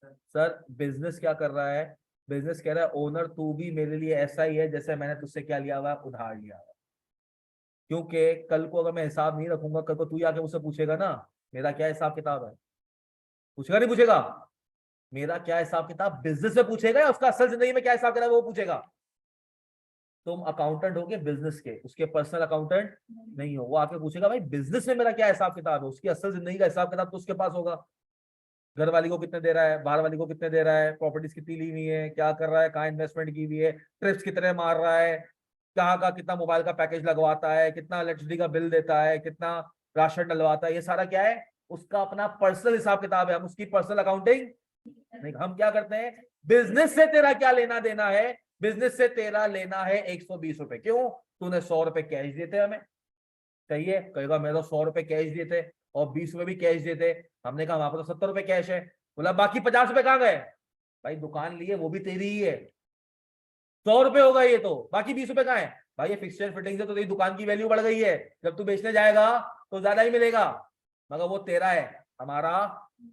सर बिजनेस क्या कर रहा है, बिजनेस कह रहा है ओनर तू भी मेरे लिए ऐसा ही है जैसे मैंने तुझसे क्या लिया हुआ है, उधार लिया हुआ है। क्योंकि कल को अगर मैं हिसाब नहीं रखूंगा, कल को तू ही आके मुझसे पूछेगा ना मेरा क्या हिसाब किताब है, पूछेगा नहीं पूछेगा, मेरा क्या हिसाब किताब बिजनेस में पूछेगा या उसका असल जिंदगी में क्या हिसाब किताब है वो पूछेगा। तुम अकाउंटेंट हो गए बिजनेस के, उसके पर्सनल अकाउंटेंट नहीं हो, वो आके पूछेगा भाई बिजनेस में मेरा क्या हिसाब किताब है, उसकी असल जिंदगी का हिसाब किताब तो उसके पास होगा। घर वाली को कितने दे रहा है, बाहर वाली को कितने दे रहा है, प्रॉपर्टीज कितनी ली हुई है, क्या कर रहा है, कहाँ इन्वेस्टमेंट की हुई है, ट्रिप्स कितने मार रहा है, कहाँ का कितना मोबाइल का पैकेज लगवाता है, कितना इलेक्ट्रिसिटी का बिल देता है, कितना राशन डलवाता है, ये सारा क्या है, उसका अपना पर्सनल हिसाब किताब है। हम उसकी पर्सनल अकाउंटिंग नहीं, हम क्या करते हैं, बिजनेस से तेरा क्या लेना देना है, बिजनेस से तेरा लेना है 120 रुपए, क्यों, तूने 100 रुपए कैश दिए थे हमें, कहिए, कहेगा मेरे तो 100 रुपए कैश दिए थे और 20 रुपए भी कैश दिए थे, हमने कहा वहां पर तो 70 रुपए कैश है, बोला बाकी 50 रुपए कहाँ गए, भाई दुकान ली है वो भी तेरी ही है, 100 रुपए होगा ये तो, बाकी 20 रुपए कहाँ है, भाई ये फिक्सचर फिटिंग से तो तेरी दुकान की वैल्यू बढ़ गई है, जब तू बेचने जाएगा तो ज्यादा ही मिलेगा, मगर वो तेरा है, हमारा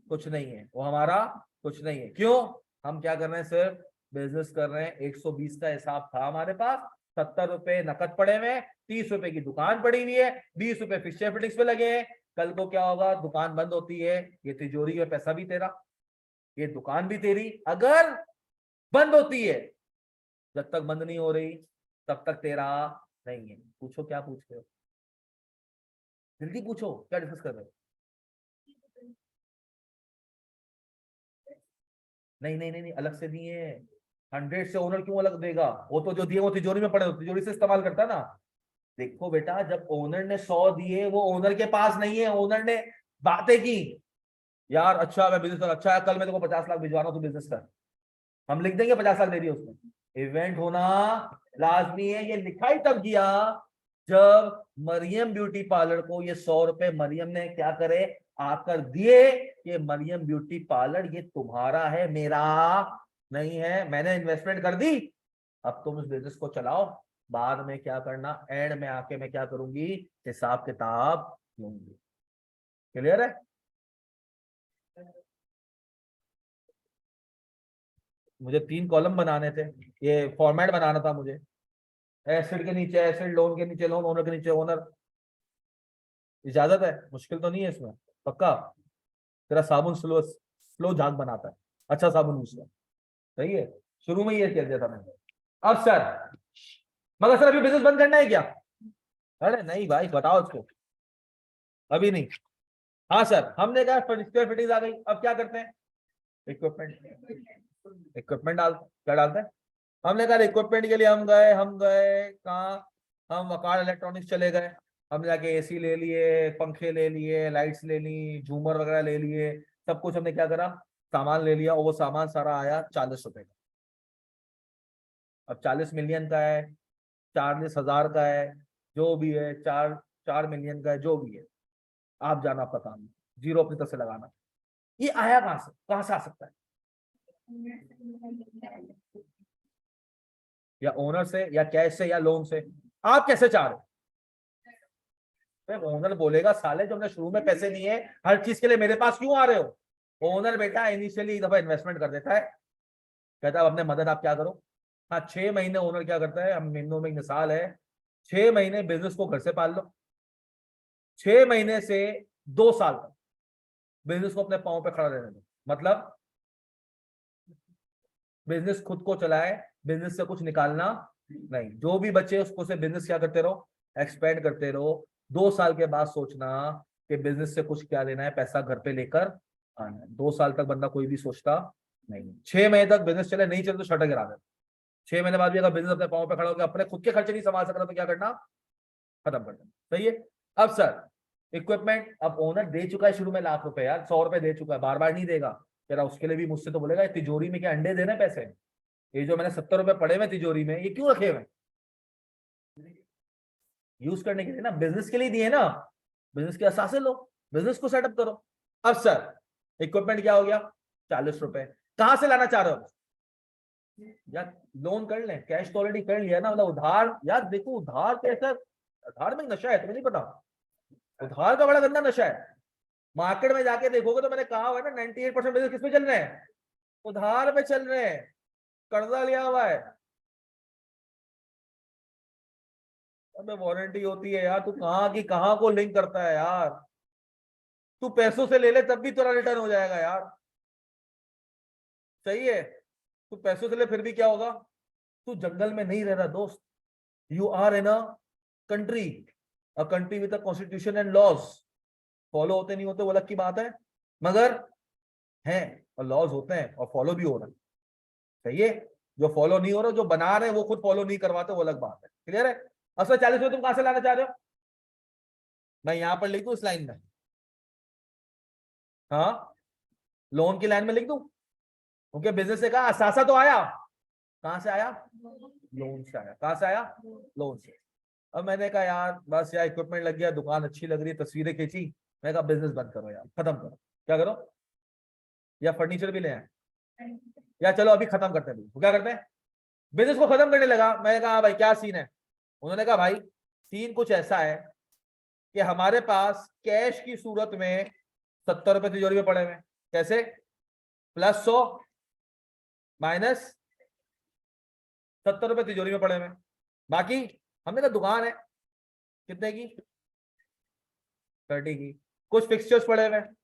कुछ नहीं है, वो हमारा कुछ नहीं है। क्यों, हम क्या कर रहे हैं, सिर्फ बिजनेस कर रहे हैं। 120 का हिसाब था हमारे पास, 70 रुपए नकद पड़े हुए, 30 रुपए की दुकान पड़ी हुई है, 20 रुपए फिक्सचर फिटिंग्स पे लगे हैं। कल को क्या होगा, दुकान बंद होती है, ये तिजोरी में पैसा भी तेरा, ये दुकान भी तेरी, अगर बंद होती है, जब तक बंद नहीं हो रही तब तक तेरा नहीं है। पूछो क्या पूछ रहे हो, जल्दी पूछो क्या डिस्कस कर रहे हो। नहीं नहीं नहीं नहीं, अलग से नहीं है, 100 से ओनर क्यों अलग देगा, वो तो जो दिए वो तिजोरी में पड़े, तिजोरी से इस्तेमाल करता है ना। देखो बेटा, जब ओनर ने 100 दिए वो ओनर के पास नहीं है, ओनर ने बातें की, यार अच्छा मैं बिजनेस कर, अच्छा है कल मैं तेरे को 50 लाख भिजवा रहा हूं, तू बिजनेस कर, हम लिख देंगे 50 लाख दे दिए उसने, इवेंट होना लाजमी है। ये लिखाई तब किया जब मरियम ब्यूटी पार्लर को ये 100 रुपए मरियम ने क्या करे, आकर दिए कि मरियम ब्यूटी पार्लर ये तुम्हारा है, मेरा नहीं है, मैंने इन्वेस्टमेंट कर दी, अब तुम इस बिजनेस को चलाओ, बाद में क्या करना, एंड में आके मैं क्या करूंगी, हिसाब किताब लूंगी। क्लियर है? मुझे 3 कॉलम बनाने थे, ये फॉर्मेट बनाना था मुझे, एसिड के नीचे एसिड, लोन के नीचे लोन, ओनर के नीचे ओनर। इजाजत है, मुश्किल तो नहीं है इसमें, पक्का। तेरा साबुन स्लो स्लो झाग बनाता है, अच्छा साबुन यूज कर, सही है, शुरू में ये कह दिया था मैंने। अब सर, मगर सर अभी बिजनेस बंद करना है क्या, अरे नहीं भाई बताओ उसको, अभी नहीं। हाँ सर, हमने कहा स्क्वायर फिटिंग आ गई, अब क्या करते हैं, इक्विपमेंट, इक्विपमेंट डाल, क्या डालते हैं, हमने कहा इक्विपमेंट के लिए हम गए कहाँ, हम वकार इलेक्ट्रॉनिक्स चले गए, हम जाके एसी ले लिए, पंखे ले लिए, लाइट्स ले ली, झूमर वगैरह ले लिए, सब कुछ हमने क्या करा, सामान ले लिया, और वो सामान सारा आया 40 रुपए का। अब 40 मिलियन का है, 40,000 का है, जो भी है, 4 मिलियन का है, जो भी है, आप जाना आपका काम है, जीरो अपनी तरफ से लगाना। ये आया कहां से आ सकता है, या ओनर से या कैश से या लोन से, आप कैसे चाह रहे हो, ओनर बोलेगा साले जो हमने शुरू में पैसे लिए हर चीज के लिए मेरे पास क्यों आ रहे हो। ओनर बेटा इनिशियली एक दफा इन्वेस्टमेंट कर देता है, कहता है अब अपने मदद आप क्या करो। हाँ 6 महीने ओनर क्या करता है, हम महीनों में एक मिसाल है, 6 महीने बिजनेस को घर से पाल लो, 6 महीने से 2 साल तक बिजनेस को अपने पांव पे खड़ा रहने दो। मतलब बिजनेस खुद को चलाए, बिजनेस से कुछ निकालना नहीं, जो भी बचे उसको से बिजनेस क्या करते रहो, एक्सपेंड करते रहो। 2 साल के बाद सोचना कि बिजनेस से कुछ क्या लेना है, पैसा घर पे लेकर आना है। 2 साल तक बंदा कोई भी सोचता नहीं। 6 महीने तक बिजनेस चले, नहीं चले तो शटर गिरा देना। 6 महीने बाद भी अगर बिजनेस अपने पांव पे खड़ा होकर अपने खुद के खर्चे नहीं संभाल सक रहा तो क्या करना, खत्म कर देना। सही है। अब सर इक्विपमेंट, अब ओनर दे चुका है शुरू में ₹1,00,000 यार, 100 दे चुका है, बार बार नहीं देगा। तेरा उसके लिए भी मुझसे तो बोलेगा तिजोरी में क्या अंडे देने पैसे, ये जो मैंने ₹70 पड़े हुए तिजोरी में ये क्यों रखे हुए, यूज करने के लिए ना, बिजनेस के लिए दिए ना, बिजनेस के असासे लो, बिजनेस को सेटअप करो। अब सर इक्विपमेंट क्या हो गया, ₹40। कहां से लाना चाह रहे हो यार, लोन कर लें, कैश तो ऑलरेडी कर लिया ना, मतलब उधार। यार देखो उधार कैसा, उधार में नशा है, तुम्हें नहीं पता, उधार का बड़ा गंदा नशा है। मार्केट में जाके देखोगे तो मैंने कहा हुआ है ना 98% बिजनेस किस पे चल रहे हैं, उधार पे चल रहे हैं, कर्जा लिया हुआ है। अबे वारंटी होती है यार, तू कहाँ की कहाँ को लिंक करता है यार, तू पैसों से ले ले तब भी तेरा रिटर्न हो जाएगा यार। सही है, तू पैसों से ले फिर भी क्या होगा, तू जंगल में नहीं रह रहा दोस्त, you are in country, a country with a constitution and laws. Follow होते नहीं होते वो अलग की बात है, मगर हैं और लॉज होते हैं और फॉलो भी हो रहे हैं। सही है, जो फॉलो नहीं हो रहा, जो बना रहे हैं वो खुद फॉलो नहीं करवाते, वो अलग बात है। क्लियर है। असल 40 में तुम कहां से लाना चाह रहे हो, मैं यहां पर लिख दूं इस लाइन में, हाँ लोन की लाइन में लिख दूं, क्योंकि बिजनेस से कहा असासा तो आया, कहां से आया, लोन से आया। कहां से आया, लोन से। अब मैंने कहा यार बस यार इक्विपमेंट लग गया, दुकान अच्छी लग रही है, तस्वीरें खींची, मैंने कहा बिजनेस बंद करो यार, खत्म करो। क्या करो, या फर्नीचर भी ले आए, या चलो अभी खत्म करते हैं, तो क्या करते हैं, बिजनेस को खत्म करने लगा। मैंने कहा भाई क्या सीन है, उन्होंने कहा भाई सीन कुछ ऐसा है कि हमारे पास कैश की सूरत में ₹70 तिजोरी में पड़े हुए हैं। कैसे, +100 माइनस ₹70 तिजोरी में पड़े हुए हैं। बाकी हमने कहा दुकान है कितने की, 30 की, कुछ फिक्सचर्स पड़े हुए हैं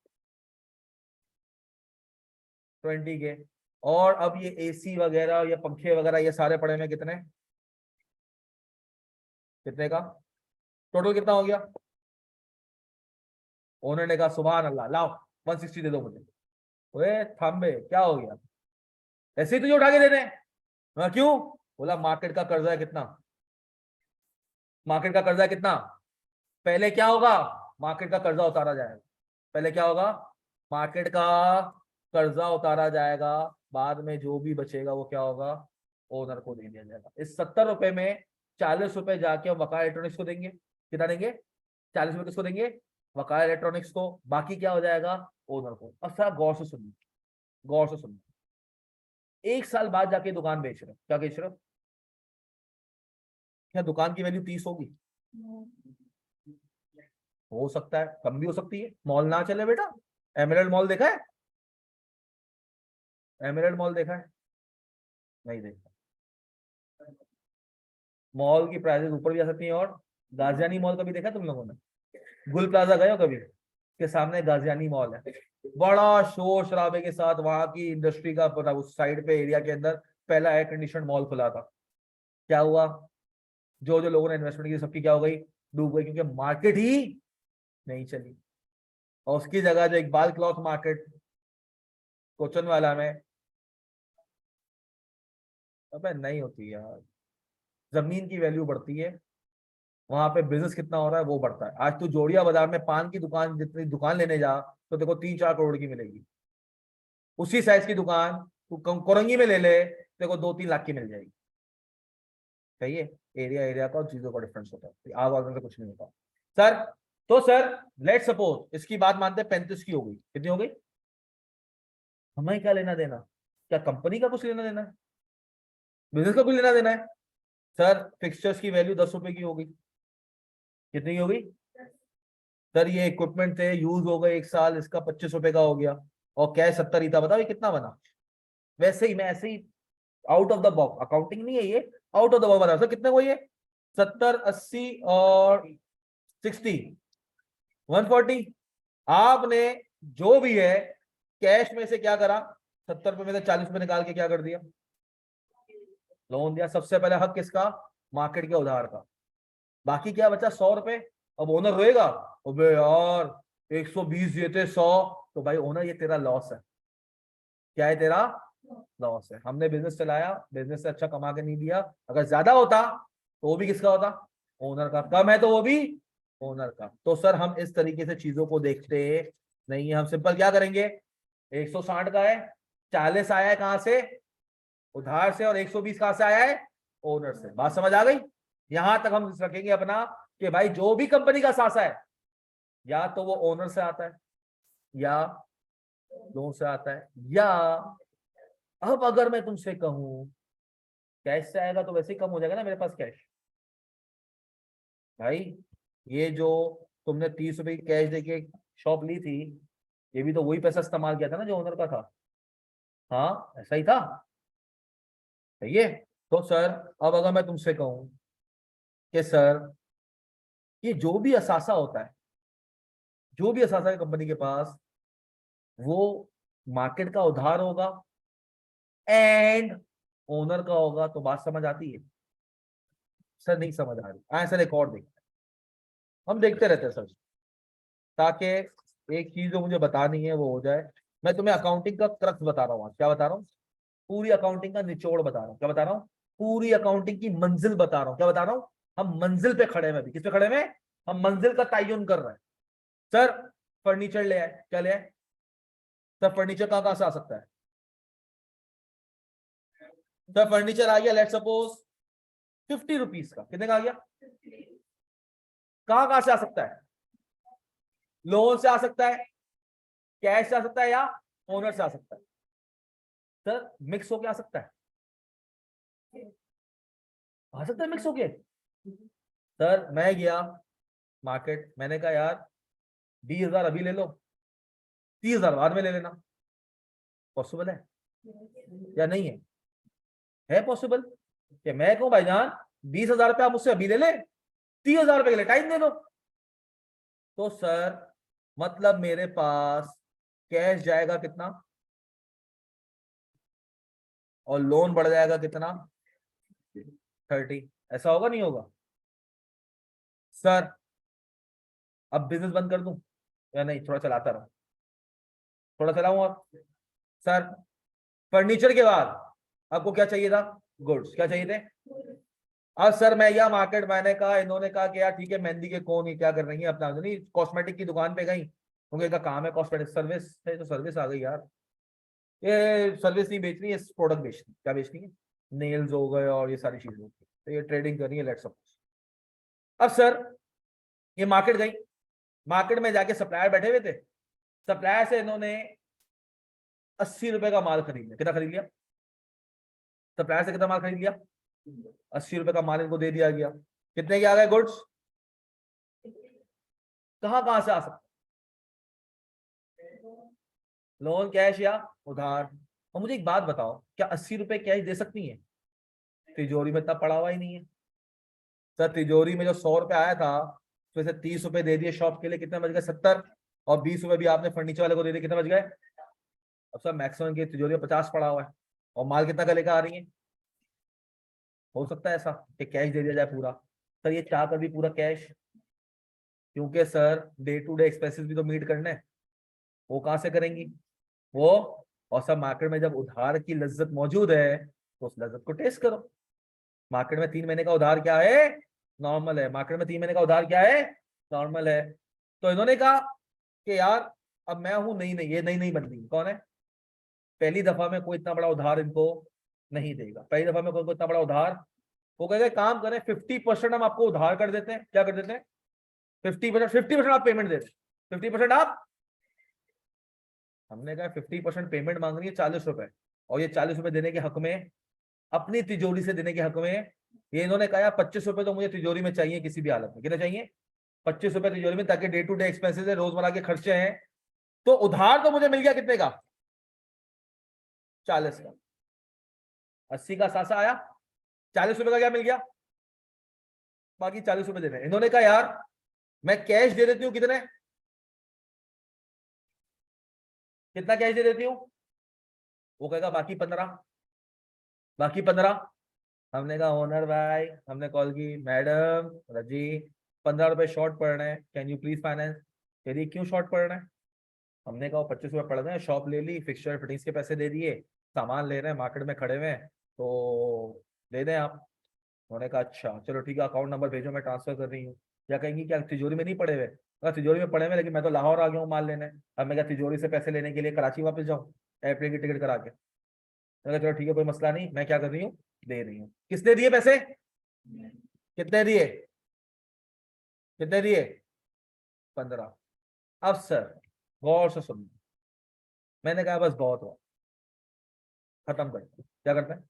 20 के, और अब ये एसी वगैरह या पंखे वगैरह ये सारे पड़े हुए कितने, कितने का, टोटल कितना हो गया। ओनर ने कहा सुभान अल्लाह, लाओ 160 दे दो मुझे। ओए थांबे क्या हो गया, ऐसे ही तुझे उठा के देने हैं? हाँ, क्यों, बोला मार्केट का कर्जा है कितना, मार्केट का कर्जा कितना, पहले क्या होगा, मार्केट का कर्जा उतारा जाएगा, पहले क्या होगा, मार्केट का कर्जा उतारा जाएगा, बाद में जो भी बचेगा वो क्या होगा, ओनर को दे दिया जाएगा। इस ₹70 में ₹40 जाके हम वकाल इलेक्ट्रॉनिक्स को देंगे, कितना देंगे, ₹40 किसको देंगे, वकाल इलेक्ट्रॉनिक्स को, बाकी क्या हो जाएगा, ओनर को। अब साहब गौर से सुनिए, गौर से सुनिए, 1 साल बाद जाके दुकान बेच रहे हो, क्या बेच रहे हो, क्या दुकान की वैल्यू 30 होगी, हो सकता है कम भी हो सकती है, मॉल ना चले बेटा। एमराल्ड मॉल देखा है, एमराल्ड मॉल देखा है, नहीं देखा। मॉल की प्राइसेस ऊपर भी जा सकती हैं, और गाजियानी मॉल कभी देखा तुम लोगों ने, गुल प्लाजा गए हो कभी, के सामने गाजियानी मॉल है, बड़ा शोर शराबे के साथ, वहां की इंडस्ट्री का उस साइड पे एरिया के अंदर पहला एयर कंडीशन मॉल खुला था। क्या हुआ, जो जो लोगों ने इन्वेस्टमेंट की सबकी क्या हो गई, डूब गई, क्योंकि मार्केट ही नहीं चली। और उसकी जगह जो इकबाल क्लॉथ मार्केट कोचन वाला में, अबे नहीं होती यार, जमीन की वैल्यू बढ़ती है, वहां पे बिजनेस कितना हो रहा है वो बढ़ता है। आज तू जोड़िया बाजार में पान की दुकान जितनी दुकान लेने जा तो देखो 3-4 करोड़ की मिलेगी, उसी साइज की दुकान तू कोरंगी में ले ले देखो 2-3 लाख की मिल जाएगी। सही है, एरिया एरिया का और चीजों का डिफरेंस होता है, आग आग से कुछ नहीं होता। सर तो सर लेट सपोज इसकी बात मानते हैं 35 की हो गई, कितनी हो गई, हमें क्या लेना देना, क्या कंपनी का कुछ लेना देना है, बिजनेस का कुछ लेना देना है। सर फिक्सचर्स की वैल्यू ₹10 की हो गई, कितनी की हो गई, सर ये इक्विपमेंट थे, यूज हो गए 1 साल, इसका 25 रुपए का हो गया और कैश 70 ही था, बताओ ये कितना बना। वैसे ही मैं ऐसे ही out of the box, accounting नहीं है ये, आउट ऑफ द बॉक्स बता सर कितने को ये 70 80 और 60 140। आपने जो भी है कैश में से क्या करा, 70 रुपए में से 40 रुपए निकाल के क्या कर दिया, लोन दिया। सबसे पहले हक किसका, मार्केट के उधार का। बाकी क्या बचा 100 रुपए। अब ओनर रोएगा, अबे यार 120 दिए थे 100, तो भाई ओनर ये तेरा लॉस है। क्या है तेरा लॉस है। हमने बिजनेस चलाया, बिजनेस से अच्छा कमा के नहीं दिया। अगर ज्यादा होता तो वो भी किसका होता, ओनर का। कम है तो वो भी ओनर का। तो सर हम इस तरीके से चीजों को देखते नहीं है। हम सिंपल क्या करेंगे, 160 का है, 40 आया है कहां से, उधार से, और 120 कहां से आया है, ओनर से। बात समझ आ गई। यहां तक हम रखेंगे अपना कि भाई जो भी कंपनी का सासा है, या तो वो ओनर से आता है या लोन से आता है, या अब अगर मैं तुमसे कहूं कैश से आएगा तो वैसे ही कम हो जाएगा ना मेरे पास कैश। भाई ये जो तुमने 30 रुपए की कैश देके शॉप ली थी, ये भी तो वही पैसा इस्तेमाल किया था ना जो ओनर का था। हाँ ऐसा ही था, सही है। तो सर अब अगर मैं तुमसे कहूं कि सर ये जो भी असासा होता है, जो भी असासा है कंपनी के पास, वो मार्केट का उधार होगा एंड ओनर का होगा, तो बात समझ आती है। सर नहीं समझ आ रही, आए सर एक और देखते हैं। हम देखते रहते हैं सर, ताकि एक चीज जो मुझे बतानी है वो हो जाए। मैं तुम्हें अकाउंटिंग का क्रक्स बता रहा हूँ आज। क्या बता रहा हूँ, पूरी अकाउंटिंग का निचोड़ बता रहा हूँ। क्या बता रहा हूँ, पूरी अकाउंटिंग की मंजिल बता रहा हूँ। क्या बता रहा हूँ, हम मंजिल पे खड़े हैं अभी। किस पे खड़े हैं, हम मंजिल का तयन कर रहे हैं। सर फर्नीचर ले आए, क्या ले आए सर, फर्नीचर कहां कहां से आ सकता है सर, फर्नीचर आ गया लेट सपोज 50 रुपीज का, कितने का आ गया, कहां कहां से आ सकता है, लोन से आ सकता है, कैश से आ सकता है, या ओनर से आ सकता है। सर मिक्स होके आ सकता है, आ सकता है मिक्स होके। सर मैं गया मार्केट, मैंने कहा यार 20,000 अभी ले लो, 30,000 बाद में ले लेना। पॉसिबल है या नहीं है पॉसिबल कि मैं कहूं भाईजान 20,000 रुपये आप मुझसे अभी ले ले, 30,000 रुपये के लिए टाइम दे दो। तो सर मतलब मेरे पास कैश जाएगा कितना और लोन बढ़ जाएगा कितना 30। ऐसा होगा नहीं होगा सर। अब बिजनेस बंद कर दूं या नहीं, थोड़ा चलाता रहूं, थोड़ा चलाऊं। और सर फर्नीचर के बाद आपको क्या चाहिए था, गुड्स क्या चाहिए थे। अब सर मैं या मार्केट, मैंने कहा, इन्होंने कहा कि यार ठीक है मेहंदी के कौन ही क्या कर रही है अपना, नहीं कॉस्मेटिक की दुकान पे गई, उनके का काम है कॉस्मेटिक सर्विस है, तो सर्विस आ गई यार। ये सर्विस नहीं बेच रही है, प्रोडक्ट बेच रही है। क्या बेच रही है, नेल्स हो गए और ये सारी चीजें होती है, तो ये ट्रेडिंग कर रही है, लेट्स सपोज। अब सर ये मार्केट गई, मार्केट में जाके सप्लायर बैठे हुए थे, सप्लायर से इन्होंने 80 रुपए का माल खरीद लिया। कितना खरीद लिया, सप्लायर से कितना माल खरीद लिया, 80 रुपए का माल इनको दे दिया गया। कितने के आ गए गुड्स, कहां कहां से आ सकते, लोन कैश या उधार। और मुझे एक बात बताओ, क्या 80 रुपए कैश दे सकती है, तिजोरी में इतना पड़ा हुआ ही नहीं है। सर तिजोरी में जो 100 रुपए आया था उसमें से 30 रुपए दे दिए शॉप के लिए, कितने बच गए 70, और 20 रुपए भी आपने फर्नीचर वाले को दे दिए, कितने बच गए। अब सर मैक्सिमम की तिजोरी में 50 पड़ा हुआ है और माल कितना का लेकर आ रही है। हो सकता है ऐसा कि कैश दे दिया जाए पूरा। सर ये चाह कर भी पूरा कैश, क्योंकि sir day to day expenses भी तो मीट करने हैं, वो कहां से करेंगी वो। और सब मार्केट में जब उधार की लज्जत मौजूद है तो उस लज्जत को टेस्ट करो। मार्केट में 3 महीने का उधार क्या है, नॉर्मल है। मार्केट में 3 महीने का उधार क्या है, नॉर्मल है। तो इन्होंने कहा कि यार अब मैं हूं, नहीं नहीं ये नहीं बनती। कौन है, पहली दफा में कोई इतना बड़ा उधार इनको नहीं देगा, पहली दफा में कोई इतना बड़ा उधार। वो कहेगा काम करें 50% हम आपको उधार कर देते हैं। क्या कर देते हैं, 50% आप पेमेंट दे रहे हैं, 50% आप। हमने कहा 50% पेमेंट मांग रही है 40 रुपए, और ये 40 रुपए देने के हक में, अपनी तिजोरी से देने के हक में। ये इन्होंने कहा 25 रुपए तो मुझे तिजोरी में चाहिए किसी भी हालत में। कितना चाहिए, ₹25 तिजोरी में, ताकि डे टू डे एक्सपेंसेस है, रोजमर्रा के खर्चे हैं। तो उधार तो मुझे मिल गया कितने का? 40 का। 80 का सासा आया, ₹40 का क्या मिल गया? बाकी ₹40 देने। इन्होंने कहा यार मैं कैश दे देती हूँ, कितने? कितना कैश दे देती हूँ? वो कहेगा बाकी 15। बाकी 15। हमने कहा ओनर भाई, हमने कॉल की, मैडम रजी ₹15 शॉर्ट पड़ रहे हैं, कैन यू प्लीज फाइनेंस? कह रही क्यों शॉर्ट पड़ रहे हैं? हमने कहा ₹25 पड़ रहे हैं, शॉप ले ली, फिक्सचर फिटिंग्स के पैसे दे दिए, सामान ले रहे हैं, मार्केट में खड़े हुए हैं, तो दे दें आप। उन्होंने कहा अच्छा चलो ठीक है, अकाउंट नंबर भेजो, मैं ट्रांसफर कर रही हूँ। क्या कहेंगी क्या तिजोरी में नहीं पड़े हुए? तिजोरी में पड़े हुए, लेकिन मैं तो लाहौर आ गया हूँ माल लेने। अब मैं क्या तिजोरी से पैसे लेने के लिए कराची वापस जाऊँ एयरप्लेन की टिकट करा के? मैंने कहा चलो ठीक है, कोई मसला नहीं, मैं क्या कर रही हूँ, दे रही हूँ। किसने दिए पैसे? कितने दिए? कितने दिए? 15। अब सर गौर से सुन, मैंने कहा बस बहुत हुआ, खत्म करते। क्या करते हैं?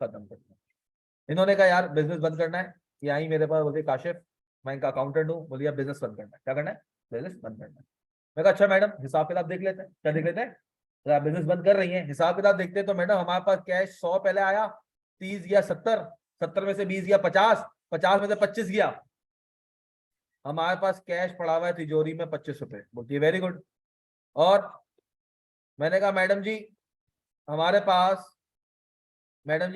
खत्म करते हैं। इन्होंने कहा यार बिजनेस बंद करना है। ये आई मेरे पास, बोलते काशिफ मैं इनका अकाउंटेंट हूँ, बोलिए बिजनेस बंद करना है। क्या करना है? बिजनेस बंद करना है। मैं कहा अच्छा मैडम हिसाब किताब देख लेते हैं। क्या देख लेते हैं? अगर आप बिजनेस बंद कर रही हैं, हिसाब किताब देखते हैं, तो मैडम हमारे पास कैश 100 पहले आया, 30 गया 70, 70 में से 20 गया 50, 50 में से 25 गया। हमारे पास कैश पड़ा हुआ है तिजोरी में ₹25। बोलती है वेरी गुड। और मैंने कहा मैडम जी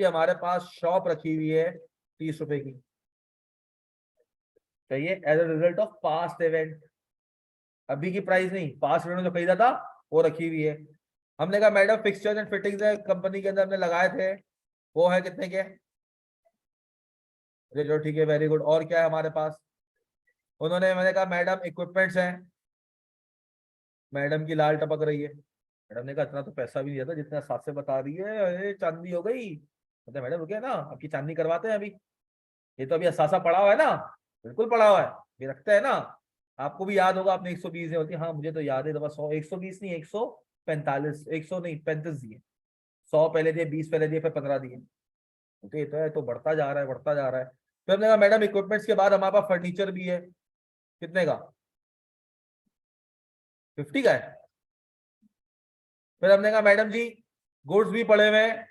हमारे पास शॉप रखी हुई है ₹30 की, चाहिए as a result of past event. अभी की प्राइस नहीं, पास्ट इवेंट जो खरीदा था वो रखी हुई है। हमने कहा मैडम फिक्सचर्स एंड फिटिंग्स है कंपनी के अंदर हमने लगाए थे, वो है कितने के? चलो ठीक है वेरी गुड। और क्या है हमारे पास? मैंने कहा मैडम इक्विपमेंट्स हैं। मैडम की लाल टपक रही है। मैडम ने कहा इतना तो पैसा भी नहीं था जितना साथ से बता रही है, अरे चांदी हो गई। मतलब मैडम रुके ना, आपकी चांदी करवाते हैं अभी, ये तो अभी असासा पड़ा हुआ है ना। बिल्कुल पड़ा हुआ है, ये रखते हैं ना। आपको भी याद होगा आपने 120 होती है, हाँ मुझे तो याद है, तो बस 100 120 नहीं 145, 100 नहीं 35 दिए। 100 पहले दिए, 20 पहले दिए, फिर 15 दिए। तो ये तो है, तो बढ़ता जा रहा है बढ़ता जा रहा है। फिर हमने कहा मैडम इक्विपमेंट्स के बाद हमारे पास फर्नीचर भी है, कितने का? 50 का है। फिर हमने कहा मैडम जी गुड्स भी पड़े हुए हैं।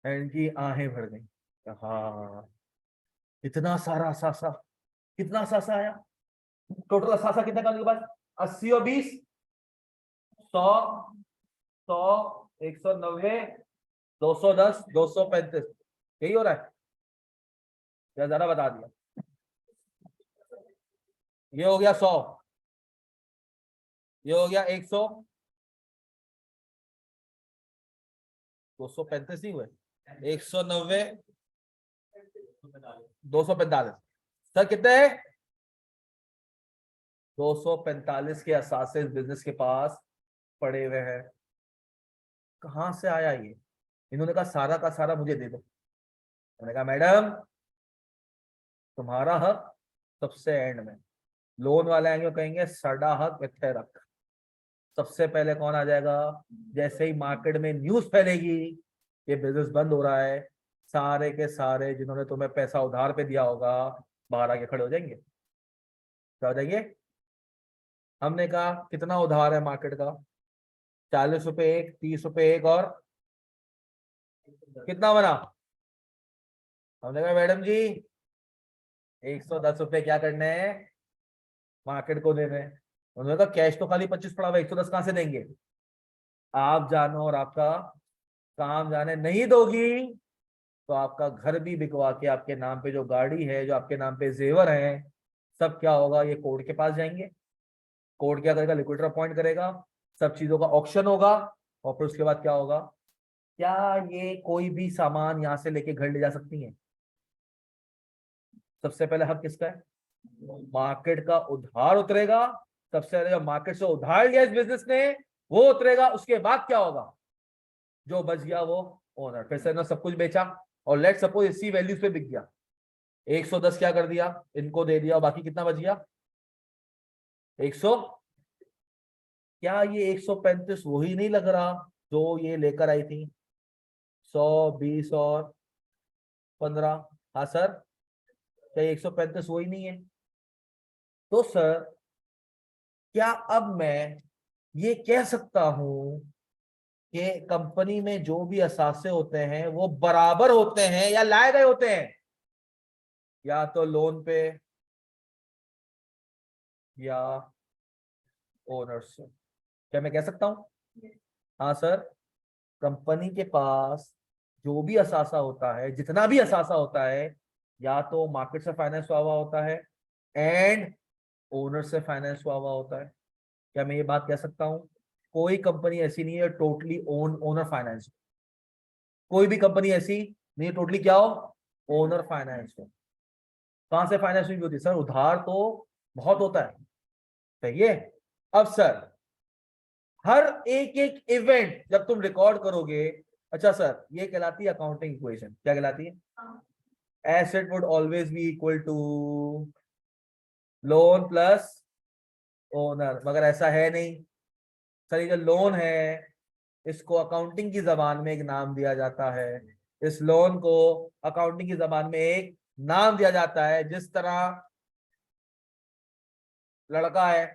इनकी आहें भर गई, हाँ इतना सारा सासा, कितना सासा आया? टोटल सासा कितना का उनके पास? 80 और 20, 100, 100, 190, 210, 235, यही हो रहा है या ज्यादा बता दिया? ये हो गया 100, ये हो गया 100, 235 नहीं हुए, 190, 245। सर कितने है? 245 के असासे बिजनेस के पास पड़े हुए हैं। कहां से आया ये? इन्होंने कहा सारा का सारा मुझे दे दो। मैंने कहा मैडम तुम्हारा हक सबसे एंड में, लोन वाले आएंगे कहेंगे सड़ा हक इत्थे रख। सबसे पहले कौन आ जाएगा? जैसे ही मार्केट में न्यूज फैलेगी ये बिजनेस बंद हो रहा है, सारे के सारे जिन्होंने तुम्हें पैसा उधार पे दिया होगा बाहर आके खड़े हो जाएंगे। क्या हो जाएंगे? हमने कहा कितना उधार है मार्केट का? ₹40 एक, ₹30 एक, और कितना बना? हमने कहा मैडम जी ₹110 क्या करने हैं? मार्केट को देने हैं। उन्होंने कहा कैश तो खाली 25 पड़ा हुआ, 110 कहां से देंगे? आप जानो और आपका काम जाने, नहीं दोगी तो आपका घर भी बिकवा के, आपके नाम पे जो गाड़ी है, जो आपके नाम पे जेवर है, सब क्या होगा? ये कोर्ट के पास जाएंगे, कोर्ट क्या करेगा? लिक्विडेटर अपॉइंट करेगा, सब चीजों का ऑक्शन होगा, और फिर उसके बाद क्या होगा? क्या ये कोई भी सामान यहां से लेके घर ले जा सकती है? सबसे पहले हक किसका है? मार्केट का उधार उतरेगा। सबसे पहले जो मार्केट से उधार लिया इस बिजनेस ने वो उतरेगा, उसके बाद क्या होगा? जो बच गया वो ओनर। फिर से ना सब कुछ बेचा, और लेट सपोज इसी वैल्यूज पे बिक गया, 110 क्या कर दिया? इनको दे दिया, और बाकी कितना बच गया? 100। क्या ये 135 वही नहीं लग रहा जो ये लेकर आई थी? 100, 20 और 15, हाँ सर क्या 135 वही नहीं है? तो सर क्या अब मैं ये कह सकता हूं कि कंपनी में जो भी असासे होते हैं वो बराबर होते हैं या लाए गए होते हैं, या तो लोन पे या ओनर्स से? क्या मैं कह सकता हूं? हाँ सर, कंपनी के पास जो भी असासा होता है, जितना भी असासा होता है, या तो मार्केट से फाइनेंस हुआ हुआ होता है एंड ओनर से फाइनेंस हुआ हुआ होता है। क्या मैं ये बात कह सकता हूं? कोई कंपनी ऐसी नहीं है टोटली ओनर फाइनेंस। कोई भी कंपनी ऐसी नहीं है टोटली क्या हो, ओनर फाइनेंस हो। कहां से फाइनेंस हुई होती है सर? उधार तो बहुत होता है, सही है। अब सर हर एक एक इवेंट जब तुम रिकॉर्ड करोगे, अच्छा सर ये कहलाती है अकाउंटिंग इक्वेशन। क्या कहलाती है? Asset would always be equal to loan plus owner, मगर ऐसा है नहीं सर। ये जो लोन है इसको अकाउंटिंग की जबान में एक नाम दिया जाता है। इस लोन को अकाउंटिंग की जबान में एक नाम दिया जाता है। जिस तरह लड़का है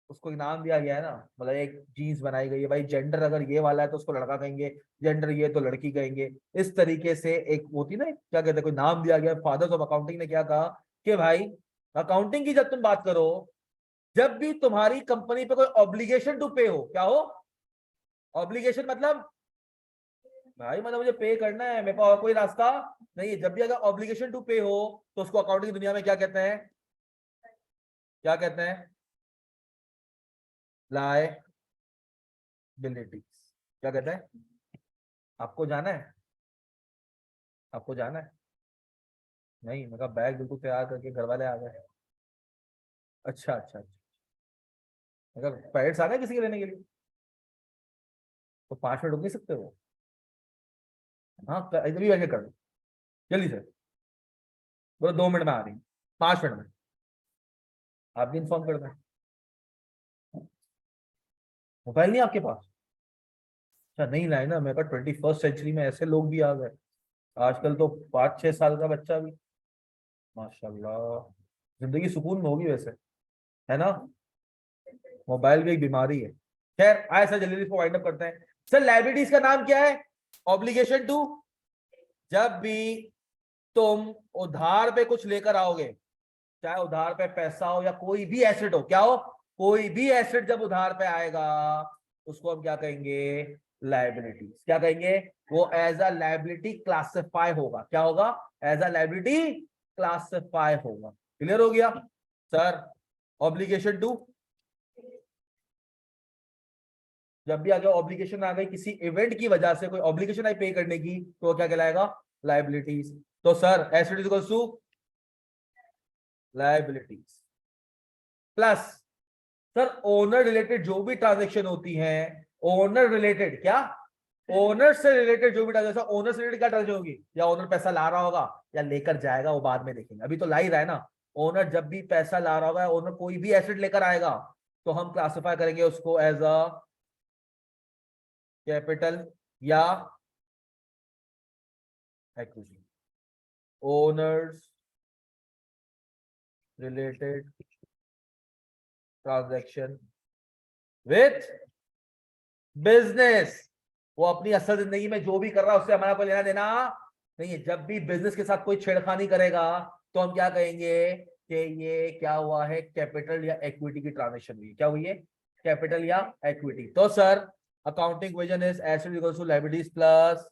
उसको एक नाम दिया गया है ना, मतलब एक जीन्स बनाई गई है, भाई जेंडर अगर ये वाला है तो उसको लड़का कहेंगे, जेंडर ये तो लड़की कहेंगे। इस तरीके से एक होती ना, क्या कहते हैं, कोई नाम दिया गया। फादर्स ऑफ अकाउंटिंग ने क्या कहा कि भाई अकाउंटिंग की जब तुम बात करो, जब भी तुम्हारी कंपनी पे कोई ऑब्लिगेशन टू पे हो, क्या हो ऑब्लिगेशन मतलब, भाई मतलब मुझे पे करना है, मेरे पास और कोई रास्ता नहीं है। जब भी अगर ऑब्लिगेशन टू पे हो तो उसको अकाउंटिंग की दुनिया में क्या कहते हैं? क्या कहते हैं? लायबिलिटीज। क्या कहते हैं? आपको जाना है? आपको जाना है? नहीं, मैं कहा बैग बिल्कुल तैयार करके घर वाले आ गए। अच्छा अच्छा अच्छा, अगर पेरेंट्स आ गए किसी के लेने के लिए तो 5 मिनट रुक नहीं सकते वो? हाँ इधर भी वैसे कर दो जल्दी से, बोलो 2 मिनट में आ रही, 5 मिनट में। आप भी इन्फॉर्म कर दें। मोबाइल नहीं आपके पास? अच्छा नहीं लाए ना, मैं कहा 21st सेंचुरी में ऐसे लोग भी आ गए। आजकल तो 5-6 साल का बच्चा भी, माशाल्लाह, जिंदगी सुकून में होगी वैसे, है ना? मोबाइल भी एक बीमारी है। खैर आए सर, जल्दी इसको वाइंड अप करते हैं। सर लाइबिलिटीज का नाम क्या है? Obligation two. जब भी तुम उधार पे कुछ लेकर आओगे, चाहे उधार पे पैसा हो या कोई भी एसेट हो, क्या हो, कोई भी एसेट जब उधार पे आएगा उसको हम क्या कहेंगे? लाइबिलिटी। क्या कहेंगे? वो एज अ लाइबिलिटी क्लासिफाई होगा। क्या होगा? एज अ लाइबिलिटी क्लासिफाई होगा। क्लियर हो गया सर? ऑब्लिगेशन टू, जब भी आ गया ऑब्लिगेशन आ गई किसी इवेंट की वजह से, कोई ऑब्लिगेशन आई पे करने की, तो वो क्या कहलाएगा? लाइबिलिटीज। तो sir asset is equal to liabilities plus sir owner related जो भी ट्रांजेक्शन होती है, ओनर रिलेटेड क्या, ओनर से रिलेटेड जो भी ट्रांजेक्शन, ओनर से रिलेटेड क्या ट्रांजेक्शन होगी? या ओनर पैसा ला रहा होगा या लेकर जाएगा, वो बाद में देखेंगे, अभी तो ला ही रहा है ना। ओनर जब भी पैसा ला रहा होगा, ओनर कोई भी एसेट लेकर आएगा तो हम क्लासिफाई करेंगे उसको एज अ कैपिटल या acquisition. Owners related transaction with business, वो अपनी असल जिंदगी में जो भी कर रहा है उससे हमारा कोई लेना देना नहीं है। जब भी बिजनेस के साथ कोई छेड़खानी करेगा तो हम क्या कहेंगे कि ये क्या हुआ है? कैपिटल या इक्विटी की ट्रांजैक्शन हुई। क्या हुई है? कैपिटल या इक्विटी। तो sir accounting equation is asset equals to liabilities plus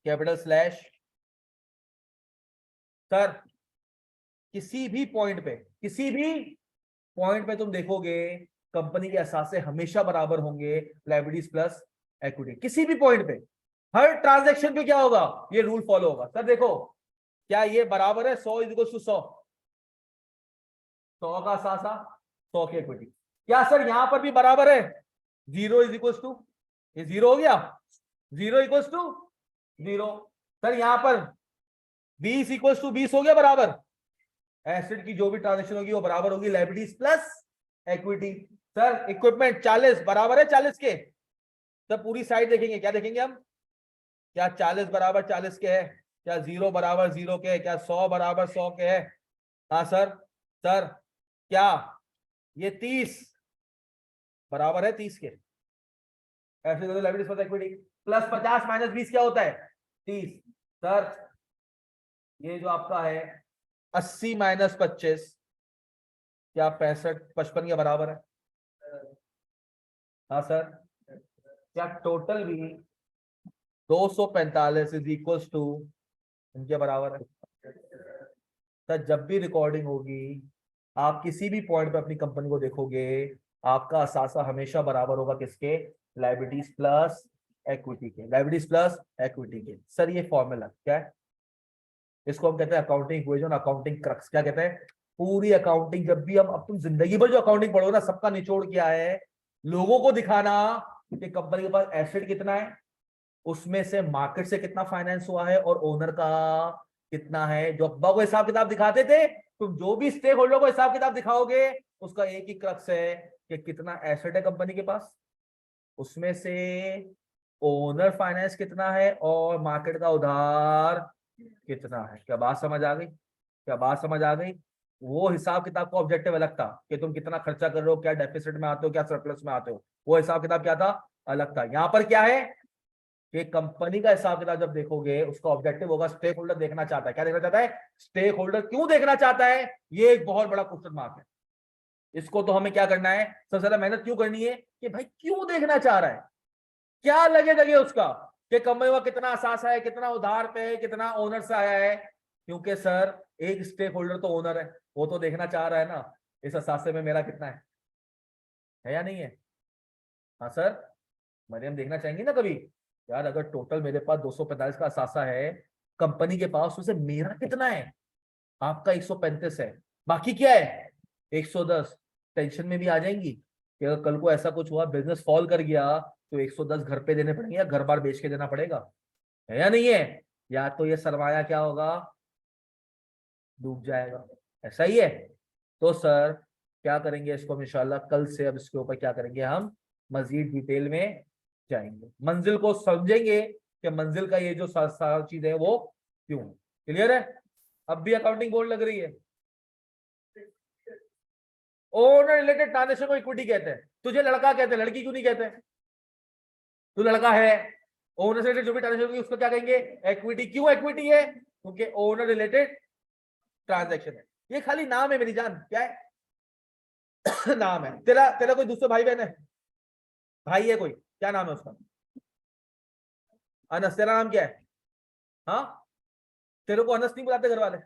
capital slash. Sir किसी भी पॉइंट पे, किसी भी पॉइंट पे तुम देखोगे कंपनी के असासे हमेशा बराबर होंगे, लायबिलिटीज प्लस इक्विटी, किसी भी पॉइंट पे। हर ट्रांजैक्शन पे क्या होगा? ये रूल फॉलो होगा। सर देखो, क्या ये बराबर है 100 इज इक्वल टू 100, 100 का असासा 100 की इक्विटी? क्या सर यहां पर भी बराबर है? 0 इज इक्वल टू, ये 0 हो गया, 0 इक्वल टू 0। सर यहां पर 20 इक्वल टू 20 हो गया बराबर। एसेट की जो भी ट्रांजेक्शन होगी वो बराबर होगी liabilities plus equity. Sir equipment 40 बराबर है 40 के, सर पूरी साइड देखेंगे, क्या देखेंगे हम? क्या 40 बराबर 40 के है? क्या 0 बराबर 0 के है? क्या 100 बराबर 100 के है? हाँ सर। सर क्या ये 30 बराबर है 30 के? ऐसे तो liabilities for equity plus 50 minus 20 क्या होता है? 30। सर ये जो आपका है 80 माइनस 25 क्या 55 के बराबर है? हाँ सर। क्या टोटल भी 245 इज इक्वल टू इनके बराबर है? सर जब भी रिकॉर्डिंग होगी आप किसी भी पॉइंट पे अपनी कंपनी को देखोगे, आपका असासा हमेशा बराबर होगा किसके? लायबिलिटीज प्लस इक्विटी के। लायबिलिटीज प्लस इक्विटी के। सर ये फॉर्मूला क्या है? इसको हम कहते हैं अकाउंटिंग इक्वेशन, अकाउंटिंग क्रक्स। क्या कहते हैं? पूरी अकाउंटिंग जब भी हम, अब तुम जिंदगी भर जो अकाउंटिंग पढ़ो ना, सबका निचोड़ क्या है? लोगों को दिखाना कि कंपनी के पास एसेट कितना है, उसमें से मार्केट से कितना फाइनेंस हुआ है, और ओनर का कितना है। जो अब्बा को हिसाब किताब दिखाते थे, तुम जो भी स्टेक होल्डर को हिसाब किताब दिखाओगे, उसका एक ही क्रक्स है कि कितना एसेट है कंपनी के पास, उसमें से ओनर फाइनेंस कितना है, और मार्केट का उधार कितना है। क्या बात समझ आ गई? क्या बात समझ आ गई? वो हिसाब किताब का ऑब्जेक्टिव अलग था कि तुम कितना खर्चा कर रहे हो, क्या डेफिसिट में आते हो, क्या सरप्लस में आते हो। वो हिसाब किताब क्या था? अलग था। यहां पर क्या है कि कंपनी का हिसाब किताब जब देखोगे, उसका ऑब्जेक्टिव होगा स्टेक होल्डर देखना चाहता है। क्या देखना चाहता है? स्टेक होल्डर क्यों देखना चाहता है? ये एक बहुत बड़ा क्वेश्चन मार्क है। इसको तो हमें क्या करना है, सबसे ज्यादा मेहनत क्यों करनी है कि भाई क्यों देखना चाह रहा है, क्या लगे लगे उसका कि कंपनी का कितना असासा है, कितना उधार पे है, कितना ओनर से आया है। क्योंकि सर एक स्टेक होल्डर तो ओनर है, वो तो देखना चाह रहा है ना इस असासे में मेरा कितना है या नहीं है? हाँ सर, मरियम देखना चाहेंगी ना कभी, यार अगर टोटल मेरे पास 245 का असासा है, कंपनी के पास उसे मेरा कितना है? आपका 135 है, बाकी क्या है? 110। टेंशन में भी आ जाएंगी कि अगर कल को ऐसा कुछ हुआ, बिजनेस फॉल कर गया, तो 110 घर पे देने पड़ेंगे या घर बार बेच के देना पड़ेगा, है या नहीं है? या तो ये सरमाया क्या होगा? डूब जाएगा। ऐसा ही है। तो सर क्या करेंगे इसको हम इंशाल्लाह कल से, अब इसके ऊपर क्या करेंगे, हम मजीद डिटेल में जाएंगे, मंजिल को समझेंगे कि मंजिल का ये जो सारा चीज है वो क्यों। क्लियर है? अब भी अकाउंटिंग बोर्ड लग रही है। ओनर रिलेटेड ट्रांजेक्शन को इक्विटी कहते हैं। तुझे लड़का कहते हैं, लड़की क्यों नहीं कहते? तू लड़का है, ओनर से रिलेटेड जो भी ट्रांजेक्शन होगी उसको क्या कहेंगे? इक्विटी। क्यों इक्विटी है? क्योंकि ओनर रिलेटेड ट्रांजेक्शन है। ये खाली नाम है मेरी जान, क्या है? नाम है। तेरा तेरा कोई दूसरा भाई बहन है? भाई है कोई? क्या नाम है उसका? अनस। तेरा नाम क्या है? हाँ, तेरे को अनस नहीं बुलाते घर वाले,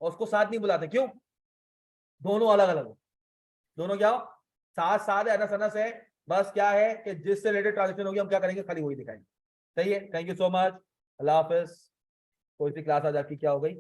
और उसको साथ नहीं बुलाते, क्यों? दोनों अलग अलग हो। दोनों क्या हो? साथ साथ है, अनस अनस है। बस क्या है कि जिससे रिलेटेड ट्रांजेक्शन होगी हम क्या करेंगे, खाली वही दिखाएंगे। सही है, थैंक यू सो मच, अल्लाह हाफिज। कोई सी क्लास आज आपकी क्या हो गई?